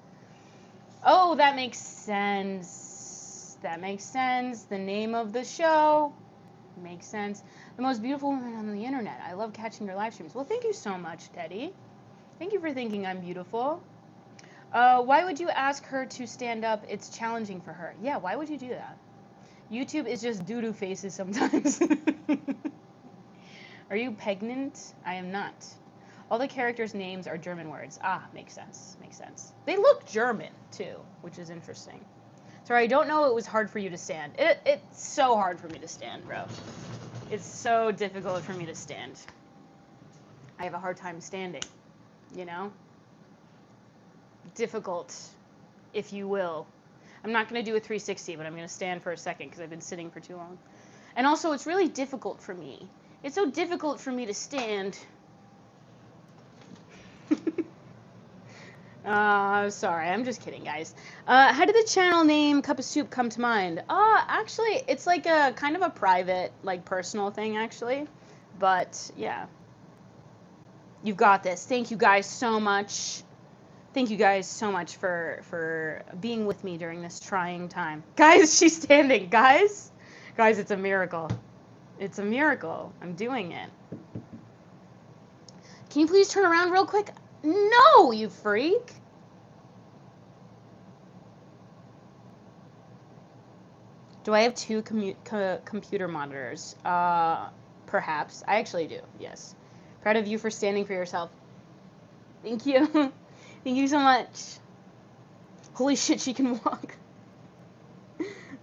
Speaker 2: Oh, that makes sense. That makes sense. The name of the show makes sense. The most beautiful woman on the internet. I love catching your live streams. Well, thank you so much, Teddy. Thank you for thinking I'm beautiful. Why would you ask her to stand up? It's challenging for her. Yeah, why would you do that? YouTube is just doo-doo faces sometimes. Are you pregnant? I am not. All the characters' names are German words. Ah, makes sense. Makes sense. They look German, too, which is interesting. Sorry, I don't know it was hard for you to stand. It's so hard for me to stand, bro. It's so difficult for me to stand. I have a hard time standing, you know? Difficult, if you will. I'm not going to do a 360, but I'm going to stand for a second because I've been sitting for too long. And also, it's really difficult for me. It's so difficult for me to stand. Sorry, I'm just kidding, guys. How did the channel name Cup of Soup come to mind? Actually, it's like a kind of a private, like personal thing, actually. But yeah, you've got this. Thank you guys so much. Thank you guys so much for being with me during this trying time. Guys, she's standing. Guys, it's a miracle. It's a miracle. I'm doing it. Can you please turn around real quick? No, you freak. Do I have two computer monitors? Perhaps. I actually do, yes. Proud of you for standing for yourself. Thank you. Thank you so much. Holy shit, she can walk.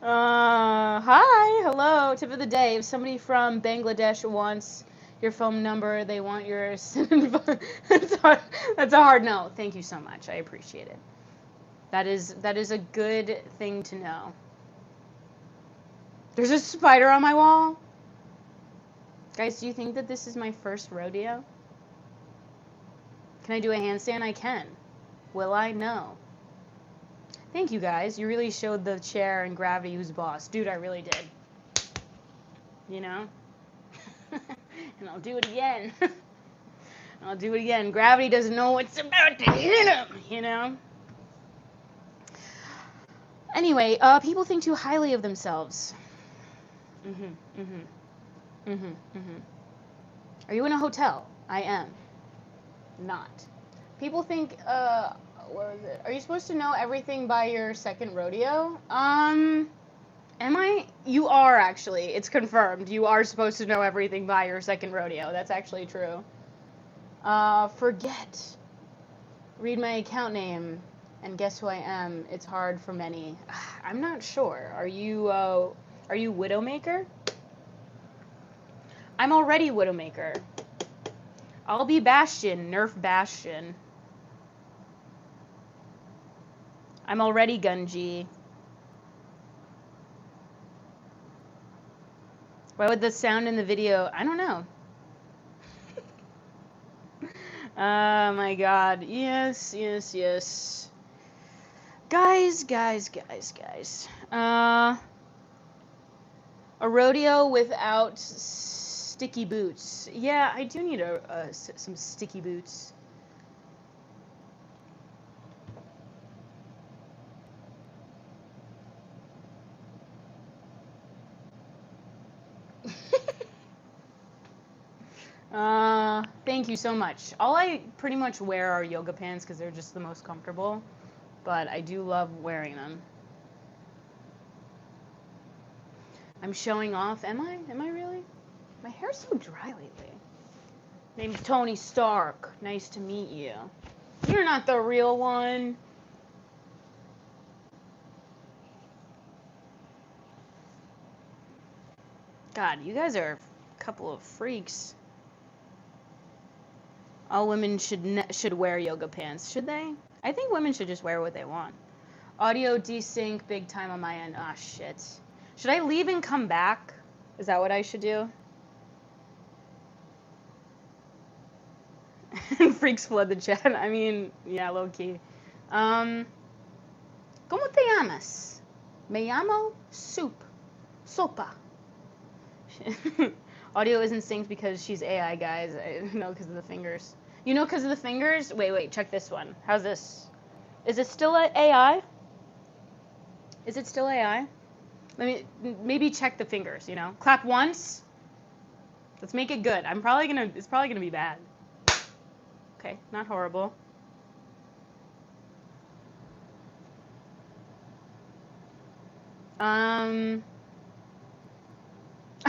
Speaker 2: Hi, hello, tip of the day. If somebody from Bangladesh wants your phone number, they want yours. That's a hard no. Thank you so much. I appreciate it. That is a good thing to know. There's a spider on my wall. Guys, do you think that this is my first rodeo? Can I do a handstand? I can. Will I? No. Thank you, guys. You really showed the chair and gravity who's boss. Dude, I really did. You know? And I'll do it again. I'll do it again. Gravity doesn't know what's about to hit him, you know? Anyway, people think too highly of themselves. Are you in a hotel? I am. Not. People think, what was it? Are you supposed to know everything by your second rodeo? Am I? You are, actually. It's confirmed. You are supposed to know everything by your second rodeo. That's actually true. Forget. Read my account name and guess who I am. It's hard for many. I'm not sure. Are you Widowmaker? I'm already Widowmaker. I'll be Bastion, nerf Bastion. I'm already Gunji. Why would the sound in the video? I don't know. Oh my god. Yes. Guys. A rodeo without sticky boots. Yeah, I do need some sticky boots. Thank you so much. All I pretty much wear are yoga pants because they're just the most comfortable, but I do love wearing them. I'm showing off. Am I? Am I really? My hair's so dry lately. Name's Tony Stark. Nice to meet you. You're not the real one. God, you guys are a couple of freaks. All women should wear yoga pants, should they? I think women should just wear what they want. Audio desync big time on my end. Ah, shit. Should I leave and come back? Is that what I should do? Freaks flood the chat. I mean, yeah, low key. ¿Cómo te llamas? Me llamo Soup. Sopa. Audio isn't synced because she's AI, guys. I know because of the fingers. You know because of the fingers? Wait, check this one. How's this? Is it still AI? Is it still AI? Let me maybe check the fingers, you know? Clap once. Let's make it good. It's probably gonna be bad. Okay, not horrible.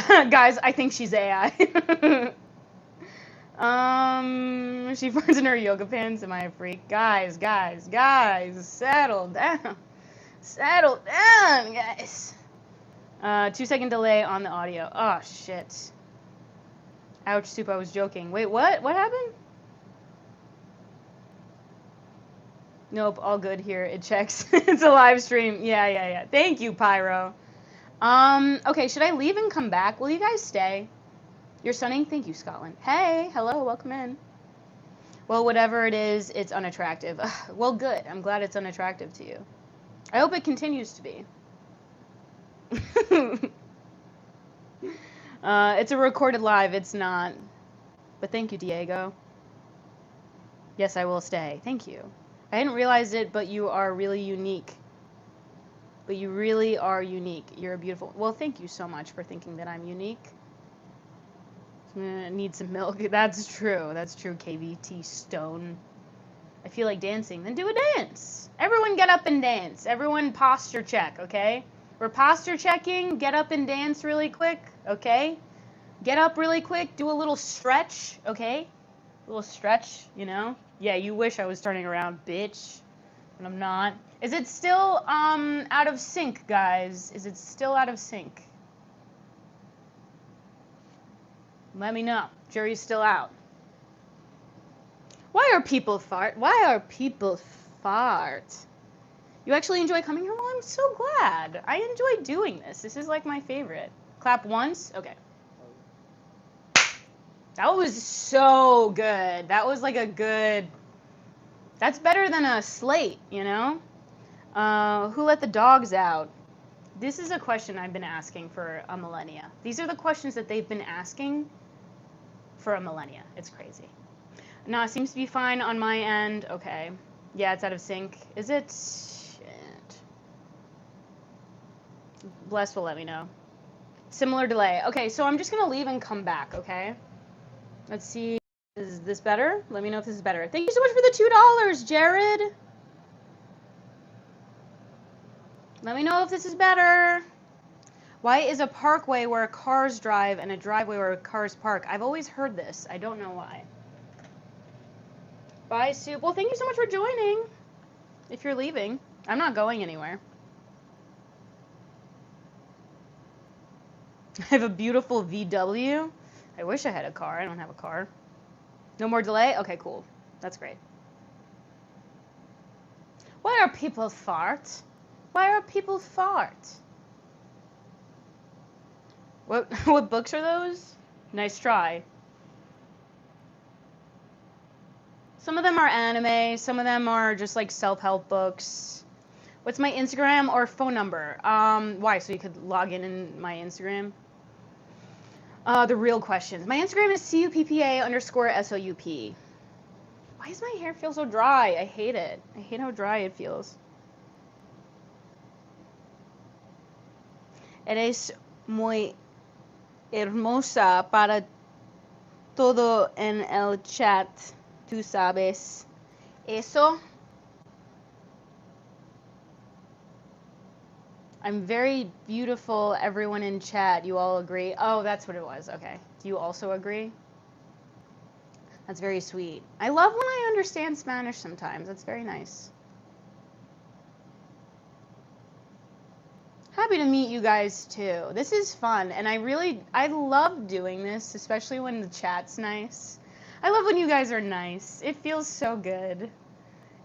Speaker 2: Guys, I think she's AI. She farts in her yoga pants. Am I a freak? Guys, settle down. Settle down, guys. 2-second delay on the audio. Oh, shit. Ouch, Soup, I was joking. Wait, what? What happened? Nope, all good here. It checks. It's a live stream. Yeah. Thank you, Pyro. Okay, should I leave and come back? Will you guys stay? You're stunning? Thank you, Scotland. Hey, hello, welcome in. Well, whatever it is, it's unattractive. Ugh, well, good. I'm glad it's unattractive to you. I hope it continues to be. It's a recorded live. It's not. But thank you, Diego. Yes, I will stay. Thank you. I hadn't realized it, but you are really unique. But you really are unique. You're a beautiful... Well, thank you so much for thinking that I'm unique. Need some milk. That's true. That's true, KVT Stone. I feel like dancing. Then do a dance. Everyone get up and dance. Everyone posture check, okay? We're posture checking. Get up and dance really quick, okay? Get up really quick. Do a little stretch, okay? A little stretch, you know? Yeah, you wish I was turning around, bitch. But I'm not. Is it still out of sync, guys? Is it still out of sync? Let me know. Jury's still out. Why are people fart? Why are people fart? You actually enjoy coming here? Well, I'm so glad. I enjoy doing this. This is like my favorite. Clap once. Okay. That was so good. That was like a good... That's better than a slate, you know? Who let the dogs out? This is a question I've been asking for a millennia. These are the questions that they've been asking for a millennia. It's crazy. No, it seems to be fine on my end. Okay. Yeah, it's out of sync. Is it? Shit. Bless will let me know. Similar delay. Okay, so I'm just going to leave and come back, okay? Let's see. Is this better? Let me know if this is better. Thank you so much for the $2, Jared. Let me know if this is better. Why is a parkway where cars drive and a driveway where cars park? I've always heard this. I don't know why. Bye, Soup. Well, thank you so much for joining. If you're leaving. I'm not going anywhere. I have a beautiful VW. I wish I had a car. I don't have a car. No more delay? Okay, cool. That's great. Why are people fart? Why are people fart? What books are those? Nice try. Some of them are anime. Some of them are just like self-help books. What's my Instagram or phone number? Why? So you could log in my Instagram? The real questions. My Instagram is CUPPA_SOUP. Why does my hair feel so dry? I hate it. I hate how dry it feels. Eres muy hermosa para todo en el chat. Tú sabes. Eso. I'm very beautiful, everyone in chat. You all agree? Oh, that's what it was. Okay. Do you also agree? That's very sweet. I love when I understand Spanish sometimes. That's very nice. Happy to meet you guys too. This is fun, and I love doing this, especially when the chat's nice. I love when you guys are nice. It feels so good.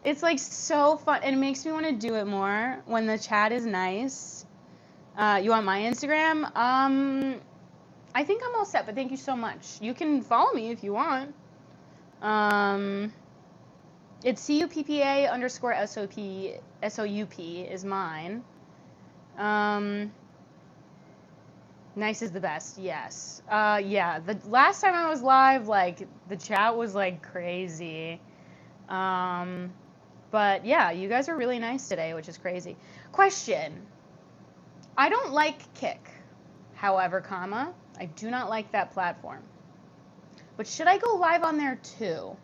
Speaker 2: It's like so fun, and it makes me want to do it more when the chat is nice. You want my Instagram? I think I'm all set, but thank you so much. You can follow me if you want. It's CUPPA_SOP is mine. Nice is the best, yes. Yeah, the last time I was live, like, the chat was, like, crazy. But, yeah, you guys are really nice today, which is crazy. Question. I don't like Kick. However, I do not like that platform. But should I go live on there, too?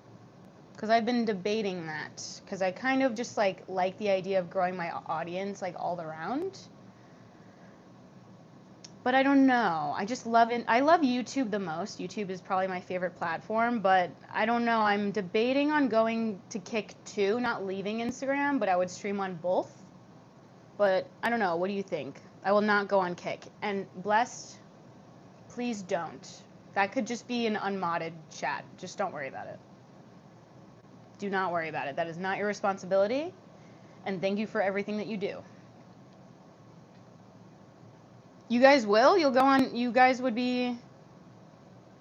Speaker 2: Because I've been debating that. Because I kind of just, like the idea of growing my audience, like, all around. But I don't know. I just love it. I love YouTube the most. YouTube is probably my favorite platform, but I don't know. I'm debating on going to Kick too, not leaving Instagram, but I would stream on both. But I don't know. What do you think? I will not go on Kick. And Blessed, please don't. That could just be an unmodded chat. Just don't worry about it. Do not worry about it. That is not your responsibility. And thank you for everything that you do. You guys will? You'll go on. You guys would be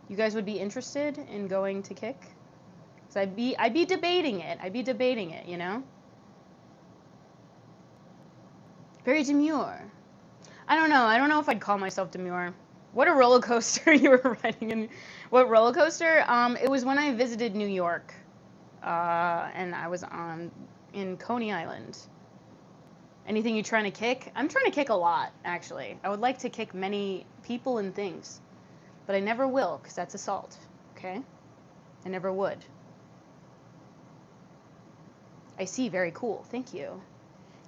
Speaker 2: interested in going to Kick? Cause I'd be debating it. I'd be debating it, you know? Very demure. I don't know. I don't know if I'd call myself demure. What a roller coaster you were riding in. What roller coaster? It was when I visited New York. And I was in Coney Island. Anything you trying to kick? I'm trying to kick a lot, actually. I would like to kick many people and things. But I never will, because that's assault, okay? I never would. I see, very cool, thank you.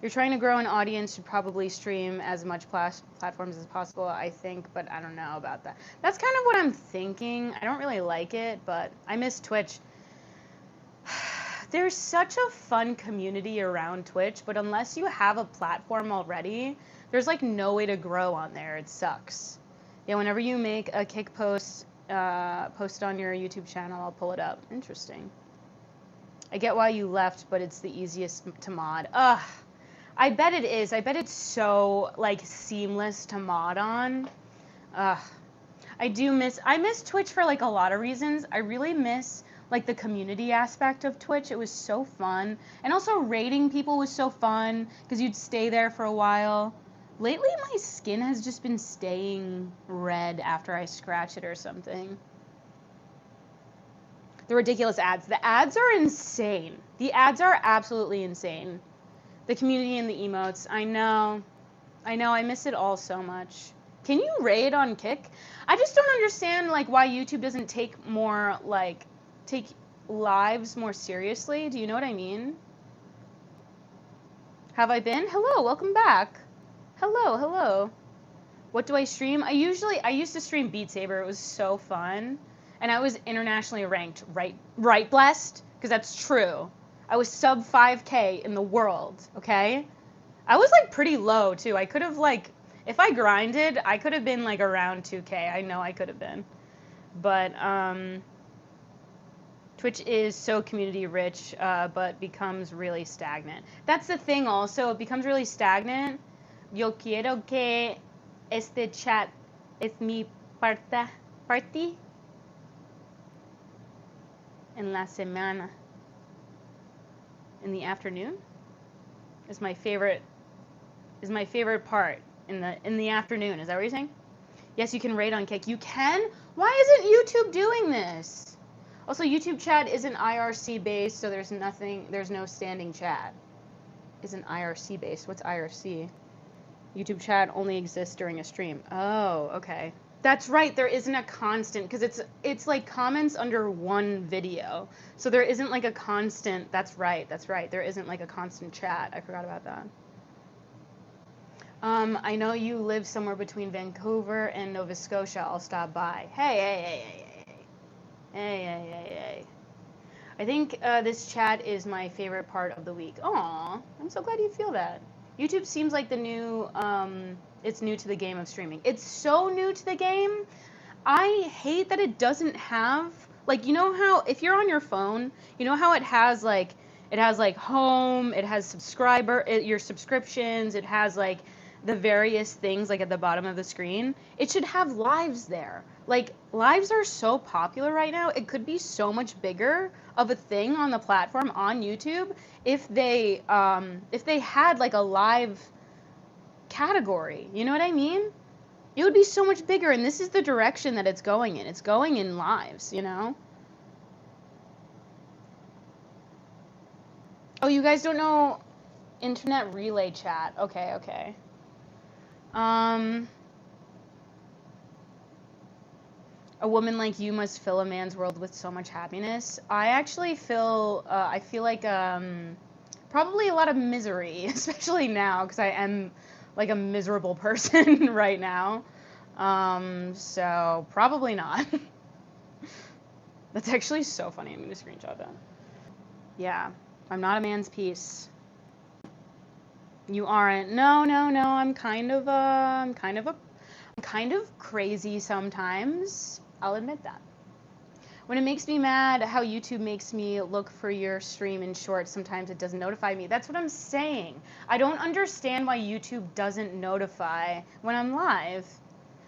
Speaker 2: You're trying to grow an audience, should probably stream as much platforms as possible, I think, but I don't know about that. That's kind of what I'm thinking. I don't really like it, but I miss Twitch. There's such a fun community around Twitch, but unless you have a platform already, there's like no way to grow on there. It sucks. Yeah, whenever you make a Kick post, post on your YouTube channel, I'll pull it up. Interesting. I get why you left, but it's the easiest to mod. Ugh. I bet it is. I bet it's so, like, seamless to mod on. Ugh. I miss Twitch for, like, a lot of reasons. I really miss, like, the community aspect of Twitch. It was so fun. And also raiding people was so fun, because you'd stay there for a while. Lately, my skin has just been staying red after I scratch it or something. The ridiculous ads. The ads are insane. The ads are absolutely insane. The community and the emotes. I know. I miss it all so much. Can you raid on Kick? I just don't understand, like, why YouTube doesn't take lives more seriously. Do you know what I mean? Have I been? Hello, welcome back. Hello. What do I stream? I used to stream Beat Saber. It was so fun. And I was internationally ranked, right, Blessed? Because that's true. I was sub 5K in the world, okay? I was, like, pretty low, too. I could have, like, if I grinded, I could have been, like, around 2K. I know I could have been. But, Twitch is so community rich, but becomes really stagnant. That's the thing also. It becomes really stagnant. Yo quiero que este chat es mi party en la semana. In the afternoon is my favorite part in the afternoon. Is that what you're saying? Yes, you can raid on Kick. You can? Why isn't YouTube doing this? Also, YouTube chat isn't IRC based, so there's no standing chat. Isn't IRC based? What's IRC? YouTube chat only exists during a stream. Oh, okay. That's right, there isn't a constant, because it's like comments under one video. So there isn't like a constant, that's right, there isn't like a constant chat. I forgot about that. I know you live somewhere between Vancouver and Nova Scotia. I'll stop by. Hey. I think this chat is my favorite part of the week. Aw, I'm so glad you feel that. YouTube seems like the new, it's new to the game of streaming. It's so new to the game. I hate that it doesn't have, like, you know how, if you're on your phone, you know how it has like home, it has your subscriptions, it has like the various things like at the bottom of the screen. It should have lives there. Like, lives are so popular right now. It could be so much bigger of a thing on the platform on YouTube if they had like a live category. You know what I mean? It would be so much bigger, and this is the direction that it's going in. It's going in lives, you know? Oh, you guys don't know internet relay chat. Okay, okay. A woman like you must fill a man's world with so much happiness. I actually I feel like probably a lot of misery, especially now, because I am like a miserable person right now. So probably not. That's actually so funny. I'm gonna screenshot that. Yeah, I'm not a man's piece. You aren't. No, no, no. I'm kind of crazy sometimes. I'll admit that. When it makes me mad how YouTube makes me look for your stream in shorts, sometimes it doesn't notify me. That's what I'm saying. I don't understand why YouTube doesn't notify when I'm live.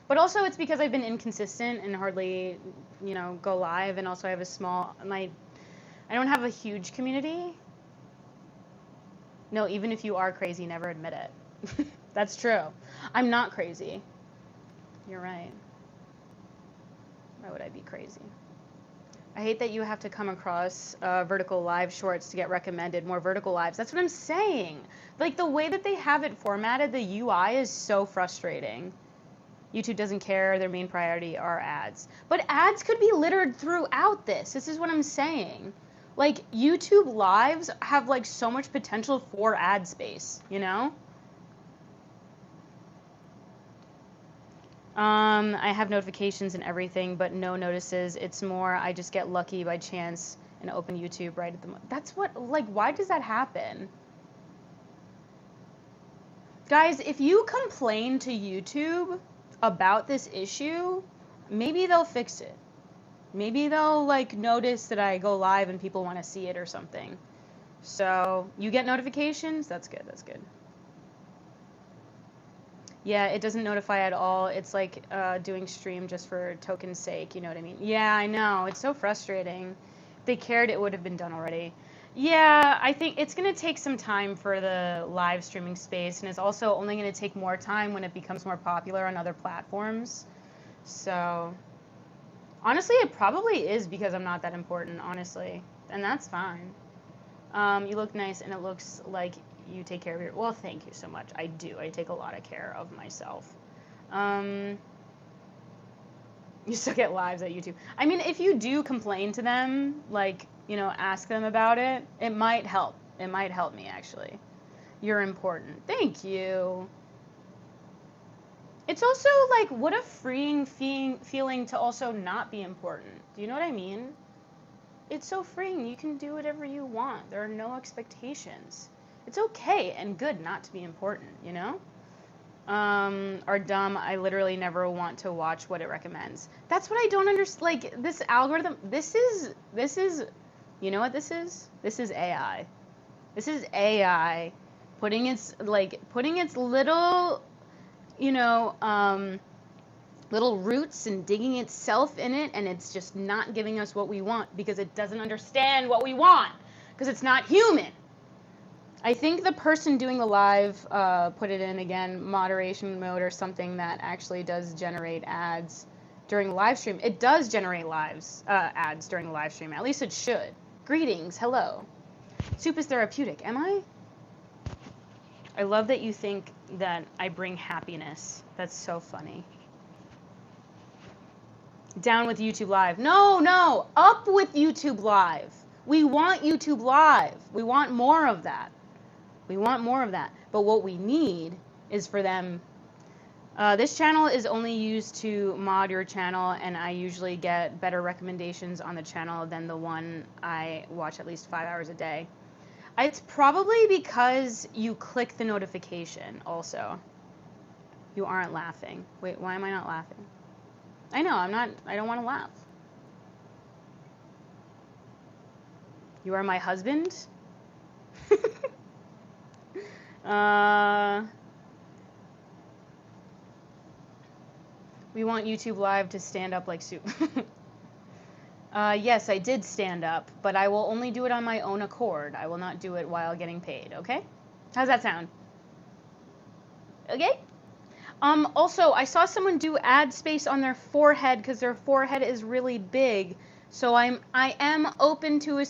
Speaker 2: But also it's because I've been inconsistent and hardly, go live, and also I have I don't have a huge community. No, even if you are crazy, never admit it. That's true. I'm not crazy. You're right. Why would I be crazy? I hate that you have to come across vertical live shorts to get recommended more vertical lives. That's what I'm saying. Like, the way that they have it formatted, the UI is so frustrating. YouTube doesn't care. Their main priority are ads. But ads could be littered throughout this. This is what I'm saying. Like, YouTube lives have like so much potential for ad space, you know? I have notifications and everything, but no notices. It's more I just get lucky by chance and open YouTube right at the moment. That's what, like, why does that happen? Guys, if you complain to YouTube about this issue, maybe they'll fix it. Maybe they'll like notice that I go live and people want to see it or something. So you get notifications? That's good, that's good. Yeah, it doesn't notify at all. It's like doing stream just for token's sake, you know what I mean? Yeah, I know. It's so frustrating. If they cared, it would have been done already. Yeah, I think it's going to take some time for the live streaming space, and it's also only going to take more time when it becomes more popular on other platforms. So, honestly, it probably is because I'm not that important, honestly. And that's fine. You look nice, and it looks like you take care of your. Well, thank you so much. I do. I take a lot of care of myself. You still get lives at YouTube. I mean, if you do complain to them, like, ask them about it, it might help. It might help me, actually. You're important. Thank you. It's also like, what a freeing feeling to also not be important. Do you know what I mean? It's so freeing. You can do whatever you want. There are no expectations. It's okay and good not to be important, you know? Are dumb. I literally never want to watch what it recommends. That's what I don't understand. Like, this algorithm, this is, you know what this is? This is AI. This is AI putting its little, little roots and digging itself in it, and it's just not giving us what we want because it doesn't understand what we want because it's not human. I think the person doing the live put it in again, moderation mode or something that actually does generate ads during the live stream. It does generate ads during the live stream. At least it should. Greetings, hello. Soup is therapeutic, am I? I love that you think that I bring happiness. That's so funny. Down with YouTube Live. No, up with YouTube Live. We want YouTube Live. We want more of that. We want more of that. But what we need is for them This channel is only used to mod your channel, and I usually get better recommendations on the channel than the one I watch at least 5 hours a day. It's probably because you click the notification also. You aren't laughing. Wait, why am I not laughing? I know, I don't want to laugh. You are my husband? We want YouTube Live to stand up like soup. Yes, I did stand up, but I will only do it on my own accord. I will not do it while getting paid, okay? How's that sound? Okay? Also, I saw someone do ad space on their forehead because their forehead is really big. So I am open to a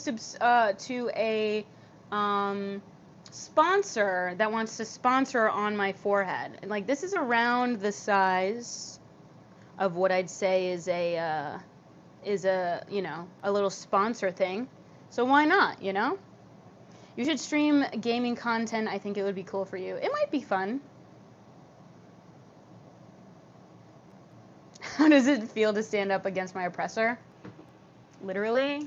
Speaker 2: sponsor that wants to sponsor on my forehead. And like, this is around the size of what I'd say is a you know, a little sponsor thing. So why not, you know? You should stream gaming content. I think it would be cool for you. It might be fun. How does it feel to stand up against my oppressor? Literally?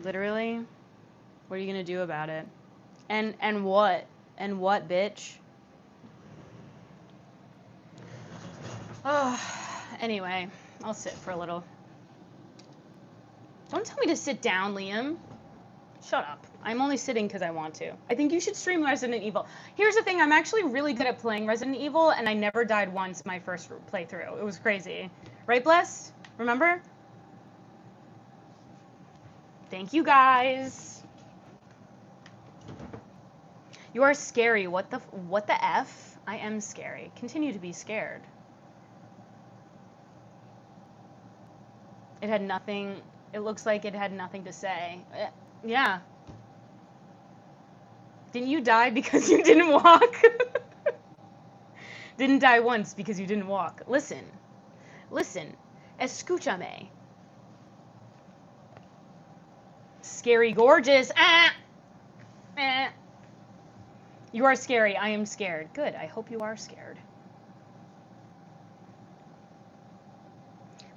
Speaker 2: Literally? What are you gonna do about it? And what? And what, bitch? Oh, anyway, I'll sit for a little. Don't tell me to sit down, Liam. Shut up. I'm only sitting because I want to. I think you should stream Resident Evil. Here's the thing, I'm actually really good at playing Resident Evil, and I never died once my first playthrough. It was crazy. Right, Bless? Remember? Thank you, guys. You are scary. What the F? I am scary. Continue to be scared. It had nothing, it looks like it had nothing to say. Yeah. Didn't you die because you didn't walk? Didn't die once because you didn't walk. Listen. Listen. Escúchame. Scary gorgeous. Ah! Ah! You are scary. I am scared. Good. I hope you are scared.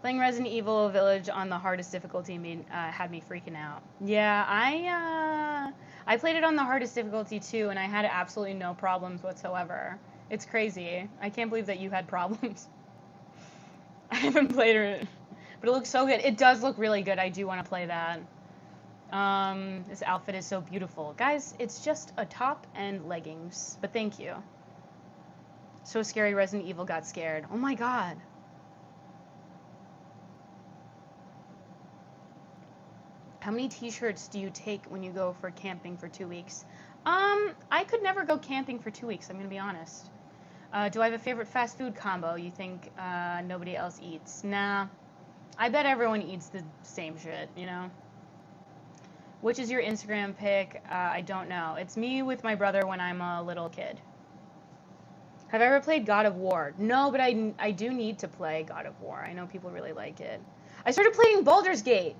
Speaker 2: Playing Resident Evil Village on the hardest difficulty had me freaking out. Yeah, I played it on the hardest difficulty too, and I had absolutely no problems whatsoever. It's crazy. I can't believe that you had problems. I haven't played it, but it looks so good. It does look really good. I do want to play that. This outfit is so beautiful. Guys, it's just a top and leggings, but thank you. So scary, Resident Evil got scared. Oh my god. How many t-shirts do you take when you go for camping for 2 weeks? I could never go camping for 2 weeks, I'm gonna be honest. Do I have a favorite fast food combo you think nobody else eats? Nah. I bet everyone eats the same shit, you know? Which is your Instagram pic? I don't know. It's me with my brother when I'm a little kid. Have I ever played God of War? No, but I do need to play God of War. I know people really like it. I started playing Baldur's Gate.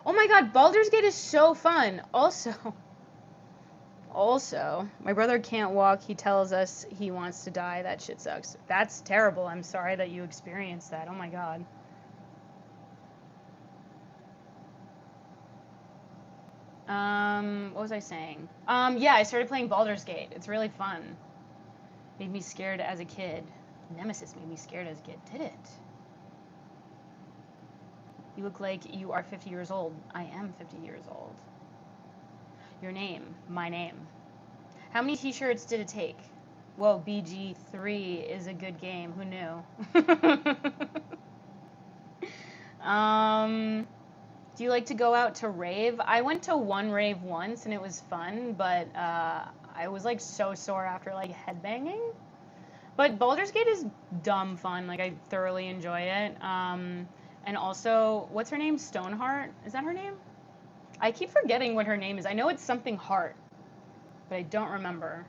Speaker 2: Oh my god, Baldur's Gate is so fun. Also, my brother can't walk. He tells us he wants to die. That shit sucks. That's terrible. I'm sorry that you experienced that. Oh my god. What was I saying? Yeah, I started playing Baldur's Gate. It's really fun. Made me scared as a kid. Nemesis made me scared as a kid. Did it? You look like you are 50 years old. I am 50 years old. Your name. My name. How many t-shirts did it take? Whoa, BG3 is a good game. Who knew? Do you like to go out to rave? I went to one rave once and it was fun, but I was like so sore after like headbanging. But Baldur's Gate is dumb fun. Like I thoroughly enjoy it. And also, what's her name? Stoneheart? Is that her name? I keep forgetting what her name is. I know it's something Heart, but I don't remember.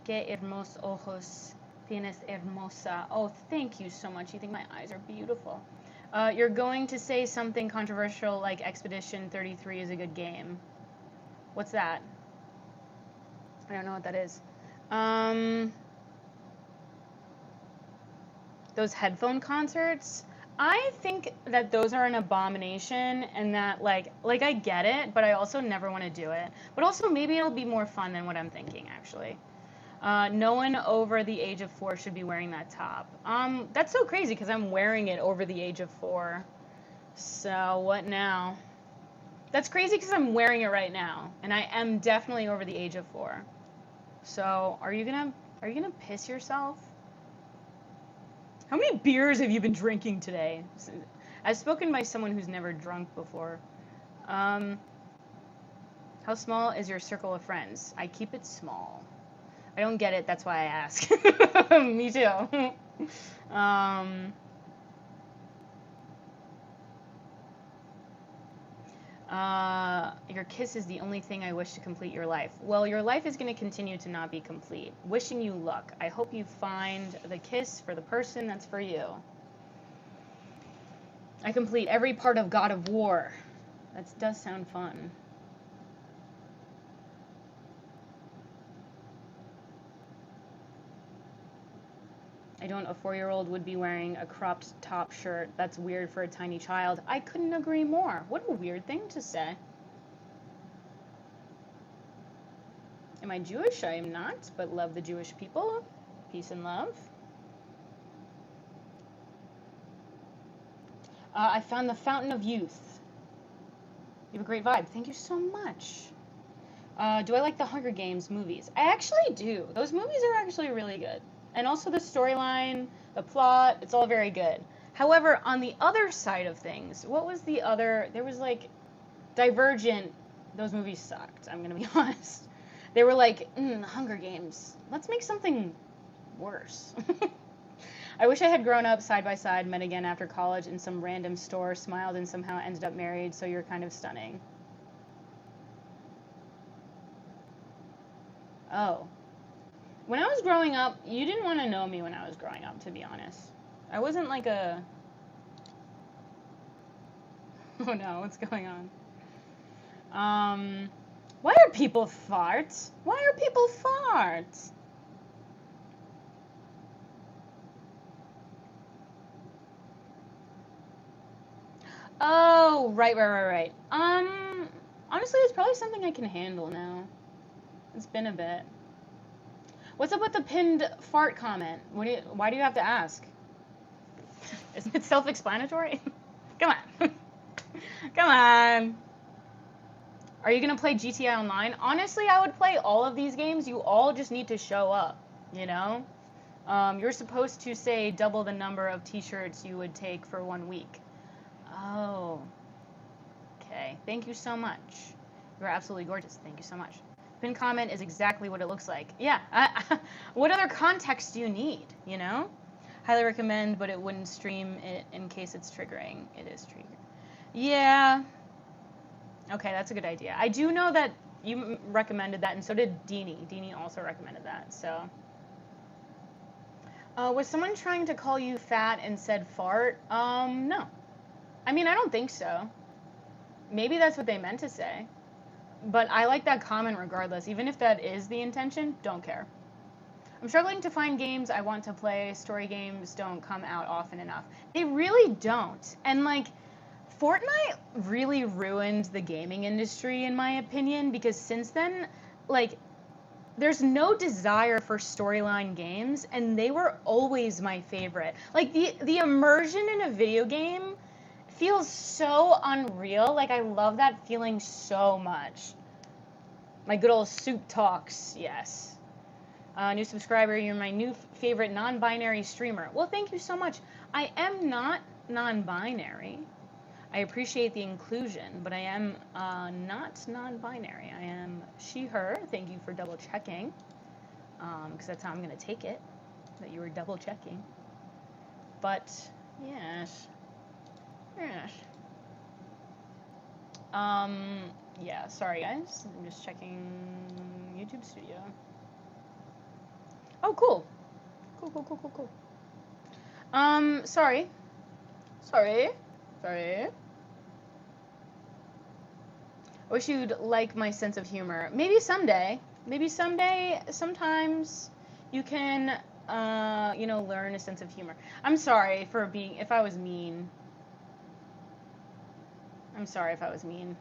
Speaker 2: Que hermosos ojos tienes, hermosa. Oh, thank you so much. You think my eyes are beautiful. You're going to say something controversial like Expedition 33 is a good game. What's that? I don't know what that is. those headphone concerts. I think that those are an abomination, and that like I get it, but I also never want to do it. But also maybe it'll be more fun than what I'm thinking actually. No one over the age of 4 should be wearing that top. That's so crazy because I'm wearing it over the age of 4. So what now? That's crazy because I'm wearing it right now, and I am definitely over the age of 4. So are you gonna piss yourself? How many beers have you been drinking today? I've spoken by someone who's never drunk before. Um, how small is your circle of friends? I keep it small. I don't get it. That's why I ask. Me too. um, your kiss is the only thing I wish to complete your life. Well, your life is going to continue to not be complete. Wishing you luck. I hope you find the kiss for the person that's for you. I complete every part of God of War. That does sound fun. I don't. A 4-year-old would be wearing a cropped top shirt. That's weird for a tiny child. I couldn't agree more. What a weird thing to say. Am I Jewish? I am not, but love the Jewish people. Peace and love. I found the Fountain of Youth. You have a great vibe. Thank you so much. Do I like the Hunger Games movies? I actually do. Those movies are actually really good. And also the storyline, the plot, it's all very good. However, on the other side of things, what was the other? There was like Divergent. Those movies sucked, I'm going to be honest. They were like, Hunger Games. Let's make something worse. I wish I had grown up side by side, met again after college in some random store, smiled, and somehow ended up married, so you're kind of stunning. Oh. When I was growing up, you didn't want to know me when I was growing up, to be honest. I wasn't like a... Oh no, what's going on? Why are people farts? Why are people farts? Oh, right. Honestly, it's probably something I can handle now. It's been a bit. What's up with the pinned fart comment? Why do you have to ask? Isn't it self-explanatory? Come on. Come on. Are you going to play GTA Online? Honestly, I would play all of these games. You all just need to show up, you know? You're supposed to say double the number of t-shirts you would take for 1 week. Oh. Okay. Thank you so much. You're absolutely gorgeous. Thank you so much. Pin comment is exactly what it looks like. Yeah. What other context do you need, you know? Highly recommend, but it wouldn't stream it in case it's triggering. It is triggering. Yeah. Okay, that's a good idea. I do know that you recommended that, and so did Deanie. Deanie also recommended that, so. Was someone trying to call you fat and said fart? No. I mean, I don't think so. Maybe that's what they meant to say. But I like that comment regardless. Even if that is the intention, don't care. I'm struggling to find games I want to play. Story games don't come out often enough. They really don't. And like, Fortnite really ruined the gaming industry, in my opinion, because since then, like, there's no desire for storyline games, and they were always my favorite. Like, the immersion in a video game feels so unreal. Like, I love that feeling so much. My good old soup talks, yes. New subscriber, you're my new favorite non-binary streamer. Well, thank you so much. I am not non-binary. I appreciate the inclusion, but I am not non-binary. I am she, her. Thank you for double checking, because that's how I'm going to take it, that you were double checking. But, yes. Yes. Yeah, sorry guys. I'm just checking YouTube Studio. Oh, cool. Cool. Sorry. I wish you'd like my sense of humor. Maybe someday. Sometimes you can learn a sense of humor. I'm sorry for being, if I was mean. I'm sorry if I was mean.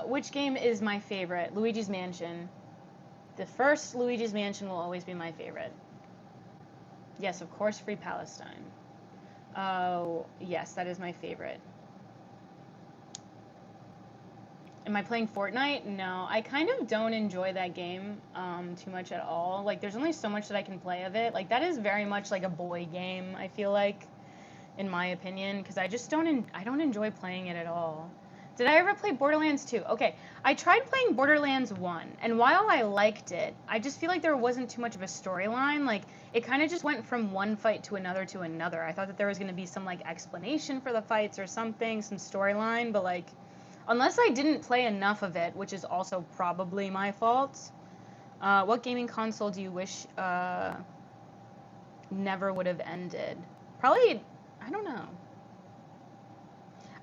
Speaker 2: Which game is my favorite? Luigi's Mansion. The first Luigi's Mansion will always be my favorite. Yes, of course, Free Palestine. Oh, yes, that is my favorite. Am I playing Fortnite? No, I kind of don't enjoy that game too much at all. Like, there's only so much that I can play of it. Like, that is very much like a boy game, I feel like, in my opinion, because I just I don't enjoy playing it at all. Did I ever play Borderlands 2? Okay, I tried playing Borderlands 1, and while I liked it, I just feel like there wasn't too much of a storyline. Like, it kind of just went from one fight to another to another. I thought that there was going to be some, like, explanation for the fights or something, some storyline, but, like, unless I didn't play enough of it, which is also probably my fault. What gaming console do you wish never would have ended? Probably, I don't know.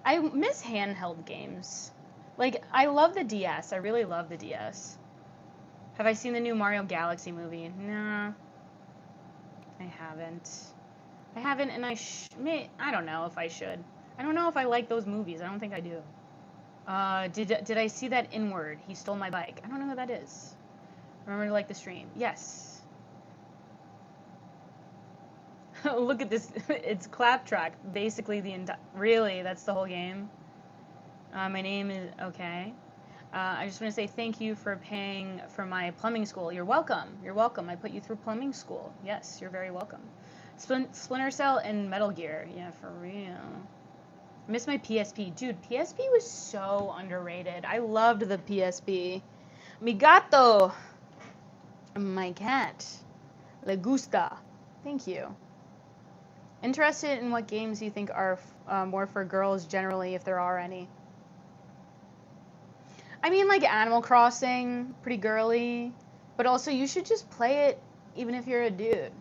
Speaker 2: I miss handheld games. Like, I love the DS. I really love the DS. Have I seen the new Mario Galaxy movie? Nah, I haven't. I haven't, and I don't know if I should. I don't know if I like those movies. I don't think I do. Did I see that Inward? He stole my bike. I don't know who that is. Remember to like the stream. Yes. Look at this. It's Claptrack. Basically the entire. Really? That's the whole game? My name is. Okay. I just want to say thank you for paying for my plumbing school. You're welcome. You're welcome. I put you through plumbing school. Yes, you're very welcome. Splinter Cell and Metal Gear. Yeah, for real. I miss my PSP. Dude, PSP was so underrated. I loved the PSP. Mi gato. My cat. Le gusta. Thank you. Interested in what games you think are more for girls generally, if there are any. I mean, like Animal Crossing, pretty girly. But also, you should just play it even if you're a dude.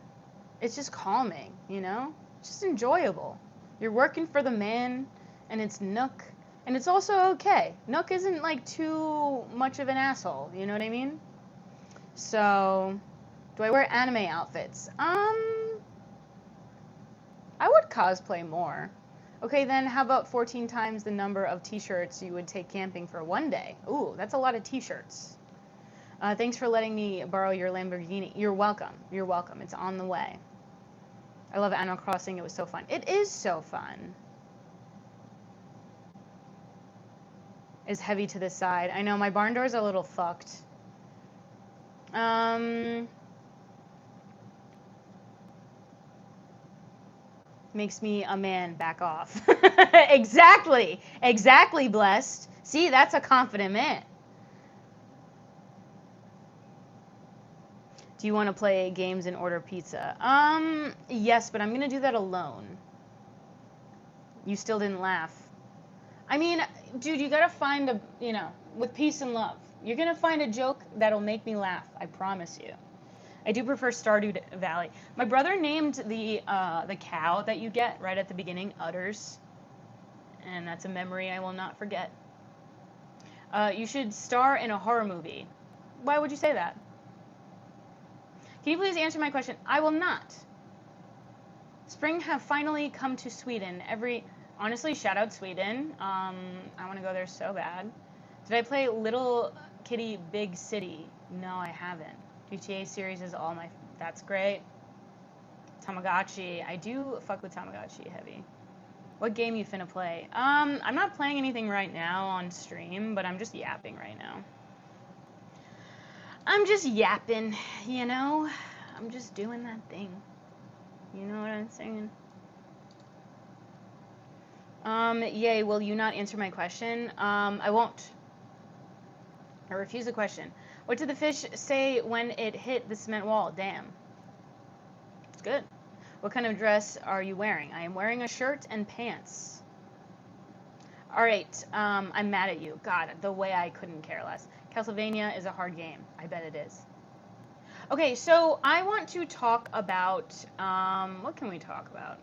Speaker 2: It's just calming, you know? It's just enjoyable. You're working for the man, and it's Nook. And it's also okay. Nook isn't, like, too much of an asshole, you know what I mean? So, do I wear anime outfits? I would cosplay more. Okay, then how about 14 times the number of t-shirts you would take camping for one day? Ooh, that's a lot of t-shirts. Thanks for letting me borrow your Lamborghini. You're welcome. You're welcome. It's on the way. I love Animal Crossing. It was so fun. It is so fun. Is heavy to the side. I know, my barn door's a little fucked. Makes me a man. Back off. Exactly. Exactly, Blessed. See, that's a confident man. Do you want to play games and order pizza? Yes, but I'm going to do that alone. You still didn't laugh. I mean, dude, you got to find with peace and love. You're going to find a joke that'll make me laugh. I promise you. I do prefer Stardew Valley. My brother named the cow that you get right at the beginning Utters. And that's a memory I will not forget. You should star in a horror movie. Why would you say that? Can you please answer my question? I will not. Spring have finally come to Sweden. Honestly, shout out Sweden. I want to go there so bad. Did I play Little Kitty Big City? No, I haven't. GTA series is all my. That's great. Tamagotchi. I do fuck with Tamagotchi heavy. What game you finna play? I'm not playing anything right now on stream, but I'm just yapping right now. I'm just yapping, you know? I'm just doing that thing. You know what I'm saying? Yay, will you not answer my question? I won't. I refuse the question. What did the fish say when it hit the cement wall? Damn. It's good. What kind of dress are you wearing? I am wearing a shirt and pants. Alright, I'm mad at you. God, the way I couldn't care less. Castlevania is a hard game. I bet it is. Okay, so I want to talk about, what can we talk about?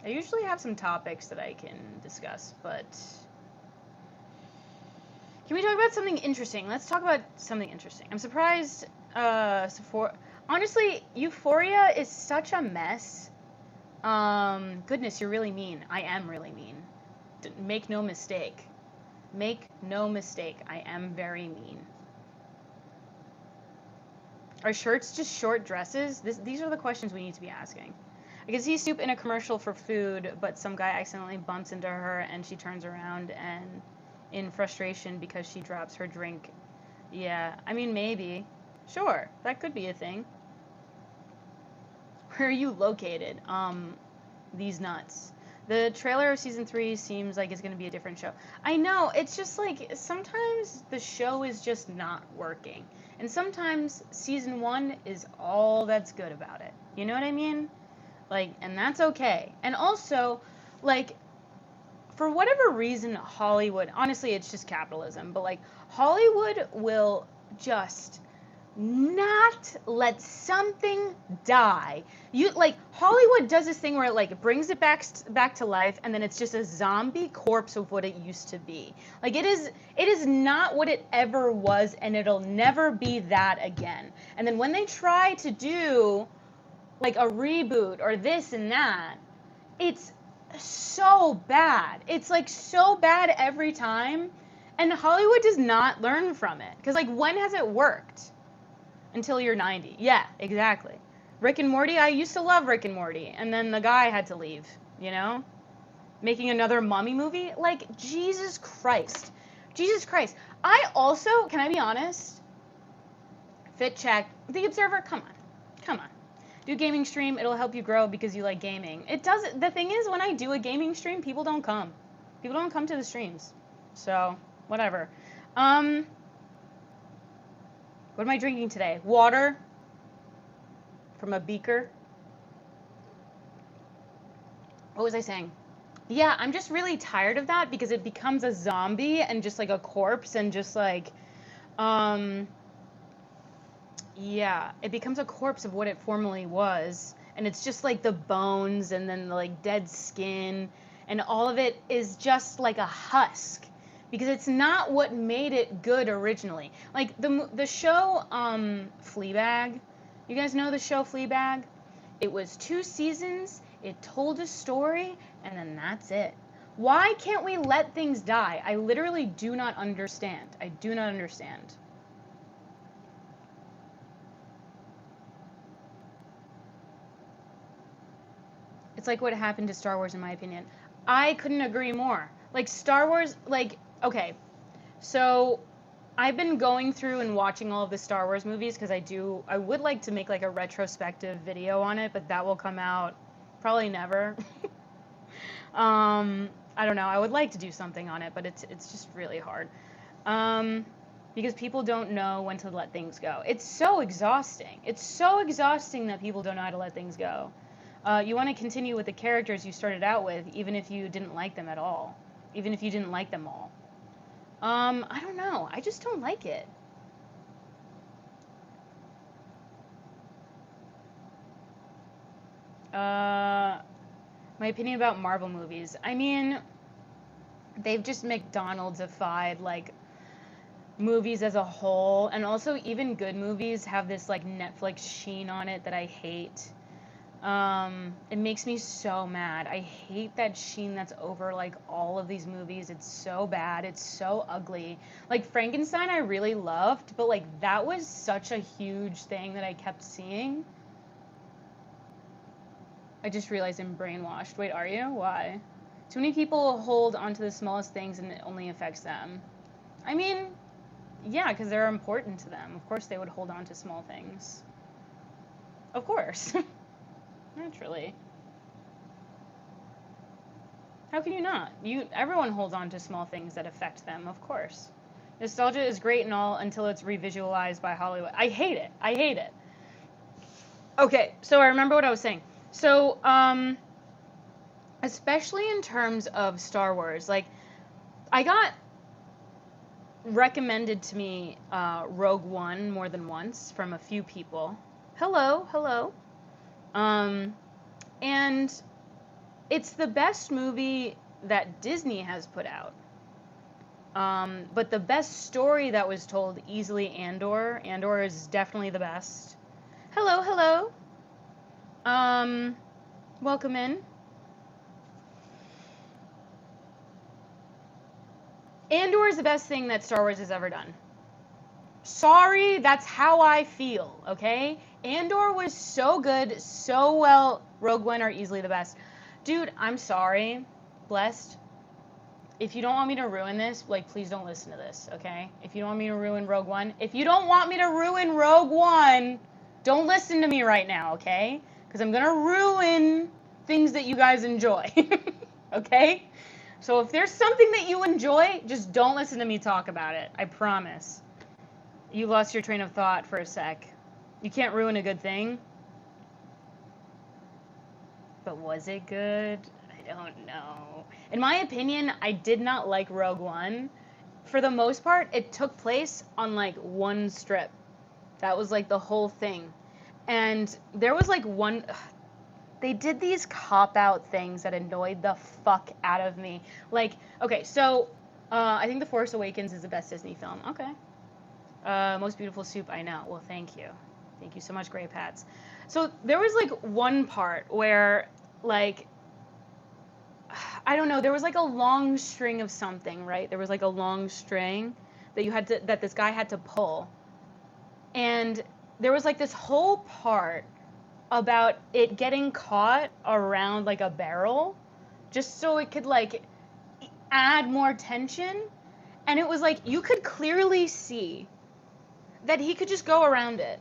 Speaker 2: I usually have some topics that I can discuss, but Can we talk about something interesting? Let's talk about something interesting. I'm surprised. Honestly, Euphoria is such a mess. Goodness, you're really mean. I am really mean. Make no mistake. Make no mistake. I am very mean. Are shirts just short dresses? These are the questions we need to be asking. I can see Soup in a commercial for food, but some guy accidentally bumps into her and she turns around and in frustration because she drops her drink. Yeah, I mean, maybe. Sure, that could be a thing. Where are you located? These nuts. The trailer of season 3 seems like it's going to be a different show. I know, it's just like sometimes the show is just not working. And sometimes season 1 is all that's good about it. You know what I mean? Like, and that's okay. And also, like, for whatever reason, Hollywood, honestly, it's just capitalism, but like, Hollywood will just not let something die. You like Hollywood does this thing where it like brings it back to life and then it's just a zombie corpse of what it used to be. Like it is not what it ever was and it'll never be that again. And then when they try to do like a reboot or this and that, it's so bad. It's like so bad every time. And Hollywood does not learn from it. Because like when has it worked? Until you're 90. Yeah, exactly. Rick and Morty, I used to love Rick and Morty. And then the guy had to leave, you know? Making another mummy movie? Like, Jesus Christ. Jesus Christ. I also, can I be honest? Fit check. The Observer, come on. Come on. Do a gaming stream, it'll help you grow because you like gaming. It does. The thing is, when I do a gaming stream, people don't come. People don't come to the streams. So, whatever. What am I drinking today? Water from a beaker. What was I saying? Yeah, I'm just really tired of that because it becomes a zombie and just like a corpse and just like, yeah, it becomes a corpse of what it formerly was. And it's just like the bones and then the like dead skin and all of it is just like a husk because it's not what made it good originally. Like the show Fleabag. You guys know the show Fleabag? It was 2 seasons, it told a story, and then that's it. Why can't we let things die? I literally do not understand. I do not understand. It's like what happened to Star Wars, in my opinion. I couldn't agree more. Like, Star Wars, like, okay, so I've been going through and watching all of the Star Wars movies because I would like to make like a retrospective video on it, but that will come out probably never. I don't know. I would like to do something on it, but it's just really hard. Because people don't know when to let things go. It's so exhausting. It's so exhausting that people don't know how to let things go. You want to continue with the characters you started out with, even if you didn't like them at all, even if you didn't like them all. I don't know. I just don't like it. My opinion about Marvel movies. I mean, they've just McDonald'sified like movies as a whole, and also even good movies have this like Netflix sheen on it that I hate. It makes me so mad. I hate that sheen that's over like all of these movies. It's so bad. It's so ugly. Like Frankenstein, I really loved, but like that was such a huge thing that I kept seeing. I just realized I'm brainwashed. Wait, are you? Why? Too many people hold onto the smallest things and it only affects them. I mean, yeah, because they're important to them. Of course they would hold on to small things. Of course. Naturally. How can you not? Everyone holds on to small things that affect them, of course. Nostalgia is great and all until it's revisualized by Hollywood. I hate it. I hate it. Okay, so I remember what I was saying. So, especially in terms of Star Wars, like, I got recommended to me Rogue One more than once from a few people. Hello, hello. And it's the best movie that Disney has put out. But the best story that was told, easily Andor. Andor is definitely the best. Hello, hello. Um, welcome in. Andor is the best thing that Star Wars has ever done. Sorry, that's how I feel, okay? Andor was so good, so well. Rogue One are easily the best. Dude, I'm sorry. Blessed. If you don't want me to ruin this, like, please don't listen to this, okay? If you don't want me to ruin Rogue One, if you don't want me to ruin Rogue One, don't listen to me right now, okay? Because I'm gonna ruin things that you guys enjoy, okay? So if there's something that you enjoy, just don't listen to me talk about it. I promise. You lost your train of thought for a sec. You can't ruin a good thing. But was it good? I don't know. In my opinion, I did not like Rogue One. For the most part, it took place on like one strip. That was like the whole thing. And there was like one. They did these cop out things that annoyed the fuck out of me. Like, okay, so I think The Force Awakens is the best Disney film. Okay. Most beautiful soup, I know. Well, thank you. Thank you so much, Gray Pats. So there was like one part where, like, I don't know, there was like a long string of something, right? There was like a long string that that this guy had to pull. And there was like this whole part about it getting caught around like a barrel just so it could like add more tension. And it was like you could clearly see that he could just go around it.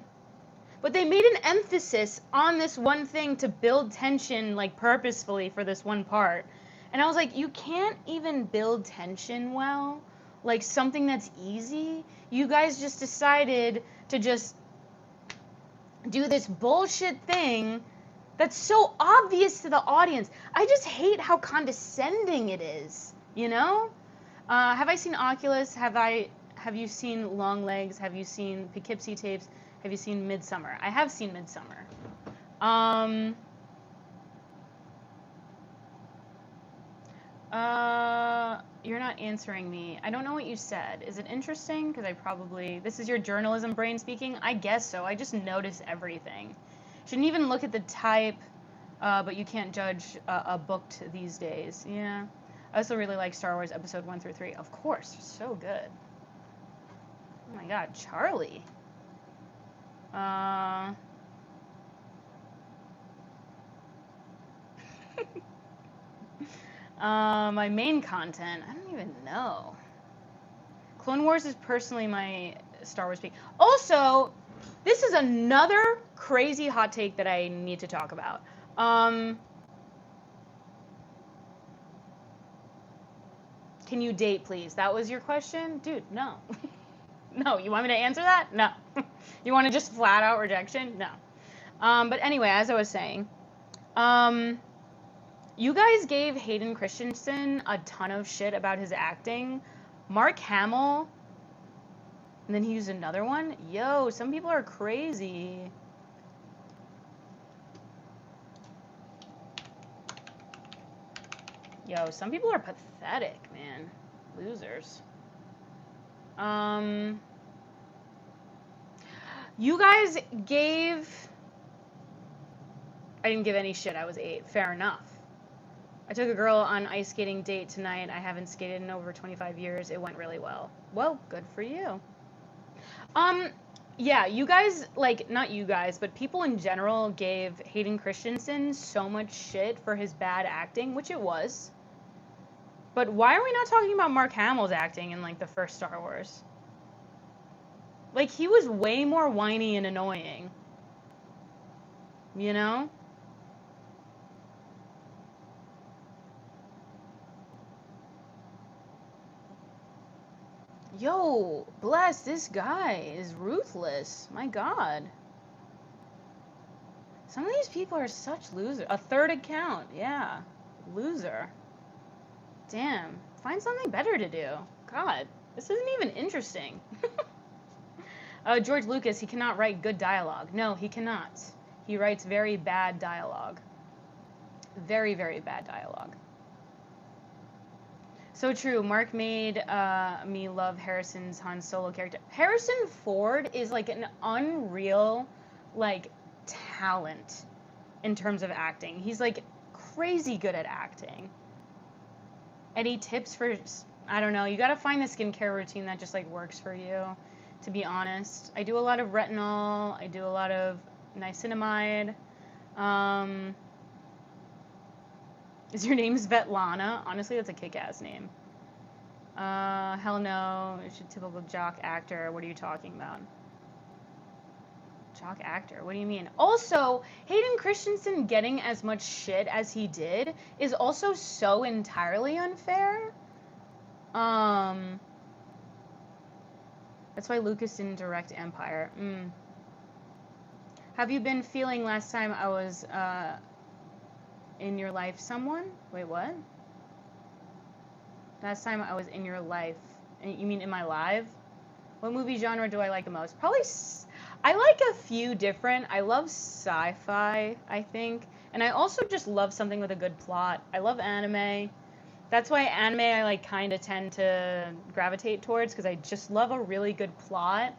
Speaker 2: But they made an emphasis on this one thing to build tension like purposefully for this one part. And I was like, you can't even build tension well. Like something that's easy. You guys just decided to just do this bullshit thing that's so obvious to the audience. I just hate how condescending it is, you know? Have I seen Oculus? Have you seen Long Legs? Have you seen Poughkeepsie Tapes? Have you seen Midsummer? I have seen Midsummer. You're not answering me. I don't know what you said. Is it interesting? Because this is your journalism brain speaking? I guess so. I just notice everything. Shouldn't even look at the type, but you can't judge a book these days. Yeah. I also really like Star Wars Episode 1 through 3. Of course, so good. Oh my god, Charlie. My main content, I don't even know. Clone Wars is personally my Star Wars peak. Also, this is another crazy hot take that I need to talk about. Can you date, please? That was your question? Dude, no. No, you want me to answer that? No. You want to just flat out rejection? No. But anyway, as I was saying, you guys gave Hayden Christensen a ton of shit about his acting. Mark Hamill, and then he used another one? Yo, some people are crazy. Yo, some people are pathetic, man. Losers. You guys gave... I didn't give any shit. I was 8. Fair enough. I took a girl on an ice skating date tonight. I haven't skated in over 25 years. It went really well. Well, good for you. Yeah, you guys, like, not you guys, but people in general gave Hayden Christensen so much shit for his bad acting, which it was. But why are we not talking about Mark Hamill's acting in, like, the first Star Wars? Like, he was way more whiny and annoying. You know? Yo, bless, this guy is ruthless. My god. Some of these people are such losers. A third account, yeah. Loser. Damn. Find something better to do. God, this isn't even interesting. George Lucas, he cannot write good dialogue. No, he cannot. He writes very bad dialogue. Very, very bad dialogue. So true. Mark made me love Harrison's Han Solo character. Harrison Ford is like an unreal, like, talent in terms of acting. He's like crazy good at acting. Any tips for, I don't know, you got to find the skincare routine that just like works for you, to be honest. I do a lot of retinol, I do a lot of niacinamide. Um, is your name Svetlana? Honestly, that's a kick-ass name. Hell no, it's a typical jock actor. What are you talking about? Jock actor, what do you mean? Also, Hayden Christensen getting as much shit as he did is also so entirely unfair. That's why Lucas didn't direct Empire. Have you been feeling last time I was in your life someone? Wait, what? Last time I was in your life. You mean in my live? What movie genre do I like the most? Probably, I like a few different. I love sci-fi, I think. And I also just love something with a good plot. I love anime. That's why anime I like kind of tend to gravitate towards, because I just love a really good plot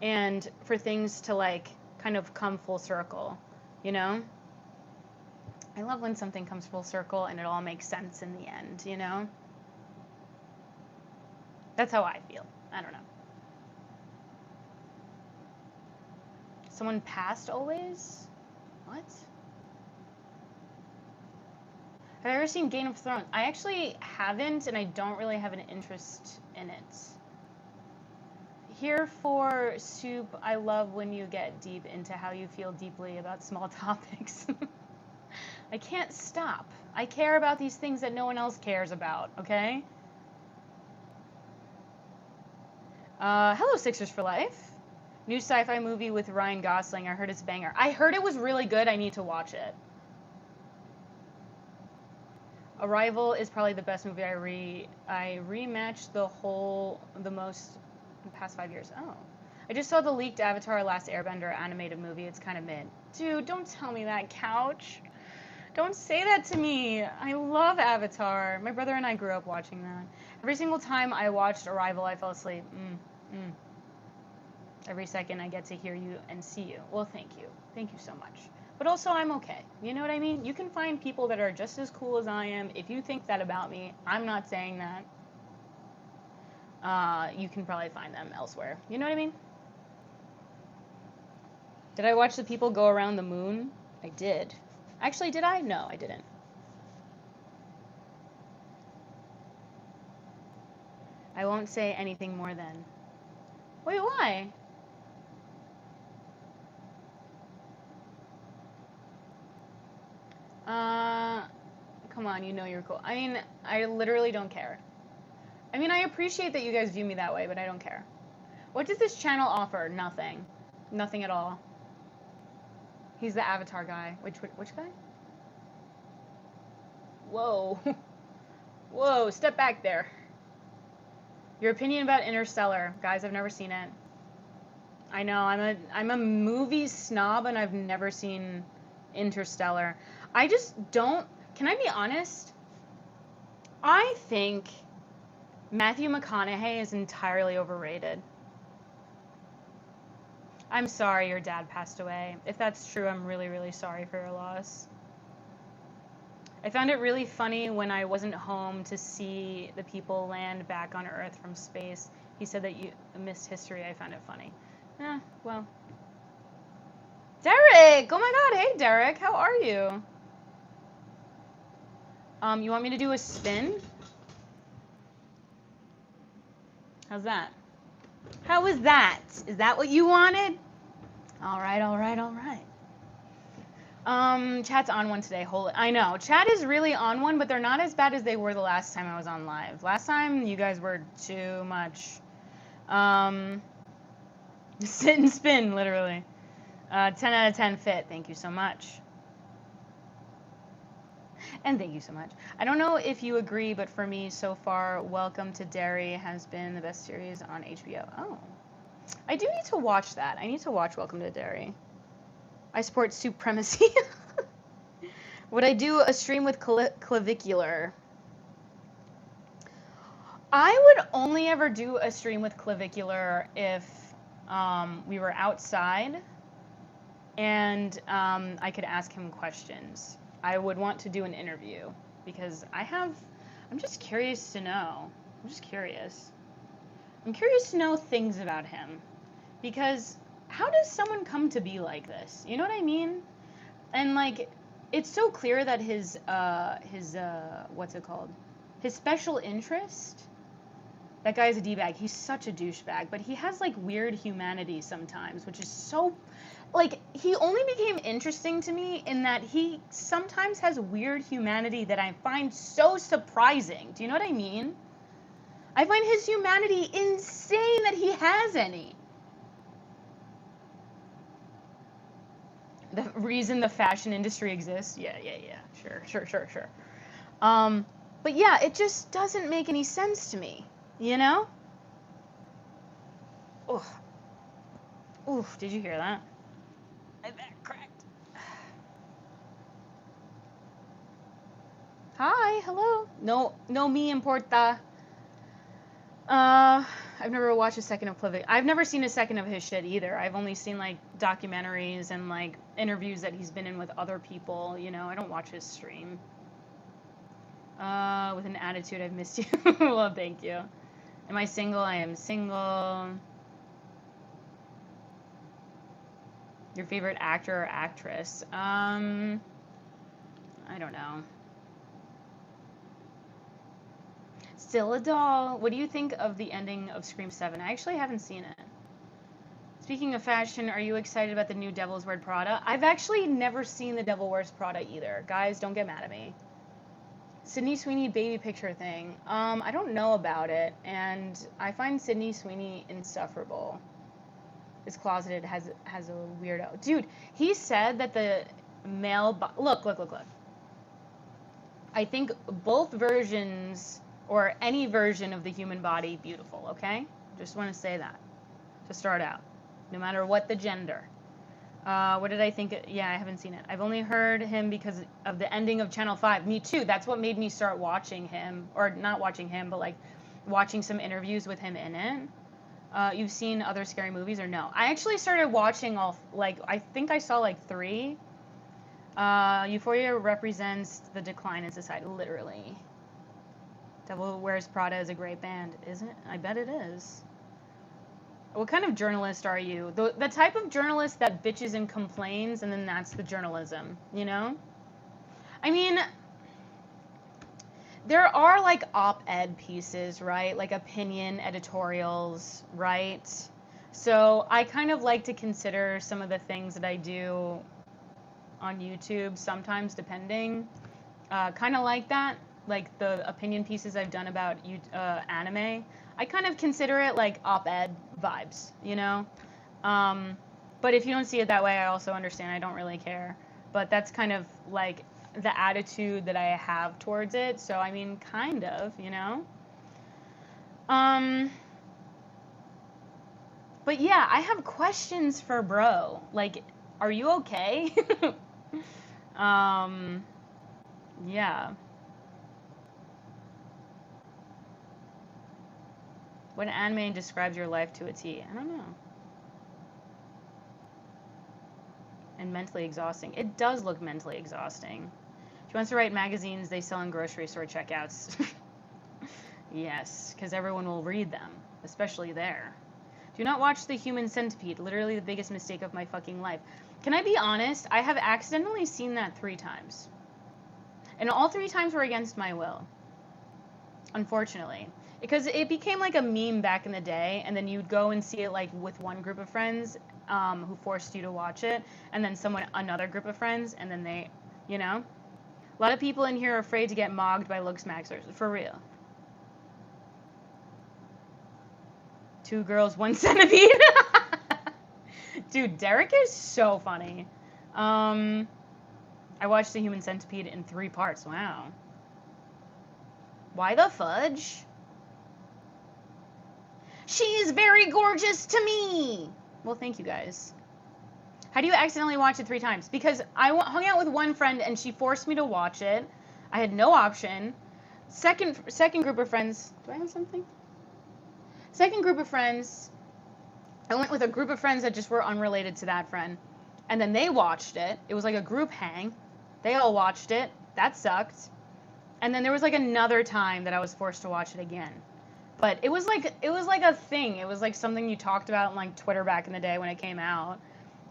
Speaker 2: and for things to like kind of come full circle, you know? I love when something comes full circle and it all makes sense in the end, you know? That's how I feel. I don't know. Someone passed always? What? Have I ever seen Game of Thrones? I actually haven't, and I don't really have an interest in it. Here for Soup, I love when you get deep into how you feel deeply about small topics. I can't stop. I care about these things that no one else cares about, okay? Hello, Sixers for Life. New sci-fi movie with Ryan Gosling. I heard it's a banger. I heard it was really good. I need to watch it. Arrival is probably the best movie I rematched the most in the past 5 years. Oh. I just saw the leaked Avatar Last Airbender animated movie. It's kind of mid. Dude, don't tell me that, Couch. Don't say that to me. I love Avatar. My brother and I grew up watching that. Every single time I watched Arrival, I fell asleep. Every second I get to hear you and see you. Well, thank you. Thank you so much. But also, I'm okay. You know what I mean? You can find people that are just as cool as I am. If you think that about me, I'm not saying that. You can probably find them elsewhere. You know what I mean? Did I watch the people go around the moon? I did. Actually, did I? No, I didn't. I won't say anything more then. Wait, why? Come on, you know you're cool. I mean, I literally don't care. I mean, I appreciate that you guys view me that way, but I don't care. What does this channel offer? Nothing. Nothing at all. He's the Avatar guy. Which guy? Whoa. Whoa, step back there. Your opinion about Interstellar. Guys, I've never seen it. I know, I'm a movie snob and I've never seen Interstellar. I just don't, can I be honest? I think Matthew McConaughey is entirely overrated. I'm sorry your dad passed away. If that's true, I'm really, really sorry for your loss. I found it really funny when I wasn't home to see the people land back on Earth from space. He said that you missed history. I found it funny. Well. Derek! Oh my god, hey Derek, how are you? You want me to do a spin? How's that? How was that? Is that what you wanted? Alright, alright, alright. Chat's on one today. Holy, I know. Chat is really on one, but they're not as bad as they were the last time I was on live. Last time, you guys were too much. Sit and spin, literally. 10 out of 10 fit. Thank you so much. And thank you so much. I don't know if you agree, but for me, so far, Welcome to Derry has been the best series on HBO. Oh. I do need to watch that. I need to watch Welcome to Derry. I support supremacy. Would I do a stream with clavicular? I would only ever do a stream with Clavicular if we were outside and I could ask him questions. I would want to do an interview because I'm just curious to know. I'm just curious. I'm curious to know things about him because how does someone come to be like this? You know what I mean? And like, it's so clear that his what's it called? His special interest. That guy's a d-bag. He's such a douchebag, but he has like weird humanity sometimes, which is so, like, he only became interesting to me in that he sometimes has weird humanity that I find so surprising. Do you know what I mean? I find his humanity insane that he has any. The reason the fashion industry exists? Yeah. Sure. But yeah, it just doesn't make any sense to me, you know? Ugh. Oof, did you hear that? My back cracked. Hi, hello. No me importa. I've never watched a second of Plivik. I've never seen a second of his shit either. I've only seen like documentaries and like interviews that he's been in with other people, you know. I don't watch his stream. With an attitude, I've missed you. Well, thank you. Am I single? I am single. Your favorite actor or actress? I don't know. Still a doll. What do you think of the ending of Scream 7? I actually haven't seen it. Speaking of fashion, are you excited about the new Devil's Wears Prada? I've actually never seen the Devil Wears Prada either. Guys, don't get mad at me. Sydney Sweeney baby picture thing. I don't know about it, and I find Sydney Sweeney insufferable. Is closeted, has a weirdo. Dude, he said that the male... Look. I think both versions, or any version of the human body, beautiful, okay? Just want to say that to start out. No matter what the gender. What did I think? Yeah, I haven't seen it. I've only heard him because of the ending of Channel 5. Me too. That's what made me start watching him. Or not watching him, but like watching some interviews with him in it. You've seen other scary movies or no? I actually started watching all, like, I think I saw like 3. Euphoria represents the decline in society, literally. Devil Wears Prada is a great band, isn't it? I bet it is. What kind of journalist are you? The type of journalist that bitches and complains, and then that's the journalism, you know? I mean, there are like op-ed pieces, right? Like opinion editorials, right? So I kind of like to consider some of the things that I do on YouTube, sometimes depending, kind of like that. Like the opinion pieces I've done about anime, I kind of consider it like op-ed vibes, you know? But if you don't see it that way, I also understand. I don't really care. But that's kind of like the attitude that I have towards it. So, I mean, kind of, you know? But yeah, I have questions for bro. Like, are you okay? Yeah. What anime describes your life to a T? I don't know. And mentally exhausting. It does look mentally exhausting. She wants to write magazines they sell in grocery store checkouts. Yes, because everyone will read them, especially there. Do not watch The Human Centipede, literally the biggest mistake of my fucking life. Can I be honest? I have accidentally seen that 3 times. And all 3 times were against my will. Unfortunately. Because it became like a meme back in the day, and then you'd go and see it like with one group of friends who forced you to watch it, and then another group of friends, and then they, you know? A lot of people in here are afraid to get mogged by looks maxers. For real. 2 girls, 1 centipede. Dude, Derek is so funny. I watched The Human Centipede in 3 parts. Wow. Why the fudge? She is very gorgeous to me. Well, thank you guys. How do you accidentally watch it 3 times? Because I hung out with one friend and she forced me to watch it. I had no option. Second group of friends. Do I have something? Second group of friends. I went with a group of friends that just were unrelated to that friend. And then they watched it. It was like a group hang. They all watched it. That sucked. And then there was like another time that I was forced to watch it again. But it was like a thing. It was like something you talked about on like Twitter back in the day when it came out.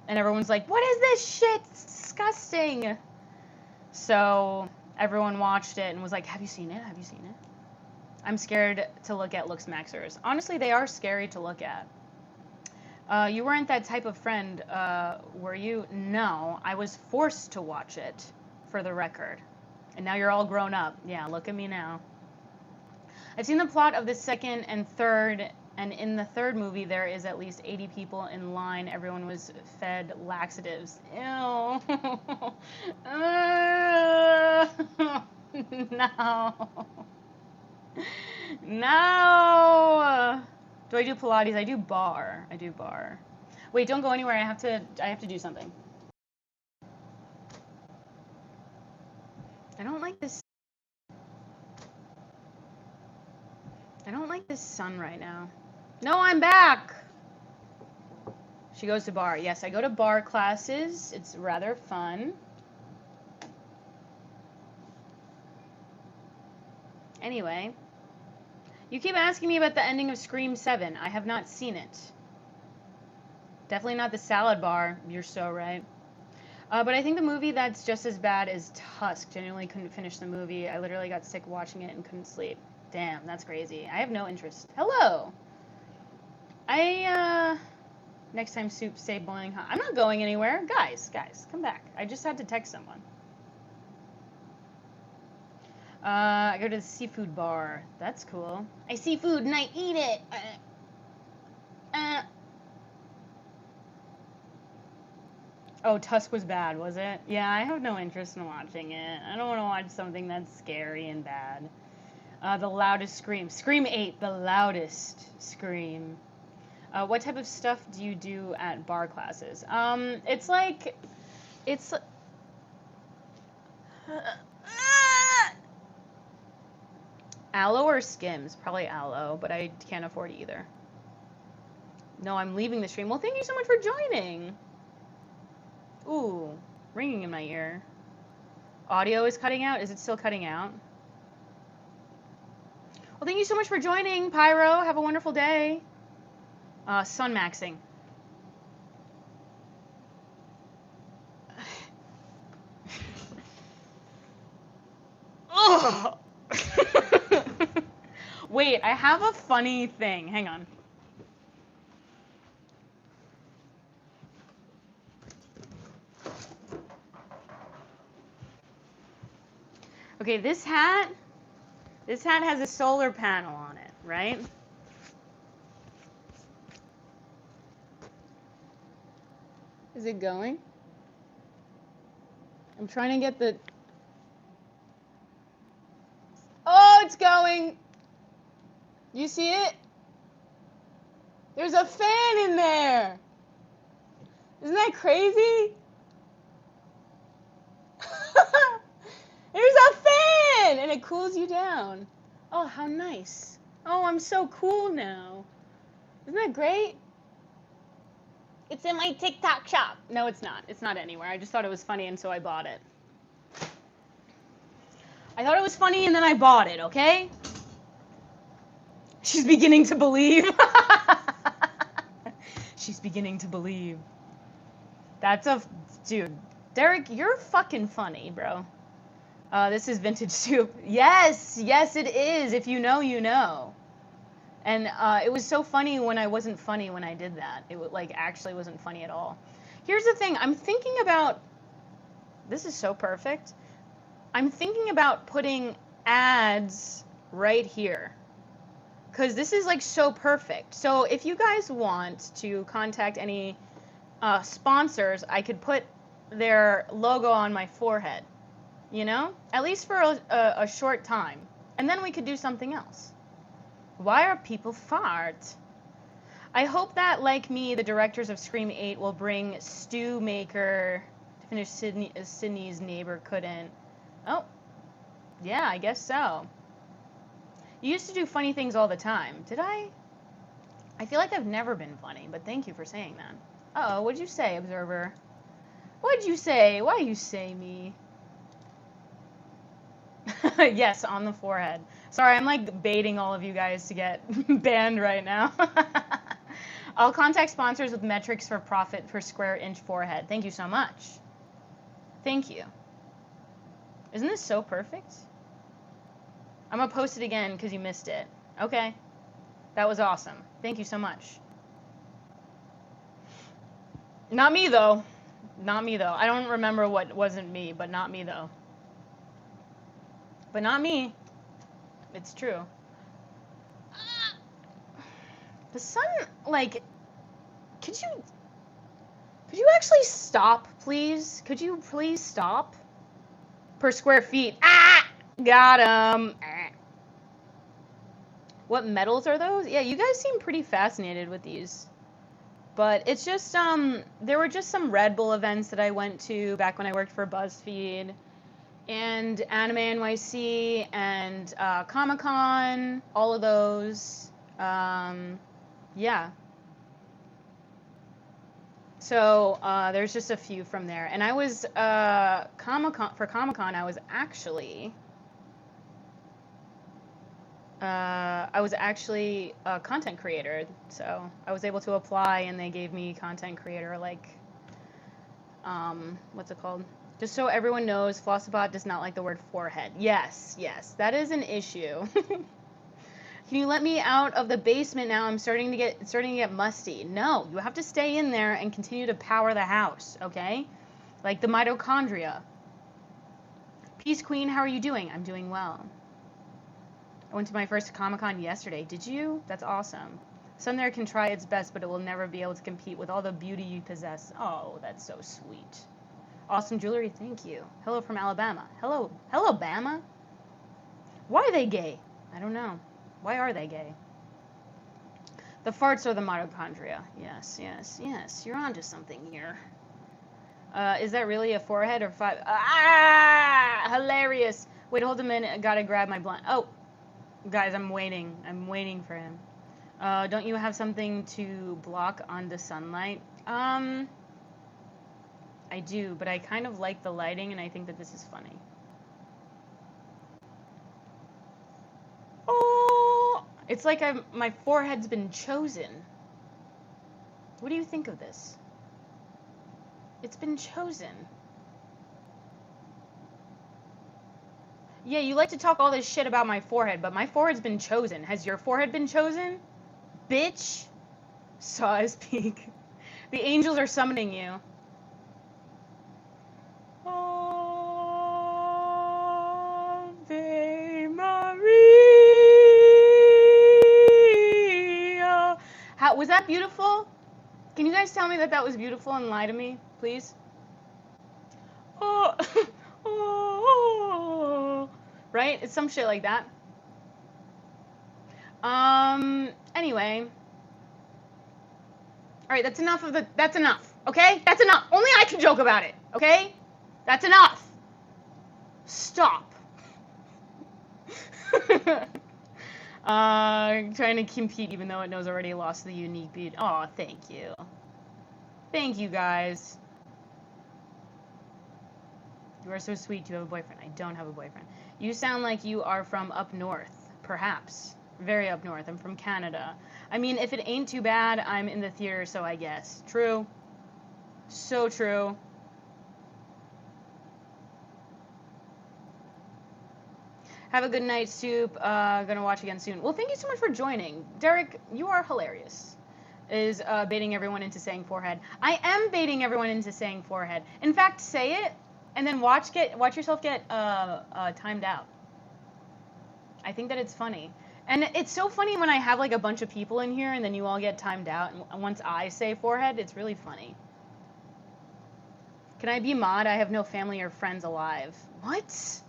Speaker 2: And everyone's like, "What is this shit? It's disgusting." So everyone watched it and was like, "Have you seen it? Have you seen it?" I'm scared to look at looks maxers. Honestly, they are scary to look at. You weren't that type of friend, were you? No, I was forced to watch it, for the record. And now you're all grown up. Yeah, look at me now. I've seen the plot of the second and third, and in the third movie, there is at least 80 people in line. Everyone was fed laxatives. Ew. No. No. Do I do Pilates? I do bar. I do bar. Wait, don't go anywhere. I have to do something. I don't like this. I don't like this sun right now. No, I'm back. She goes to bar. Yes, I go to bar classes. It's rather fun. Anyway, you keep asking me about the ending of Scream 7. I have not seen it. Definitely not the salad bar. You're so right. But I think the movie that's just as bad is Tusk. Genuinely couldn't finish the movie. I literally got sick watching it and couldn't sleep. Damn, that's crazy. I have no interest. Hello. Next time soup, say boiling hot. I'm not going anywhere. Guys, come back. I just had to text someone. I go to the seafood bar. That's cool. I see food and I eat it. Oh, Tusk was bad, was it? Yeah, I have no interest in watching it. I don't want to watch something that's scary and bad. The loudest scream. Scream 8, the loudest scream. What type of stuff do you do at bar classes? It's aloe or Skims? Probably aloe, but I can't afford either. No, I'm leaving the stream. Well, thank you so much for joining. Ooh, ringing in my ear. Audio is cutting out. Is it still cutting out? Well, thank you so much for joining, Pyro. Have a wonderful day. Sun maxing. Ugh. Wait, I have a funny thing. Hang on. Okay, this hat has a solar panel on it, right? Is it going? I'm trying to get the... Oh, it's going! You see it? There's a fan in there! Isn't that crazy? There's a fan! And it cools you down. Oh, how nice. Oh, I'm so cool now. Isn't that great? It's in my TikTok shop. No, it's not. It's not anywhere. I just thought it was funny, and so I bought it. I thought it was funny, and then I bought it, okay? She's beginning to believe. She's beginning to believe. That's a... Dude, Derek, you're fucking funny, bro. This is vintage soup. Yes, yes it is. If you know, you know. And it was so funny when I wasn't funny when I did that. It like actually wasn't funny at all. Here's the thing. I'm thinking about... This is so perfect. I'm thinking about putting ads right here. Because this is like so perfect. So if you guys want to contact any sponsors, I could put their logo on my forehead. You know? At least for a short time. And then we could do something else. Why are people fart? I hope that, like me, the directors of Scream 8 will bring Stew Maker to finish Sydney's neighbor couldn't. Oh, yeah, I guess so. You used to do funny things all the time. Did I? I feel like I've never been funny, but thank you for saying that. Uh-oh, what'd you say, Observer? What'd you say? Why you say me? Yes, on the forehead. Sorry, I'm like baiting all of you guys to get banned right now. I'll contact sponsors with metrics for profit per square inch forehead. Thank you so much. Thank you. Isn't this so perfect? I'm gonna post it again because you missed it. Okay. That was awesome. Thank you so much. Not me though. Not me though. I don't remember what wasn't me, but not me though. But not me. It's true. The sun, like, could you actually stop, please? Could you please stop? Per square feet. Ah! Got him. What metals are those? Yeah, you guys seem pretty fascinated with these. But it's just, there were just some Red Bull events that I went to back when I worked for BuzzFeed. And Anime NYC and Comic-Con, all of those. Yeah. So there's just a few from there. And I was, Comic-Con, I was actually a content creator, so I was able to apply, and they gave me content creator, like, what's it called? Just so everyone knows, Flossabot does not like the word forehead. Yes, that is an issue. Can you let me out of the basement now? I'm starting to get musty. No, you have to stay in there and continue to power the house, okay? Like the mitochondria. Peace Queen, how are you doing? I'm doing well. I went to my first Comic-Con yesterday. Did you? That's awesome. Sun there can try its best, but it will never be able to compete with all the beauty you possess. Oh, that's so sweet. Awesome jewelry, thank you. Hello from Alabama. Hello, Bama? Why are they gay? I don't know. Why are they gay? The farts are the mitochondria. Yes. You're onto something here. Is that really a forehead or 5? Ah! Hilarious. Wait, hold a minute. I gotta grab my blind. Oh, guys, I'm waiting. I'm waiting for him. Don't you have something to block on the sunlight? I do, but I kind of like the lighting, and I think that this is funny. Oh, it's like my forehead's been chosen. What do you think of this? It's been chosen. Yeah, you like to talk all this shit about my forehead, but my forehead's been chosen. Has your forehead been chosen? Bitch. Saw his peak. The angels are summoning you. Ave Maria. How was that beautiful? Can you guys tell me that that was beautiful and lie to me, please? Oh, oh, right? It's some shit like that. Anyway. All right, that's enough. Okay? That's enough. Only I can joke about it, okay? That's enough. Stop. Trying to compete even though it knows already lost the unique beat. Oh, thank you. Thank you, guys. You are so sweet. You have a boyfriend. I don't have a boyfriend. You sound like you are from up north. Perhaps. Very up north. I'm from Canada. I mean, if it ain't too bad, I'm in the theater, so I guess. True. So true. Have a good night, Soup. Gonna watch again soon. Well, thank you so much for joining. Derek, you are hilarious. Is baiting everyone into saying forehead. I am baiting everyone into saying forehead. In fact, say it, and then watch yourself get timed out. I think that it's funny. And it's so funny when I have like a bunch of people in here and then you all get timed out, and once I say forehead, it's really funny. Can I be mod? I have no family or friends alive. What?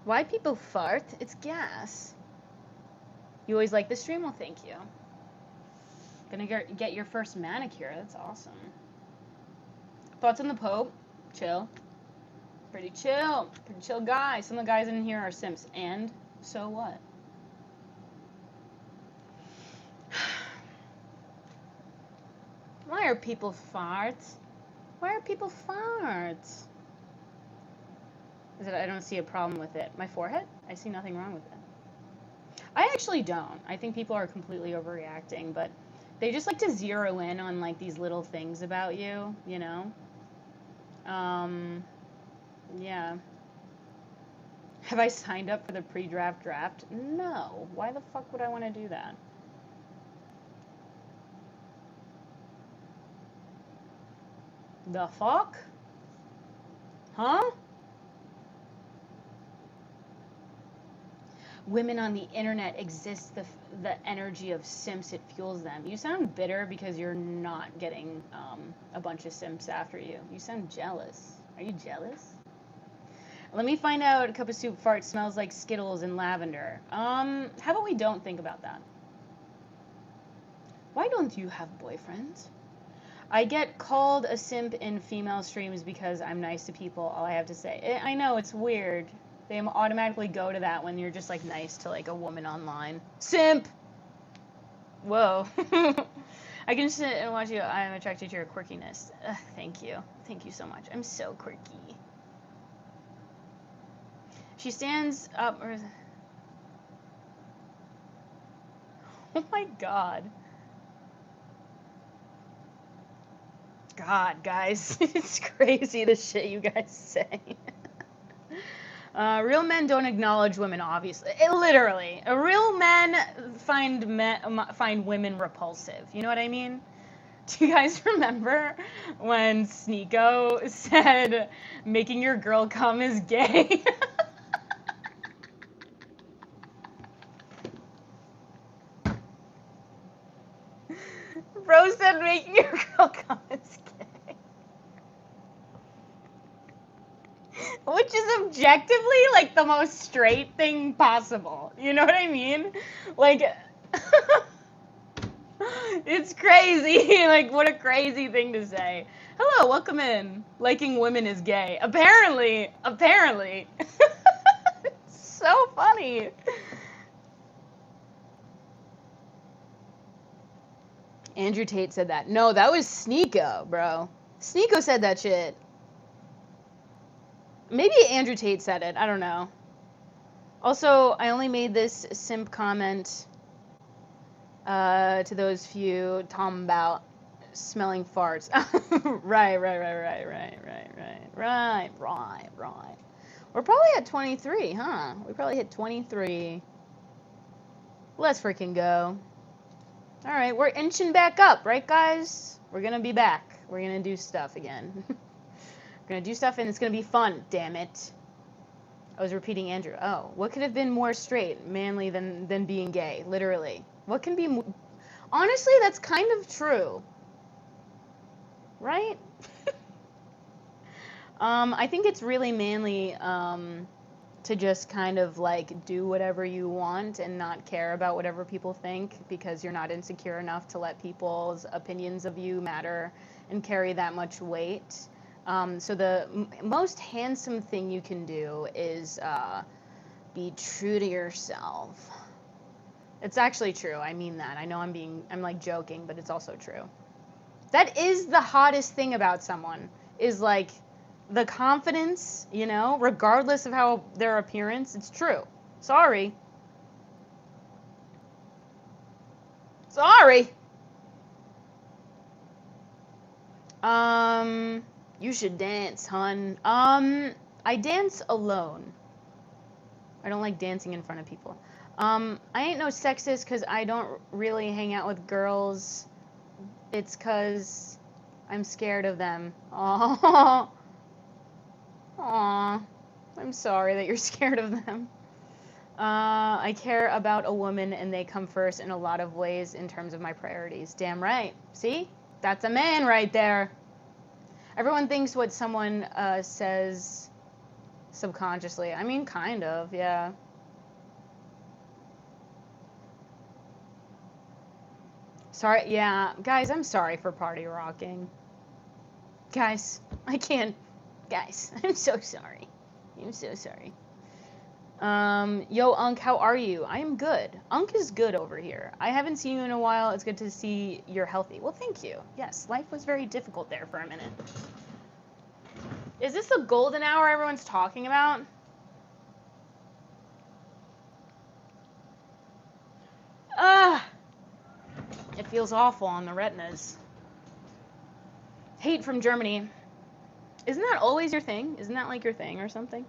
Speaker 2: Why people fart? It's gas. You always like the stream? Well, thank you. Gonna get your first manicure. That's awesome. Thoughts on the Pope? Chill. Pretty chill guy. Some of the guys in here are simps, and so what? Why are people farts? Why are people farts? Is it I don't see a problem with it? My forehead? I see nothing wrong with it. I actually don't. I think people are completely overreacting, but they just like to zero in on like these little things about you, you know? Yeah. Have I signed up for the pre-draft draft? No. Why the fuck would I want to do that? The fuck? Huh? Women on the internet exist the energy of simps. It fuels them. You sound bitter because you're not getting a bunch of simps after you. You sound jealous. Are you jealous? Let me find out. A cup of soup fart smells like Skittles and lavender. How about we don't think about that? Why don't you have boyfriends? I get called a simp in female streams because I'm nice to people. All I have to say. I know it's weird. They automatically go to that when you're just like nice to like a woman online. Simp. Whoa. I can sit and watch you. I'm attracted to your quirkiness. Thank you. Thank you so much. I'm so quirky. She stands up. Oh my god. God, guys. It's crazy the shit you guys say. Real men don't acknowledge women, obviously. Literally. Real men find women repulsive. You know what I mean? Do you guys remember when Sneeko said making your girl come is gay? Bro said making your girl come is gay. Which is objectively like the most straight thing possible. You know what I mean? Like it's crazy. Like what a crazy thing to say. Hello, welcome in. Liking women is gay. Apparently. It's so funny. Andrew Tate said that. No, that was Sneeko, bro. Sneeko said that shit. Maybe Andrew Tate said it. I don't know. Also, I only made this simp comment to those few talking about smelling farts. Right. We're probably at 23, huh? We probably hit 23. Let's freaking go. All right, we're inching back up, right, guys? We're gonna be back. We're gonna do stuff again. We're gonna do stuff, and it's gonna be fun. Damn it! I was repeating Andrew. Oh, what could have been more straight, manly than being gay? Literally, what can be? Honestly, that's kind of true, right? I think it's really manly to just kind of like do whatever you want and not care about whatever people think because you're not insecure enough to let people's opinions of you matter and carry that much weight. So the most handsome thing you can do is be true to yourself. It's actually true. I mean that. I know I'm like joking, but it's also true. That is the hottest thing about someone is like the confidence, you know, regardless of how their appearance, it's true. Sorry. You should dance, hun. I dance alone. I don't like dancing in front of people. I ain't no sexist because I don't really hang out with girls. It's because I'm scared of them. Aww. Aww. I'm sorry that you're scared of them. I care about a woman and they come first in a lot of ways in terms of my priorities. Damn right. See? That's a man right there. Everyone thinks what someone says subconsciously. I mean, kind of, yeah. Sorry, yeah. Guys, I'm sorry for party rocking. Guys, I can't. Guys, I'm so sorry. I'm so sorry. Yo, Unk, how are you? I am good. Unk is good over here. I haven't seen you in a while. It's good to see you're healthy. Well, thank you. Yes, life was very difficult there for a minute. Is this the golden hour everyone's talking about? Ah, it feels awful on the retinas. Hate from Germany. Isn't that always your thing? Isn't that like your thing or something?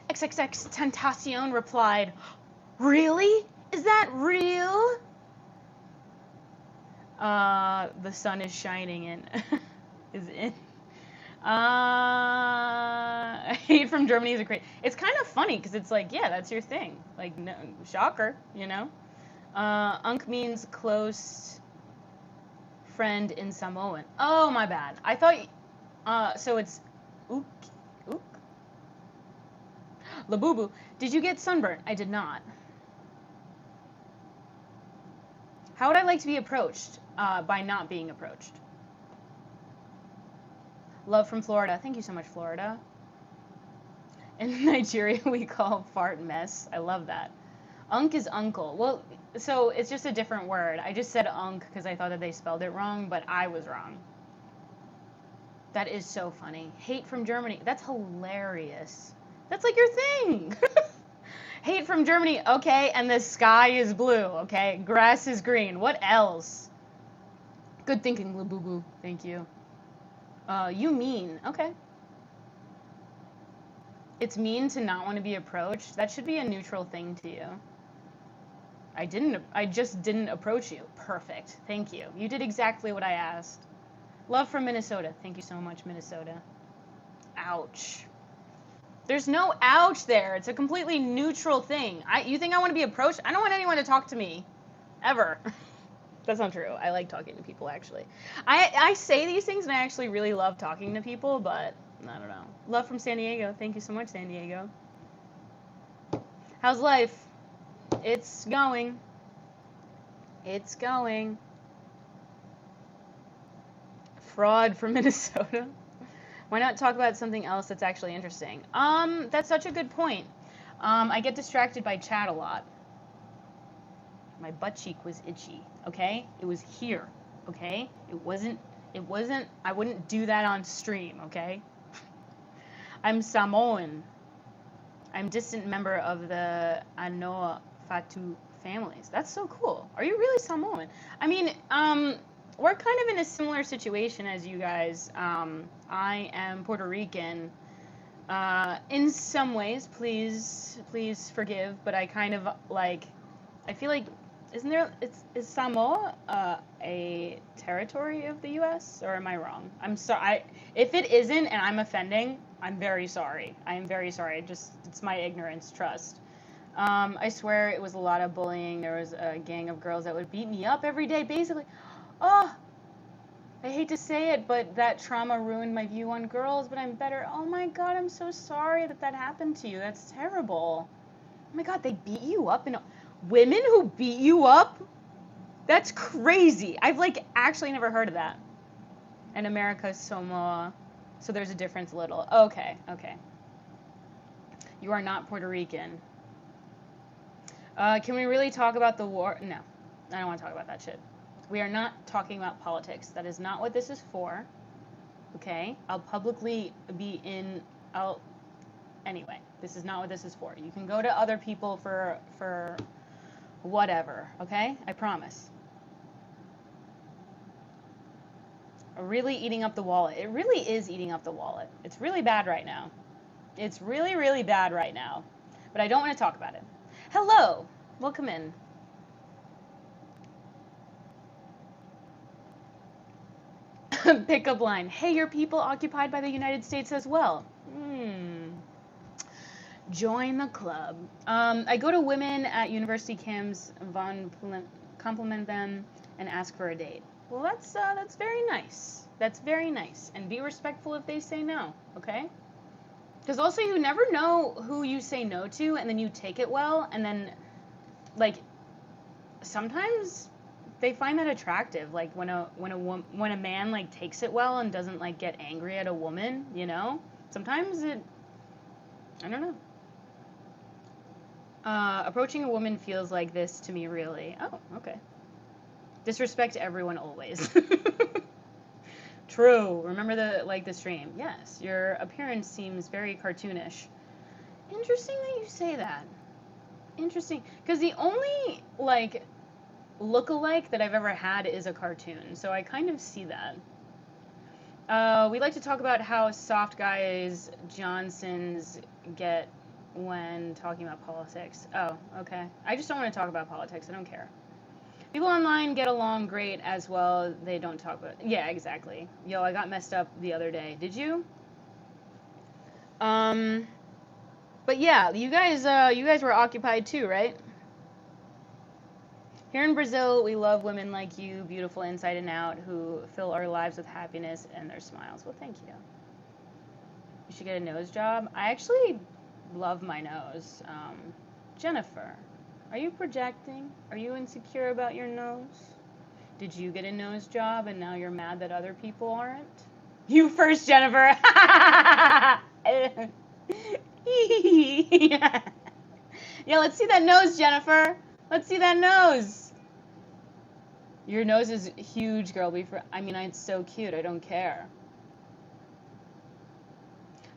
Speaker 2: XXX Tentacion replied, "Really? Is that real?" The sun is shining in. Is in. Hate from Germany is a great. It's kind of funny because it's like, yeah, that's your thing. Like, no, shocker, you know? Unk means close friend in Samoan. Oh, my bad. I thought, so it's ook, ook. Labubu. Did you get sunburnt? I did not. How would I like to be approached? By not being approached. Love from Florida. Thank you so much, Florida. In Nigeria, we call fart mess. I love that. Unk is uncle. Well, so it's just a different word. I just said unk because I thought that they spelled it wrong, but I was wrong. That is so funny. Hate from Germany. That's hilarious. That's like your thing. Hate from Germany. Okay, and the sky is blue. Okay, grass is green. What else? Good thinking, Labubu. Thank you. You mean. Okay. It's mean to not want to be approached. That should be a neutral thing to you. I just didn't approach you. Perfect. Thank you. You did exactly what I asked. Love from Minnesota. Thank you so much, Minnesota. Ouch. There's no ouch there. It's a completely neutral thing. You think I want to be approached? I don't want anyone to talk to me. Ever. That's not true. I like talking to people, actually. I say these things, and I actually really love talking to people, but I don't know. Love from San Diego. Thank you so much, San Diego. How's life? It's going. It's going. Fraud from Minnesota. Why not talk about something else that's actually interesting? That's such a good point. I get distracted by chat a lot. My butt cheek was itchy, okay? It was here, okay? It wasn't, I wouldn't do that on stream, okay? I'm Samoan. I'm distant member of the Anoa Fatu families. That's so cool. Are you really Samoan? I mean, we're kind of in a similar situation as you guys. I am Puerto Rican. In some ways, please forgive, but I kind of like, I feel like, is Samoa a territory of the U.S., or am I wrong? I'm sorry. If it isn't and I'm offending, I'm very sorry. I am very sorry. It's my ignorance, trust. I swear it was a lot of bullying. There was a gang of girls that would beat me up every day, basically. Oh, I hate to say it, but that trauma ruined my view on girls, but I'm better. Oh my God, I'm so sorry that happened to you. That's terrible. Oh my God, they beat you up? Women who beat you up? That's crazy. I've actually never heard of that. And America's Samoa, so there's a difference a little. Okay. You are not Puerto Rican. Can we really talk about the war? No, I don't want to talk about that shit. We are not talking about politics. That is not what this is for. Okay? I'll publicly be in. Anyway, this is not what this is for. You can go to other people for whatever. Okay? I promise. Really eating up the wallet. It really is eating up the wallet. It's really bad right now. It's really, really bad right now. But I don't want to talk about it. Hello. Welcome in. Pickup line. Hey, your people occupied by the United States as well. Join the club. I go to women at university camps, compliment them, and ask for a date. Well, that's very nice. That's very nice. And be respectful if they say no, okay? Because also you never know who you say no to, and then you take it well, and then, sometimes they find that attractive. Like when a man like takes it well and doesn't like get angry at a woman, you know. Sometimes it, I don't know. Approaching a woman feels like this to me, really. Oh, okay. Disrespect everyone always. True. Remember the stream. Yes, your appearance seems very cartoonish. Interesting that you say that. Interesting, because the only like look-alike that I've ever had is a cartoon, so I kind of see that. We like to talk about how soft guys Johnsons get when talking about politics. Oh, okay. I just don't want to talk about politics. I don't care. People online get along great as well. They don't talk about. Yeah, exactly. Yo, I got messed up the other day. Did you? Um, but yeah, you guys were occupied too, right? Here in Brazil, we love women like you, beautiful inside and out, who fill our lives with happiness and their smiles. Well, thank you. You should get a nose job. I actually love my nose. Jennifer, are you projecting? Are you insecure about your nose? Did you get a nose job and now you're mad that other people aren't? You first, Jennifer. Yeah, let's see that nose, Jennifer. Let's see that nose. Your nose is huge, girl. I mean, it's so cute. I don't care.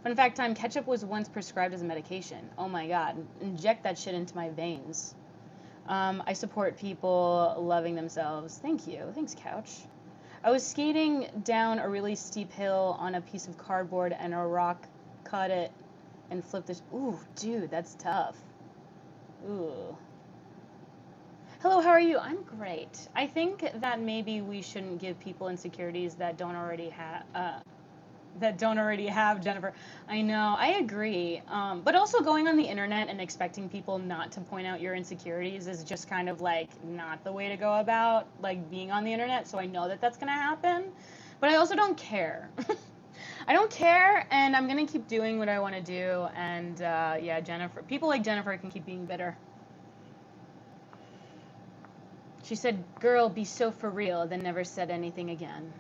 Speaker 2: Fun fact time, ketchup was once prescribed as a medication. Oh my god. Inject that shit into my veins. I support people loving themselves. Thank you. Thanks, Couch. I was skating down a really steep hill on a piece of cardboard and a rock caught it and flipped it. Ooh, dude, that's tough. Ooh. Hello, how are you? I'm great. I think that maybe we shouldn't give people insecurities that don't already have, Jennifer. I know, I agree. But also going on the internet and expecting people not to point out your insecurities is just kind of like not the way to go about like being on the internet. So I know that that's gonna happen, but I also don't care. I don't care, and I'm gonna keep doing what I want to do. And yeah, Jennifer, people like Jennifer can keep being bitter. She said, "Girl, be so for real," then never said anything again.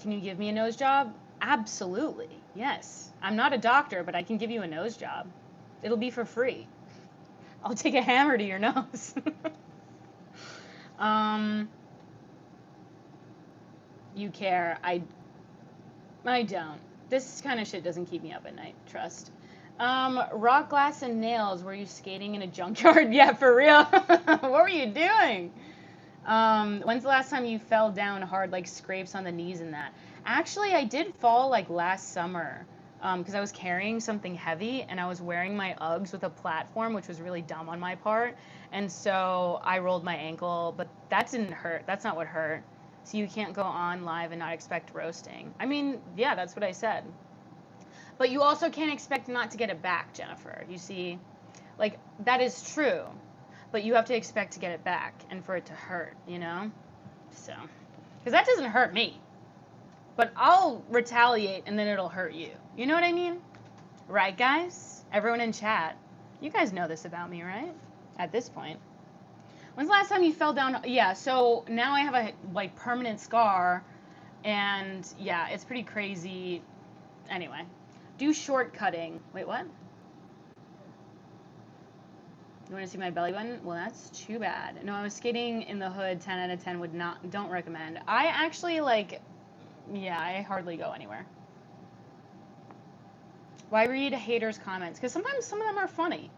Speaker 2: Can you give me a nose job? Absolutely. Yes. I'm not a doctor, but I can give you a nose job. It'll be for free. I'll take a hammer to your nose. um, you care. I don't. This kind of shit doesn't keep me up at night, trust. Rock, glass, and nails. Were you skating in a junkyard? Yeah, for real. What were you doing? When's the last time you fell down hard, like scrapes on the knees and that? Actually, I did fall like last summer because I was carrying something heavy and I was wearing my Uggs with a platform, which was really dumb on my part. And so I rolled my ankle, but that didn't hurt. That's not what hurt. So you can't go on live and not expect roasting. I mean, yeah, that's what I said. But you also can't expect not to get it back, Jennifer. You see, like, that is true. But you have to expect to get it back and for it to hurt, you know? So, because that doesn't hurt me. But I'll retaliate and then it'll hurt you. You know what I mean? Right, guys? Everyone in chat. You guys know this about me, right? At this point. When's the last time you fell down? Yeah, so now I have a like permanent scar and yeah, it's pretty crazy. Anyway, do short cutting. Wait, what? You want to see my belly button? Well, that's too bad. No, I was skating in the hood. 10 out of 10 would not. Don't recommend. I actually like. Yeah, I hardly go anywhere. Why read haters' comments? Because sometimes some of them are funny,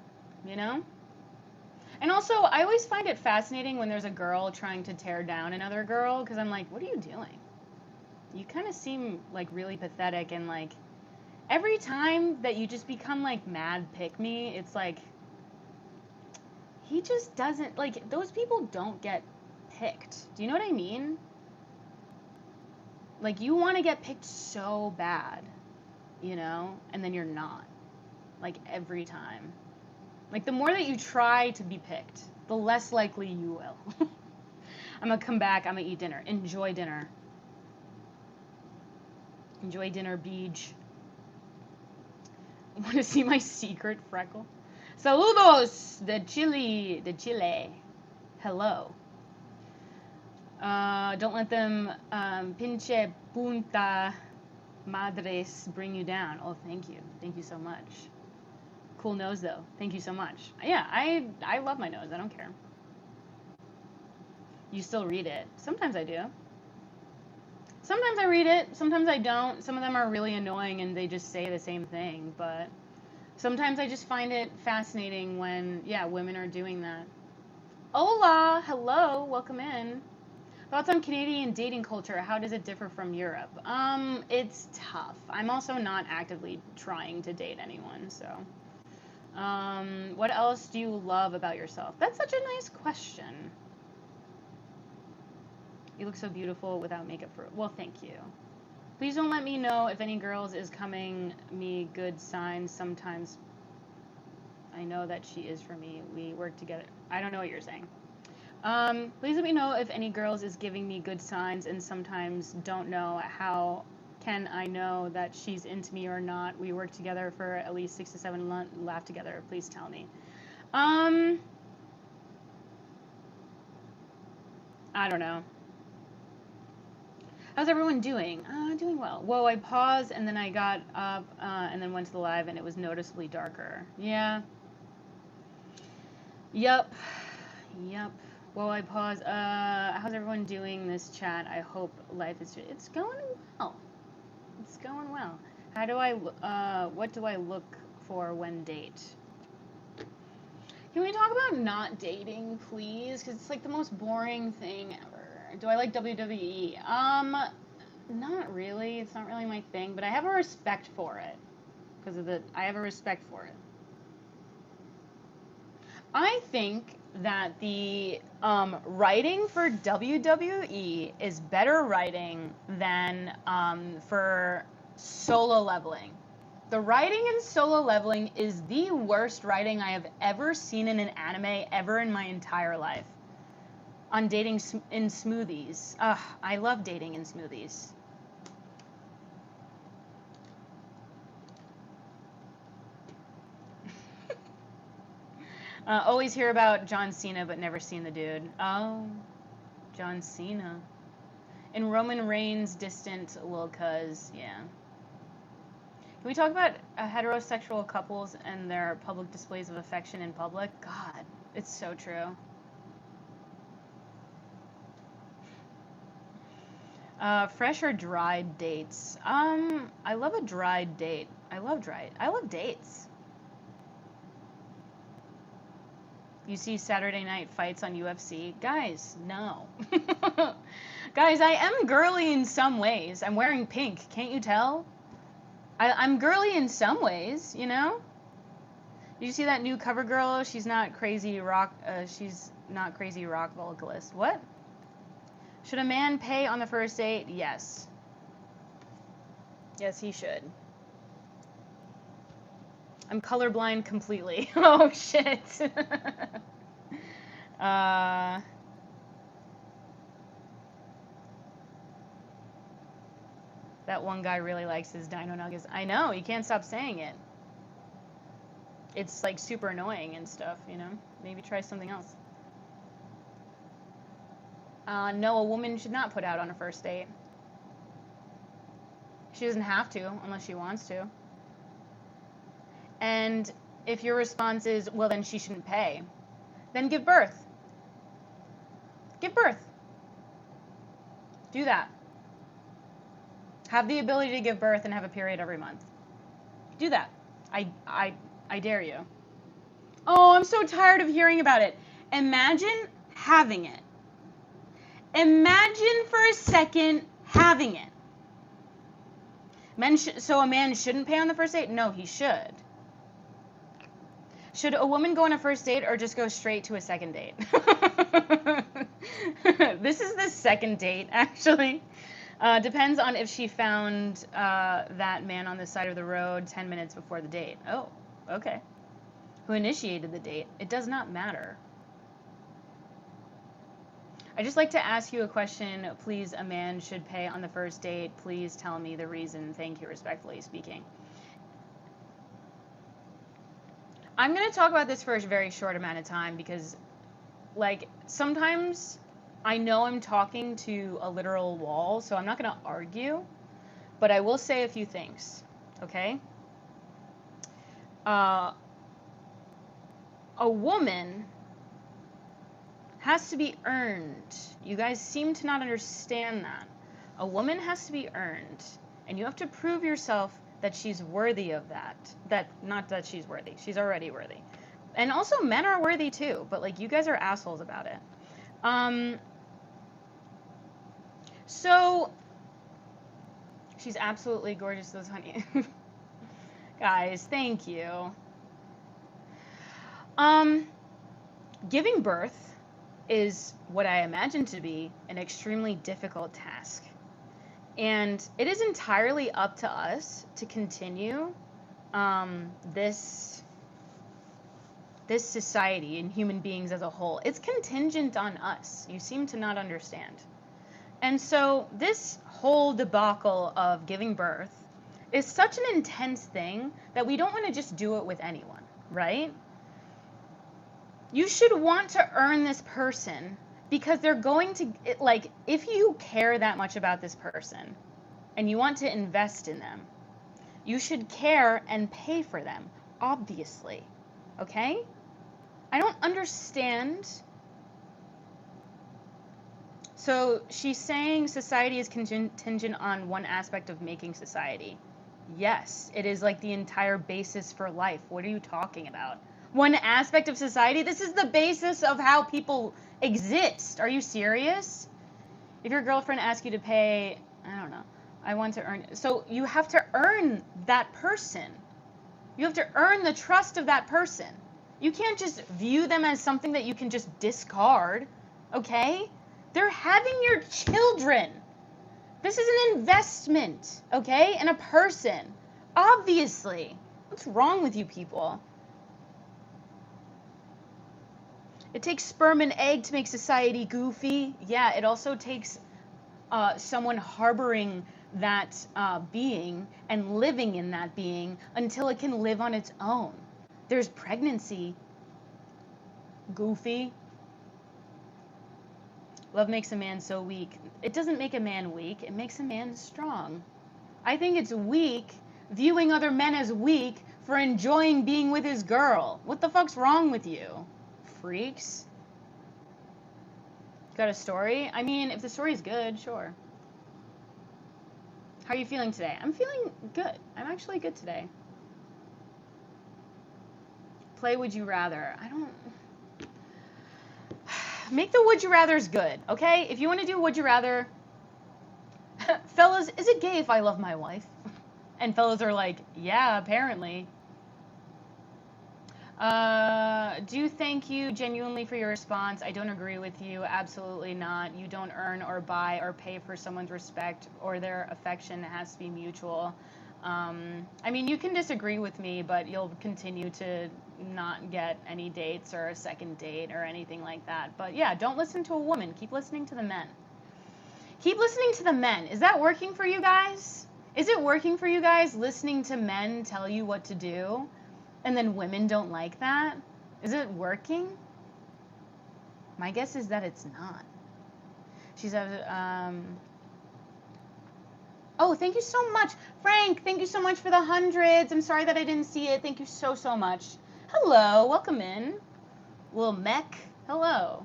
Speaker 2: you know. And also, I always find it fascinating when there's a girl trying to tear down another girl. Because I'm like, what are you doing? You kind of seem like really pathetic and like. Every time that you just become like mad pick me, it's like. He just doesn't, like, those people don't get picked. Do you know what I mean? Like, you want to get picked so bad, you know? And then you're not. Like, every time. Like, the more that you try to be picked, the less likely you will. I'm gonna come back, I'm gonna eat dinner. Enjoy dinner. Enjoy dinner, Beej. Want to see my secret freckle? Saludos de Chile. Hello. Don't let them pinche punta madres bring you down. Oh, thank you. Thank you so much. Cool nose though. Thank you so much. Yeah, I love my nose. I don't care. You still read it. Sometimes I do. Sometimes I read it. Sometimes I don't. Some of them are really annoying and they just say the same thing. But sometimes I just find it fascinating when, yeah, women are doing that. Hola, hello, welcome in. Thoughts on Canadian dating culture? How does it differ from Europe? It's tough. I'm also not actively trying to date anyone, so. What else do you love about yourself? That's such a nice question. You look so beautiful without makeup for. Well, thank you. Please don't let me know if any girls is coming me good signs. Sometimes I know that she is for me. We work together. I don't know what you're saying. Please let me know if any girls is giving me good signs and sometimes don't know how can I know that she's into me or not. We work together for at least 6 to 7 months, laugh together. Please tell me. I don't know. How's everyone doing? Doing well. Whoa, I paused and then I got up and then went to the live and it was noticeably darker. Yeah. Yep. Yep. Whoa, I paused. How's everyone doing this chat? I hope life is. It's going well. It's going well. How do I? What do I look for when date? Can we talk about not dating, please? Because it's like the most boring thing ever. Do I like WWE? Not really. It's not really my thing, but I have a respect for it. Because of the, I have a respect for it. I think that the writing for WWE is better writing than for Solo Leveling. The writing in Solo Leveling is the worst writing I have ever seen in an anime ever in my entire life. On dating in smoothies. Ugh, I love dating in smoothies. Always hear about John Cena, but never seen the dude. Oh, John Cena. And Roman Reigns' distant little cuz, yeah. Can we talk about heterosexual couples and their public displays of affection in public? God, it's so true. Fresh or dried dates? I love a dried date. I love dates. You see Saturday night fights on UFC? Guys, no. Guys, I am girly in some ways. I'm wearing pink. Can't you tell? I'm girly in some ways, you know? Did you see that new cover girl? She's not crazy rock. She's not crazy rock vocalist. What? Should a man pay on the first date? Yes. Yes, he should. I'm colorblind completely. Oh shit. That one guy really likes his dino nuggets. I know, you can't stop saying it. It's like super annoying and stuff, you know? Maybe try something else. No, a woman should not put out on a first date. She doesn't have to unless she wants to. And if your response is, well, then she shouldn't pay, then give birth. Give birth. Do that. Have the ability to give birth and have a period every month. Do that. I dare you. Oh, I'm so tired of hearing about it. Imagine having it. Imagine for a second having it. So a man shouldn't pay on the first date? No, he should. Should a woman go on a first date or just go straight to a second date? This is the second date, actually. Depends on if she found that man on the side of the road 10 minutes before the date. Oh, okay. Who initiated the date? It does not matter. I just like to ask you a question. Please, a man should pay on the first date. Please tell me the reason. Thank you, respectfully speaking. I'm going to talk about this for a very short amount of time because, like, sometimes I know I'm talking to a literal wall, so I'm not going to argue, but I will say a few things, okay? Uh, a woman has to be earned. You guys seem to not understand that. A woman has to be earned, and you have to prove yourself that she's worthy of that. Not that she's worthy. She's already worthy. And also men are worthy too, but like you guys are assholes about it. So she's absolutely gorgeous, those honey. Guys, thank you. Giving birth is what I imagine to be an extremely difficult task. And it is entirely up to us to continue this society and human beings as a whole. It's contingent on us. You seem to not understand. And so this whole debacle of giving birth is such an intense thing that we don't want to just do it with anyone, right? You should want to earn this person because they're going to, like, if you care that much about this person and you want to invest in them, you should care and pay for them, obviously, okay? I don't understand. So she's saying society is contingent on one aspect of making society. Yes, it is like the entire basis for life. What are you talking about? One aspect of society? This is the basis of how people exist. Are you serious? If your girlfriend asks you to pay, I don't know, I want to earn. So you have to earn that person. You have to earn the trust of that person. You can't just view them as something that you can just discard, okay? They're having your children. This is an investment, okay? In a person. Obviously. What's wrong with you people? It takes sperm and egg to make society goofy. Yeah, it also takes someone harboring that being and living in that being until it can live on its own. There's pregnancy. Goofy. Love makes a man so weak. It doesn't make a man weak. It makes a man strong. I think it's weak viewing other men as weak for enjoying being with his girl. What the fuck's wrong with you? Freaks. Got a story? I mean, if the story's good, sure. How are you feeling today? I'm feeling good. I'm actually good today. Play Would You Rather. I don't... Make the Would You Rathers good, okay? If you want to do Would You Rather... Fellas, is it gay if I love my wife? And fellas are like, yeah, apparently. Do thank you genuinely for your response. I don't agree with you. Absolutely not. You don't earn or buy or pay for someone's respect or their affection. It has to be mutual. I mean, you can disagree with me, but you'll continue to not get any dates or a second date or anything like that. But yeah, don't listen to a woman. Keep listening to the men. Keep listening to the men. Is that working for you guys? Is it working for you guys listening to men tell you what to do? And then women don't like that? Is it working? My guess is that it's not. She said, oh, thank you so much. Frank, thank you so much for the hundreds. I'm sorry that I didn't see it. Thank you so, so much. Hello, welcome in. Little mech, hello.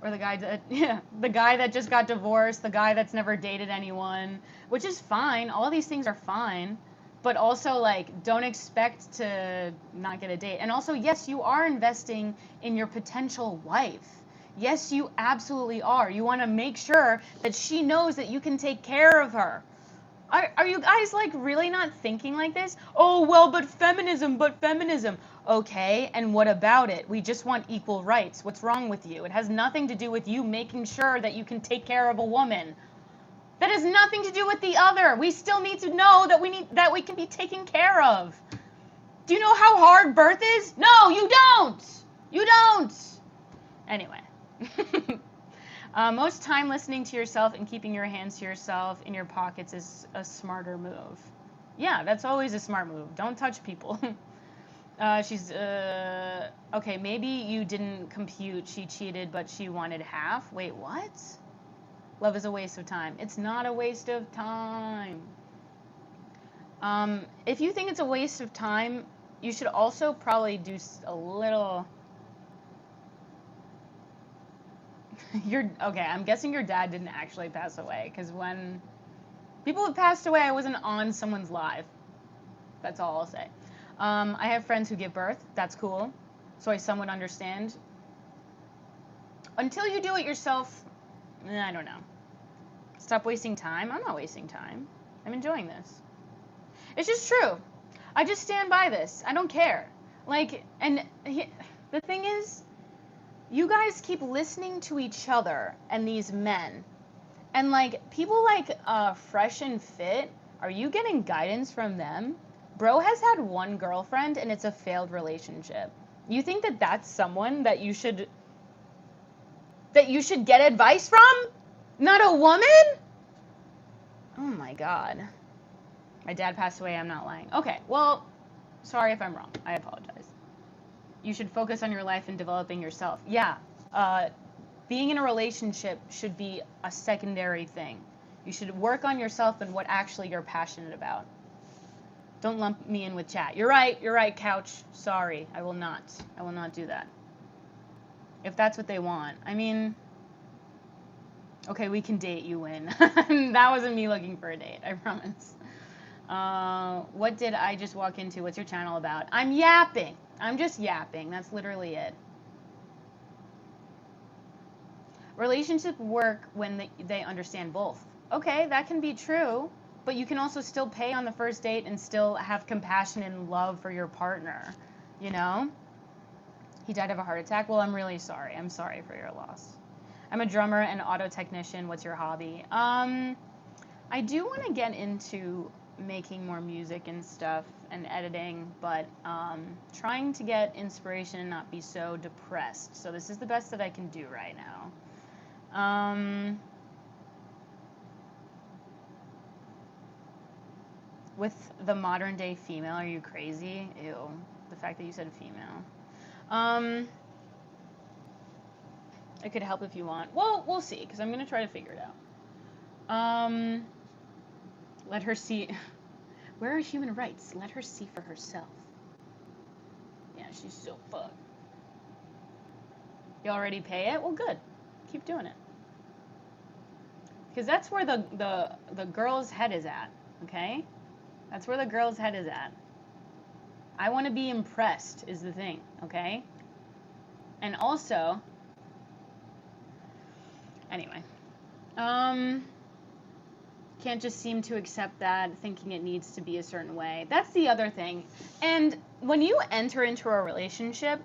Speaker 2: Or the guy that, yeah, the guy that just got divorced, the guy that's never dated anyone, which is fine. All these things are fine. But also, like, don't expect to not get a date. And also, yes, you are investing in your potential wife. Yes, you absolutely are. You want to make sure that she knows that you can take care of her. Are you guys, like, really not thinking like this? Oh, well, but feminism. Okay, and what about it? We just want equal rights. What's wrong with you? It has nothing to do with you making sure that you can take care of a woman. That has nothing to do with the other. We still need to know that we can be taken care of. Do you know how hard birth is? No, you don't. You don't. Anyway. Most time listening to yourself and keeping your hands to yourself in your pockets is a smarter move. Yeah, that's always a smart move. Don't touch people. She's okay. Maybe you didn't compute. She cheated, but she wanted half. Wait, what? Love is a waste of time. It's not a waste of time. If you think it's a waste of time, you should also probably do a little. You're okay. I'm guessing your dad didn't actually pass away, because when people have passed away, I wasn't on someone's live. That's all I'll say. I have friends who give birth. That's cool. So I somewhat understand. Until you do it yourself, I don't know. Stop wasting time. I'm not wasting time. I'm enjoying this. It's just true. I just stand by this. I don't care. Like, and the thing is, you guys keep listening to each other and these men. And like, people like Fresh and Fit, are you getting guidance from them? Bro has had one girlfriend and it's a failed relationship. You think that that's someone that you should get advice from? Not a woman? Oh my god. My dad passed away, I'm not lying. Okay, well, sorry if I'm wrong. I apologize. You should focus on your life and developing yourself. Yeah, being in a relationship should be a secondary thing. You should work on yourself and what actually you're passionate about. Don't lump me in with chat. You're right, Couch. Sorry, I will not. I will not do that. If that's what they want. I mean, okay, we can date, you win. That wasn't me looking for a date, I promise. What did I just walk into? What's your channel about? I'm yapping. I'm just yapping. That's literally it. Relationships work when they understand both. Okay, that can be true, but you can also still pay on the first date and still have compassion and love for your partner, you know? He died of a heart attack. Well, I'm really sorry. I'm sorry for your loss. I'm a drummer and auto technician. What's your hobby? I do want to get into making more music and stuff and editing, but trying to get inspiration and not be so depressed. So this is the best that I can do right now. With the modern day female, are you crazy? Ew. The fact that you said female. It could help if you want. Well, we'll see, because I'm going to try to figure it out. Let her see. Where are human rights? Let her see for herself. Yeah, she's so fucked. You already pay it? Well, good. Keep doing it. Because that's where the girl's head is at, okay? That's where the girl's head is at. I want to be impressed is the thing, okay? And also, anyway, can't just seem to accept that, thinking it needs to be a certain way. That's the other thing. And when you enter into a relationship,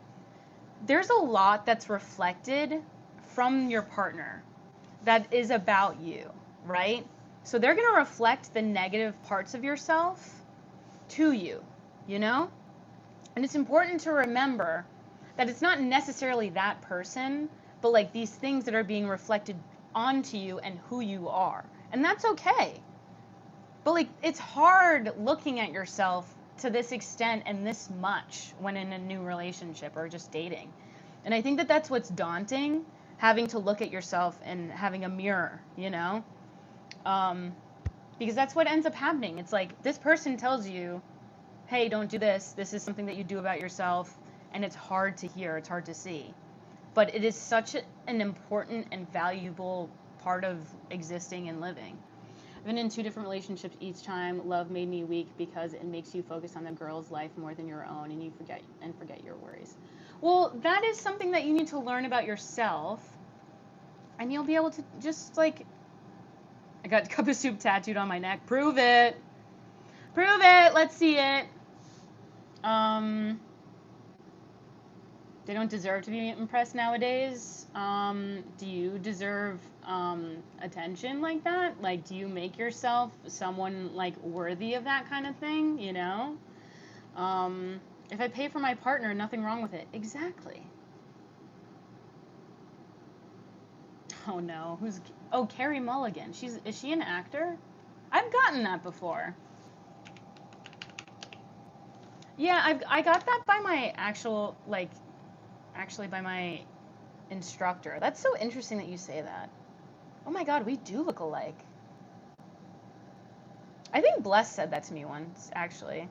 Speaker 2: there's a lot that's reflected from your partner that is about you, right? So they're going to reflect the negative parts of yourself to you, you know? And it's important to remember that it's not necessarily that person, but like these things that are being reflected onto you and who you are. And that's okay. But like, it's hard looking at yourself to this extent and this much when in a new relationship or just dating. And I think that that's what's daunting, having to look at yourself and having a mirror, you know? Because that's what ends up happening. It's like this person tells you, hey, don't do this. This is something that you do about yourself. And it's hard to hear. It's hard to see. But it is such an important and valuable part of existing and living. I've been in 2 different relationships each time. Love made me weak because it makes you focus on the girl's life more than your own, and you forget your worries. Well, that is something that you need to learn about yourself, and you'll be able to just like, I got cup of soup tattooed on my neck. Prove it. Prove it. Let's see it. They don't deserve to be impressed nowadays. Do you deserve attention like that? Like, do you make yourself someone like worthy of that kind of thing? You know, if I pay for my partner, nothing wrong with it. Exactly. Oh no, Carrie Mulligan? Is she an actor? I've gotten that before. Yeah, I got that by my actually by my instructor. That's so interesting that you say that. Oh my god, we do look alike. I think Bless said that to me once, actually.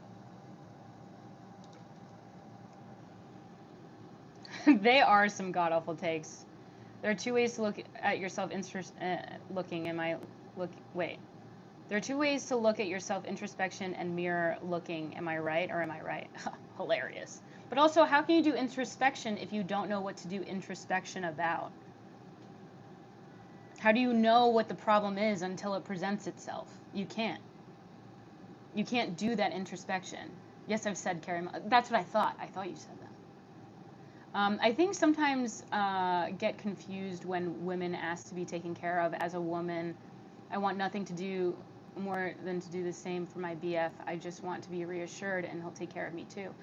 Speaker 2: They are some god awful takes. There are two ways to look at yourself. Looking, am I look? Wait. There are two ways to look at yourself: introspection and mirror looking. Am I right or am I right? Hilarious. But also, how can you do introspection if you don't know what to do introspection about? How do you know what the problem is until it presents itself? You can't. You can't do that introspection. Yes, I've said Carrie. That's what I thought. I thought you said that. I think sometimes get confused when women ask to be taken care of. As a woman, I want nothing to do more than to do the same for my BF. I just want to be reassured and he'll take care of me too.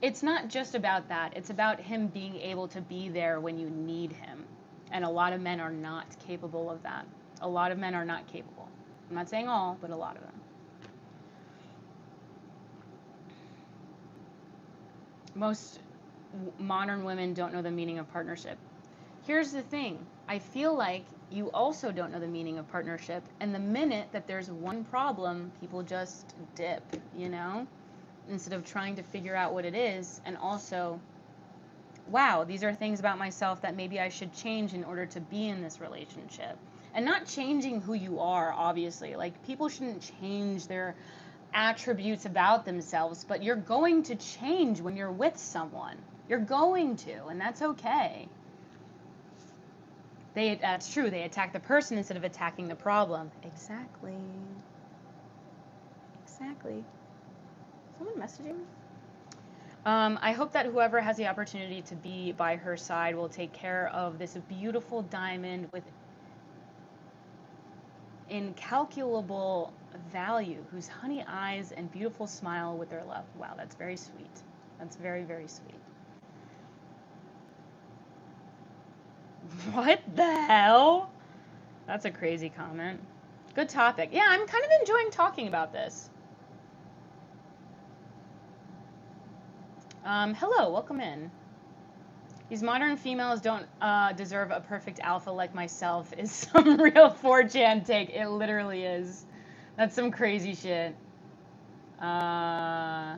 Speaker 2: It's not just about that. It's about him being able to be there when you need him. And a lot of men are not capable of that. A lot of men are not capable. I'm not saying all, but a lot of them. Most modern women don't know the meaning of partnership. Here's the thing. I feel like you also don't know the meaning of partnership. And the minute that there's one problem, people just dip, you know? Instead of trying to figure out what it is. And also, wow, these are things about myself that maybe I should change in order to be in this relationship. And not changing who you are, obviously. Like, people shouldn't change their attributes about themselves, but you're going to change when you're with someone. You're going to, and that's okay. That's true. They attack the person instead of attacking the problem. Exactly. Exactly. Someone messaging me? I hope that whoever has the opportunity to be by her side will take care of this beautiful diamond with incalculable value, whose honey eyes and beautiful smile with their love. Wow, that's very sweet. That's very, very sweet. What the hell? That's a crazy comment. Good topic. Yeah, I'm kind of enjoying talking about this. Hello, welcome in. These modern females don't deserve a perfect alpha like myself is some real 4chan take. It literally is. That's some crazy shit. Uh,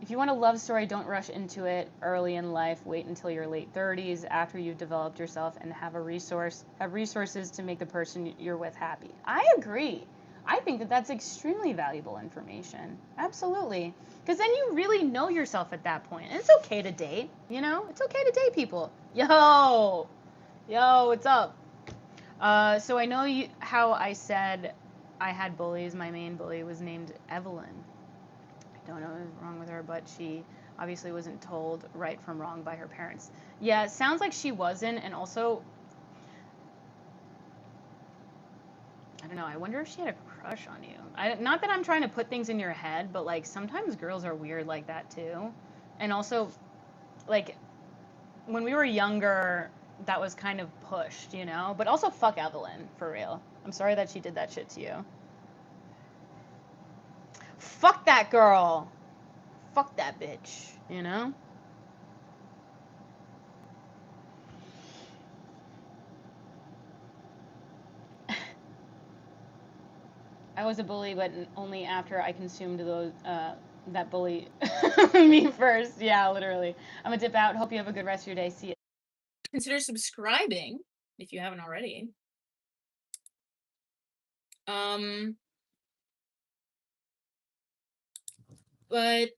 Speaker 2: if you want a love story, don't rush into it early in life. Wait until your late 30s after you've developed yourself and have resources to make the person you're with happy. I agree. I think that that's extremely valuable information. Absolutely. Because then you really know yourself at that point. And it's okay to date, you know? It's okay to date people. Yo! Yo, what's up? So I know how I said I had bullies. My main bully was named Evelyn. I don't know what was wrong with her, but she obviously wasn't told right from wrong by her parents. Yeah, it sounds like she wasn't, and also, I don't know, I wonder if she had a crush on you. Not that I'm trying to put things in your head, but like sometimes girls are weird like that too. And also, like, when we were younger, that was kind of pushed, you know? But also, fuck Evelyn, for real. I'm sorry that she did that shit to you. Fuck that girl. Fuck that bitch, you know? I was a bully, but only after I consumed those that bully me first. Yeah, literally. I'm gonna dip out. Hope you have a good rest of your day. See you.
Speaker 1: Consider subscribing if you haven't already. Um, but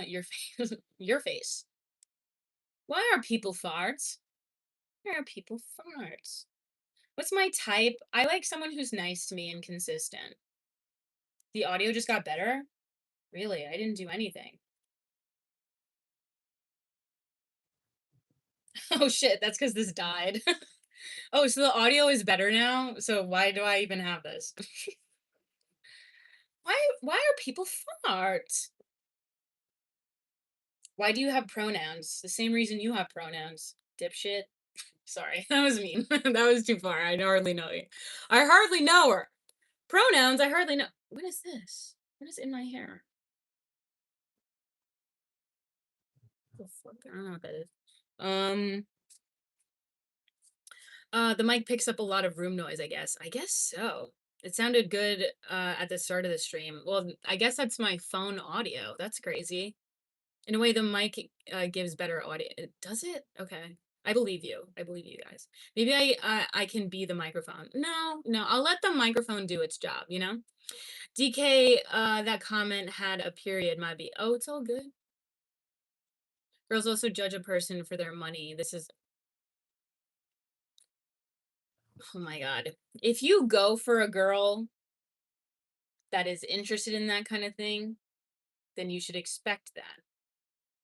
Speaker 1: your face, your face. Why are people farts? Why are people farts? What's my type? I like someone who's nice to me and consistent. The audio just got better? Really? I didn't do anything. Oh shit, that's because this died. Oh, so the audio is better now? So why do I even have this? Why are people fart? Why do you have pronouns? The same reason you have pronouns. Dipshit. Sorry, that was mean. That was too far. I hardly know you. I hardly know her. Pronouns, I hardly know. What is this? What is in my hair? The fuck? I don't know what that is. Um, the mic picks up a lot of room noise, I guess. I guess so. It sounded good at the start of the stream. Well, I guess that's my phone audio. That's crazy. In a way, the mic gives better audio. Does it? Okay. I believe you. I believe you guys. Maybe I can be the microphone. No, no. I'll let the microphone do its job. You know. DK, that comment had a period. Might be. Oh, it's all good. Girls also judge a person for their money. This is. Oh my god. If you go for a girl that is interested in that kind of thing, then you should expect that.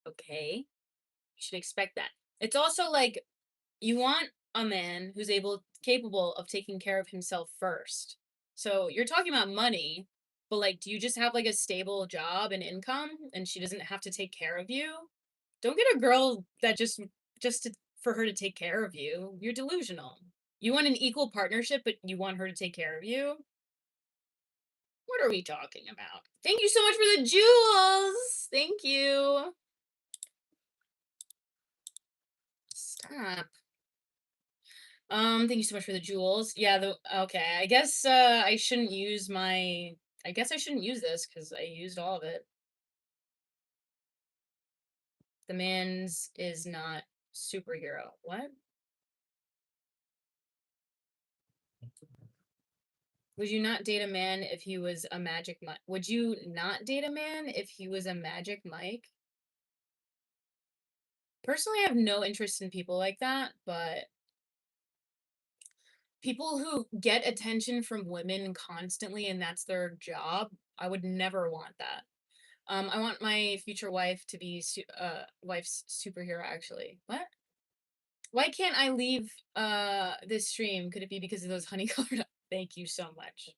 Speaker 1: Okay? You should expect that. It's also like you want a man who's capable of taking care of himself first. So you're talking about money, but like, do you just have like a stable job and income and she doesn't have to take care of you? Don't get a girl that for her to take care of you. You're delusional. You want an equal partnership, but you want her to take care of you? What are we talking about? Thank you so much for the jewels. Thank you. Stop. Thank you so much for the jewels. Yeah, okay. I guess I shouldn't use this because I used all of it. The man's is not superhero. What? Would you not date a man if he was a magic Mike? Would you not date a man if he was a magic Mike? Personally, I have no interest in people like that, but people who get attention from women constantly and that's their job, I would never want that. I want my future wife to be wife's superhero actually. What? Why can't I leave this stream? Could it be because of those honey colored Thank you so much.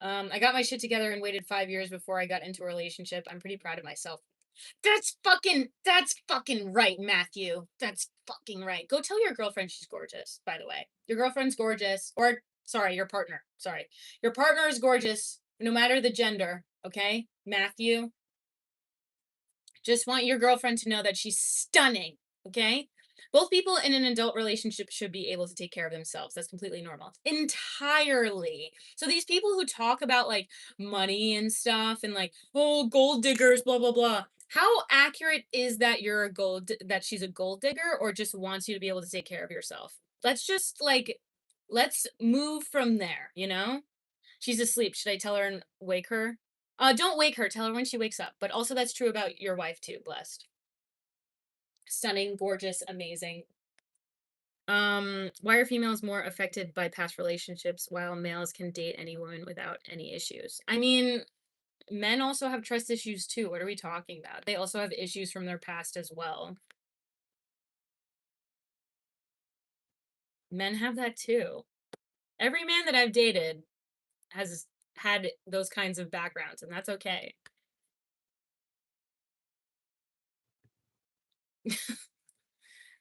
Speaker 1: I got my shit together and waited 5 years before I got into a relationship. I'm pretty proud of myself. That's fucking right, Matthew. That's fucking right. Go tell your girlfriend she's gorgeous, by the way. Your girlfriend's gorgeous. Or sorry, your partner. Sorry. Your partner is gorgeous, no matter the gender, okay? Matthew. Just want your girlfriend to know that she's stunning, okay? Both people in an adult relationship should be able to take care of themselves. That's completely normal. Entirely. So these people who talk about like money and stuff and like, oh, gold diggers, blah, blah, blah. How accurate is that that she's a gold digger or just wants you to be able to take care of yourself? Let's just like, let's move from there, you know? She's asleep. Should I tell her and wake her? Don't wake her. Tell her when she wakes up. But also that's true about your wife too, blessed. Stunning, gorgeous, amazing. Why are females more affected by past relationships while males can date any woman without any issues? I mean, men also have trust issues too. What are we talking about? They also have issues from their past as well. Men have that too. Every man that I've dated has had those kinds of backgrounds, and that's okay.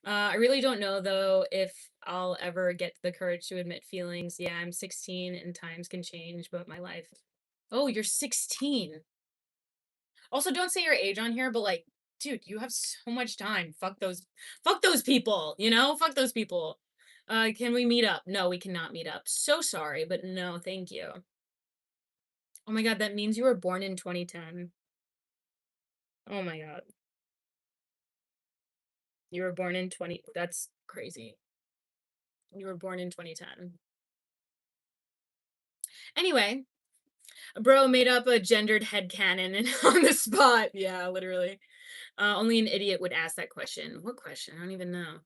Speaker 1: I really don't know though if I'll ever get the courage to admit feelings. Yeah, I'm 16 and times can change, but my life. Oh, you're 16. Also, don't say your age on here, but like, dude, you have so much time. Fuck those people, you know? Fuck those people. Can we meet up? No, we cannot meet up. So sorry, but no, thank you. Oh my god, that means you were born in 2010. Oh my god. You were born in 20 That's crazy. You were born in 2010. Anyway, bro made up a gendered headcanon and on the spot. Yeah, literally. Only an idiot would ask that question. What question? I don't even know.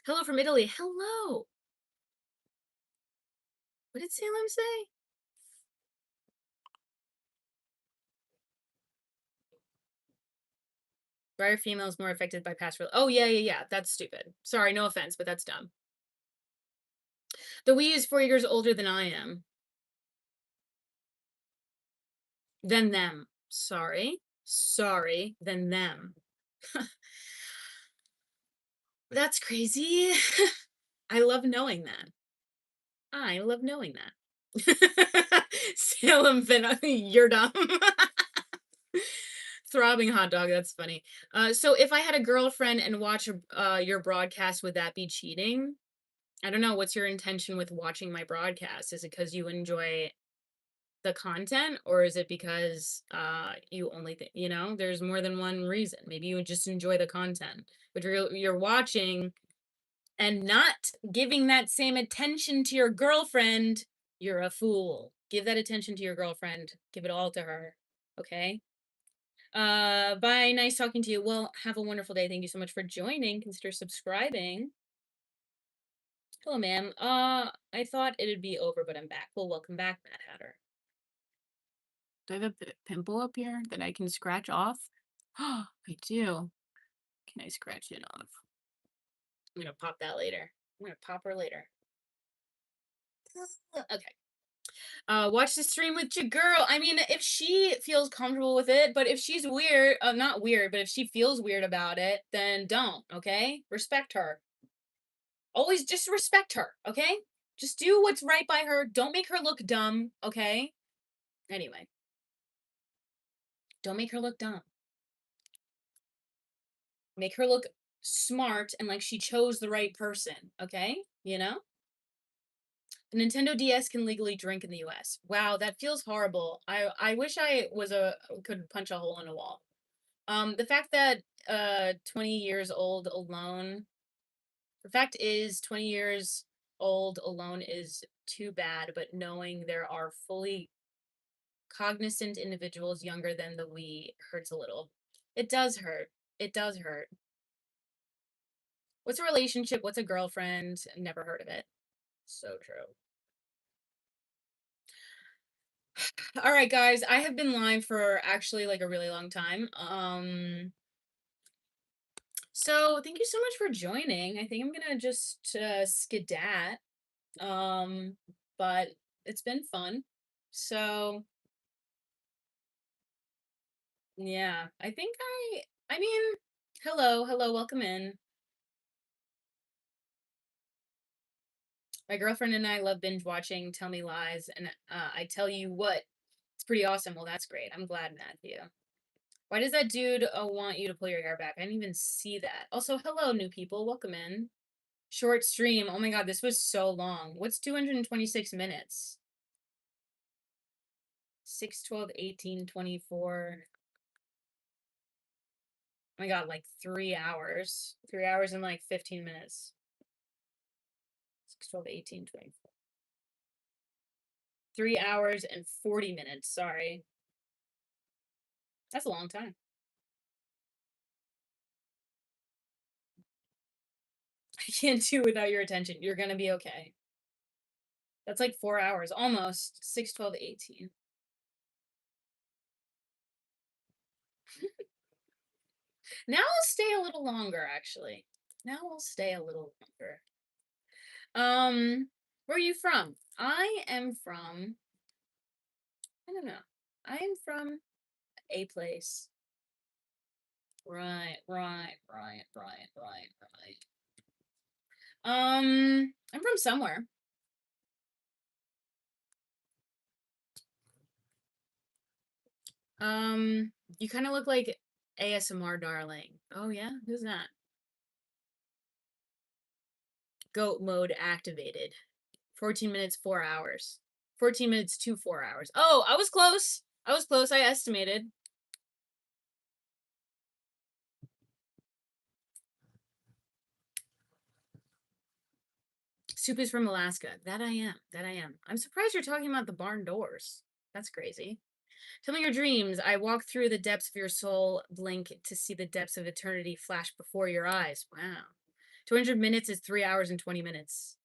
Speaker 1: Hello from Italy. Hello. What did Salem say? Why are females more affected by past Oh, yeah, yeah, yeah. That's stupid. Sorry, no offense, but that's dumb. The Wii is 4 years older than I am. Than them. Sorry. Sorry. Than them. That's crazy. I love knowing that. I love knowing that. Salem Fin, you're dumb. Throbbing hot dog, that's funny. So if I had a girlfriend and watch your broadcast, would that be cheating? I don't know. What's your intention with watching my broadcast? Is it because you enjoy the content, or is it because you only think, there's more than one reason. Maybe you just enjoy the content, but you're watching and not giving that same attention to your girlfriend. You're a fool. Give that attention to your girlfriend. Give it all to her. Okay? Bye. Nice talking to you. Well, have a wonderful day. Thank you so much for joining. Consider subscribing. Hello, ma'am. I thought it'd be over, but I'm back. Well, welcome back, Mad Hatter. Do I have a pimple up here that I can scratch off? Oh, I do. Can I scratch it off? I'm gonna pop that later. I'm gonna pop her later. Okay. Watch the stream with your girl. I mean, if she feels comfortable with it, but if she's weird, not weird, but if she feels weird about it, then don't, okay? Respect her. Always just respect her, okay? Just do what's right by her. Don't make her look dumb, okay? Anyway, don't make her look dumb. Make her look smart and like she chose the right person, okay? You know? The Nintendo DS can legally drink in the US. Wow, that feels horrible. I wish I could punch a hole in a wall. The fact that 20 years old alone, the fact is 20 years old alone is too bad, but knowing there are fully cognizant individuals younger than the we hurts a little. It does hurt. It does hurt. What's a relationship? What's a girlfriend? Never heard of it. So true. All right, guys, I have been live for actually like a really long time. So thank you so much for joining. I think I'm gonna just skedat. Um, but it's been fun. So yeah, I mean, hello, welcome in. My girlfriend and I love binge watching Tell Me Lies, and I tell you what, it's pretty awesome. Well, that's great. I'm glad, Matthew. Why does that dude want you to pull your hair back? I didn't even see that. Also, hello, new people. Welcome in. Short stream. Oh my god, this was so long. What's 226 minutes? 6, 12, 18, 24. Oh my god, like 3 hours. 3 hours and like 15 minutes. 6, 12, 18, 24. 3 hours and 40 minutes. Sorry. That's a long time. I can't do without your attention. You're gonna be okay. That's like 4 hours. Almost. 6, 12, 18. Now I'll stay a little longer, actually. Now I'll stay a little longer. Where are you from? I am from, I don't know. I am from a place. Right. I'm from somewhere. You kind of look like ASMR darling. Oh yeah, who's that? Goat mode activated. 14 minutes, 4 hours. 14 minutes to 4 hours. Oh, I was close. I was close. I estimated. Soup is from Alaska. That I am. That I am. I'm surprised you're talking about the barn doors. That's crazy. Tell me your dreams. I walk through the depths of your soul, blink to see the depths of eternity flash before your eyes. Wow. 200 minutes is 3 hours and 20 minutes.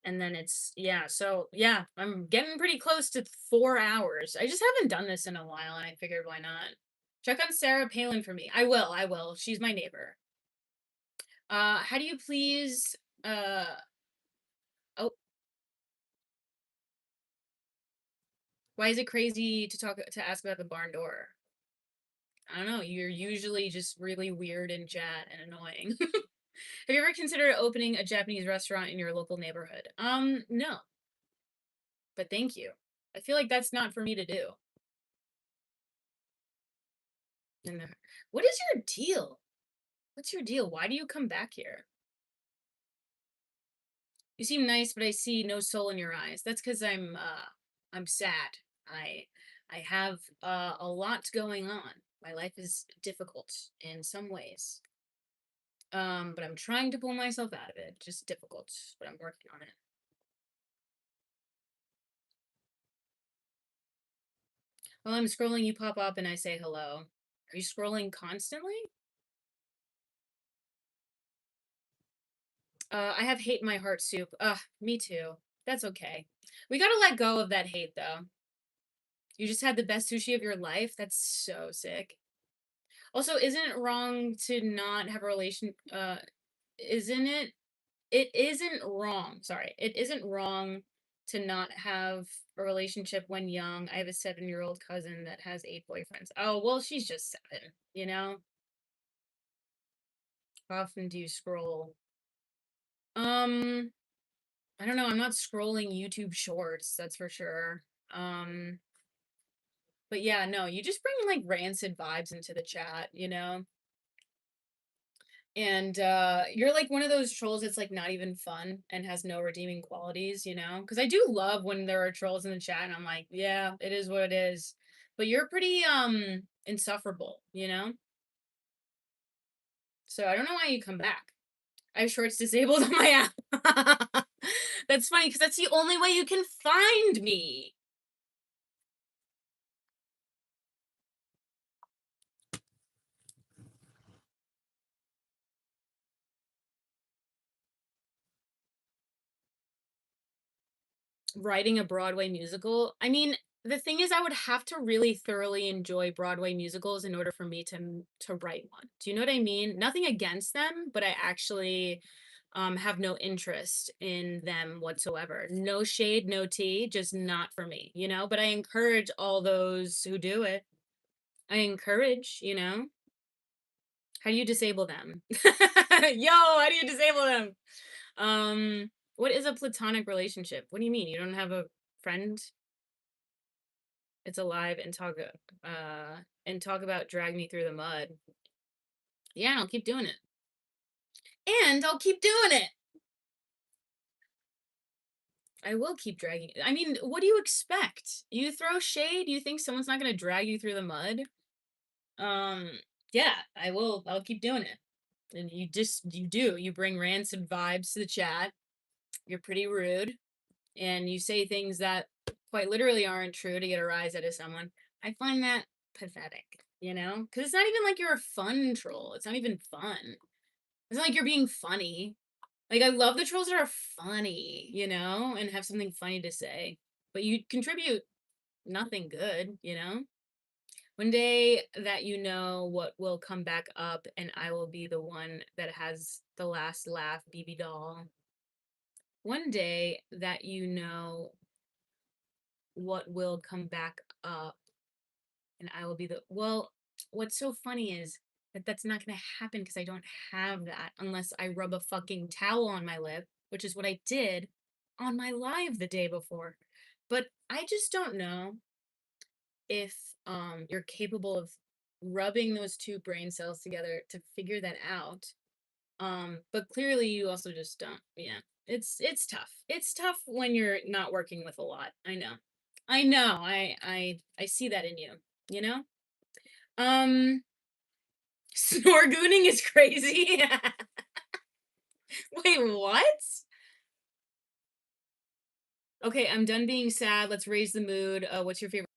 Speaker 1: And then it's, yeah, so yeah, I'm getting pretty close to 4 hours. I just haven't done this in a while, and I figured why not? Check on Sarah Palin for me. I will. She's my neighbor. How do you please, oh, why is it crazy to ask about the barn door? I don't know. You're usually just really weird in chat and annoying. Have you ever considered opening a Japanese restaurant in your local neighborhood? No, but thank you. I feel like that's not for me to do. And what is your deal? What's your deal? Why do you come back here? You seem nice, but I see no soul in your eyes. That's because I'm sad. I I have a lot going on. My life is difficult in some ways. But I'm trying to pull myself out of it. Just difficult, but I'm working on it. While I'm scrolling, you pop up and I say hello. Are you scrolling constantly? I have hate in my heart soup. Me too. That's okay. We gotta let go of that hate though. You just had the best sushi of your life. That's so sick. Also, isn't it wrong to not have a relation isn't it it isn't wrong. Sorry. It isn't wrong to not have a relationship when young. I have a 7-year-old cousin that has 8 boyfriends. Oh, well, she's just 7, you know? How often do you scroll? Um, I don't know. I'm not scrolling YouTube shorts, that's for sure. Um, but yeah, no, you just bring like rancid vibes into the chat, you know? And you're like one of those trolls that's like not even fun and has no redeeming qualities, you know? Because I do love when there are trolls in the chat and I'm like, yeah, it is what it is. But you're pretty insufferable, you know? So I don't know why you come back. I have shorts disabled on my app. That's funny because that's the only way you can find me. Writing a Broadway musical. I mean, the thing is I would have to really thoroughly enjoy Broadway musicals in order for me to write one. Do you know what I mean? Nothing against them, but I actually have no interest in them whatsoever. No shade, no tea, just not for me, you know? But I encourage all those who do it. I encourage, you know? How do you disable them? Yo, how do you disable them? What is a platonic relationship? What do you mean? You don't have a friend? It's alive and talk about drag me through the mud. Yeah, and I'll keep doing it. And I'll keep doing it. I will keep dragging. I mean, what do you expect? You throw shade, you think someone's not going to drag you through the mud? Um, yeah, I will. I'll keep doing it. And you do. You bring rancid vibes to the chat. You're pretty rude and you say things that quite literally aren't true to get a rise out of someone. I find that pathetic, you know? Because it's not even like you're a fun troll. It's not even fun. It's not like you're being funny. Like, I love the trolls that are funny, you know, and have something funny to say. But you contribute nothing good, you know? One day that you know what will come back up, and I will be the one that has the last laugh, BB doll. One day that you know what will come back up and I will be the well, what's so funny is that that's not going to happen because I don't have that unless I rub a fucking towel on my lip, which is what I did on my live the day before. But I just don't know if you're capable of rubbing those two brain cells together to figure that out. But clearly you also just don't. Yeah. It's tough. It's tough when you're not working with a lot. I know. I know. I see that in you, you know? Um Snorgooning is crazy. Wait, what? Okay, I'm done being sad. Let's raise the mood. What's your favorite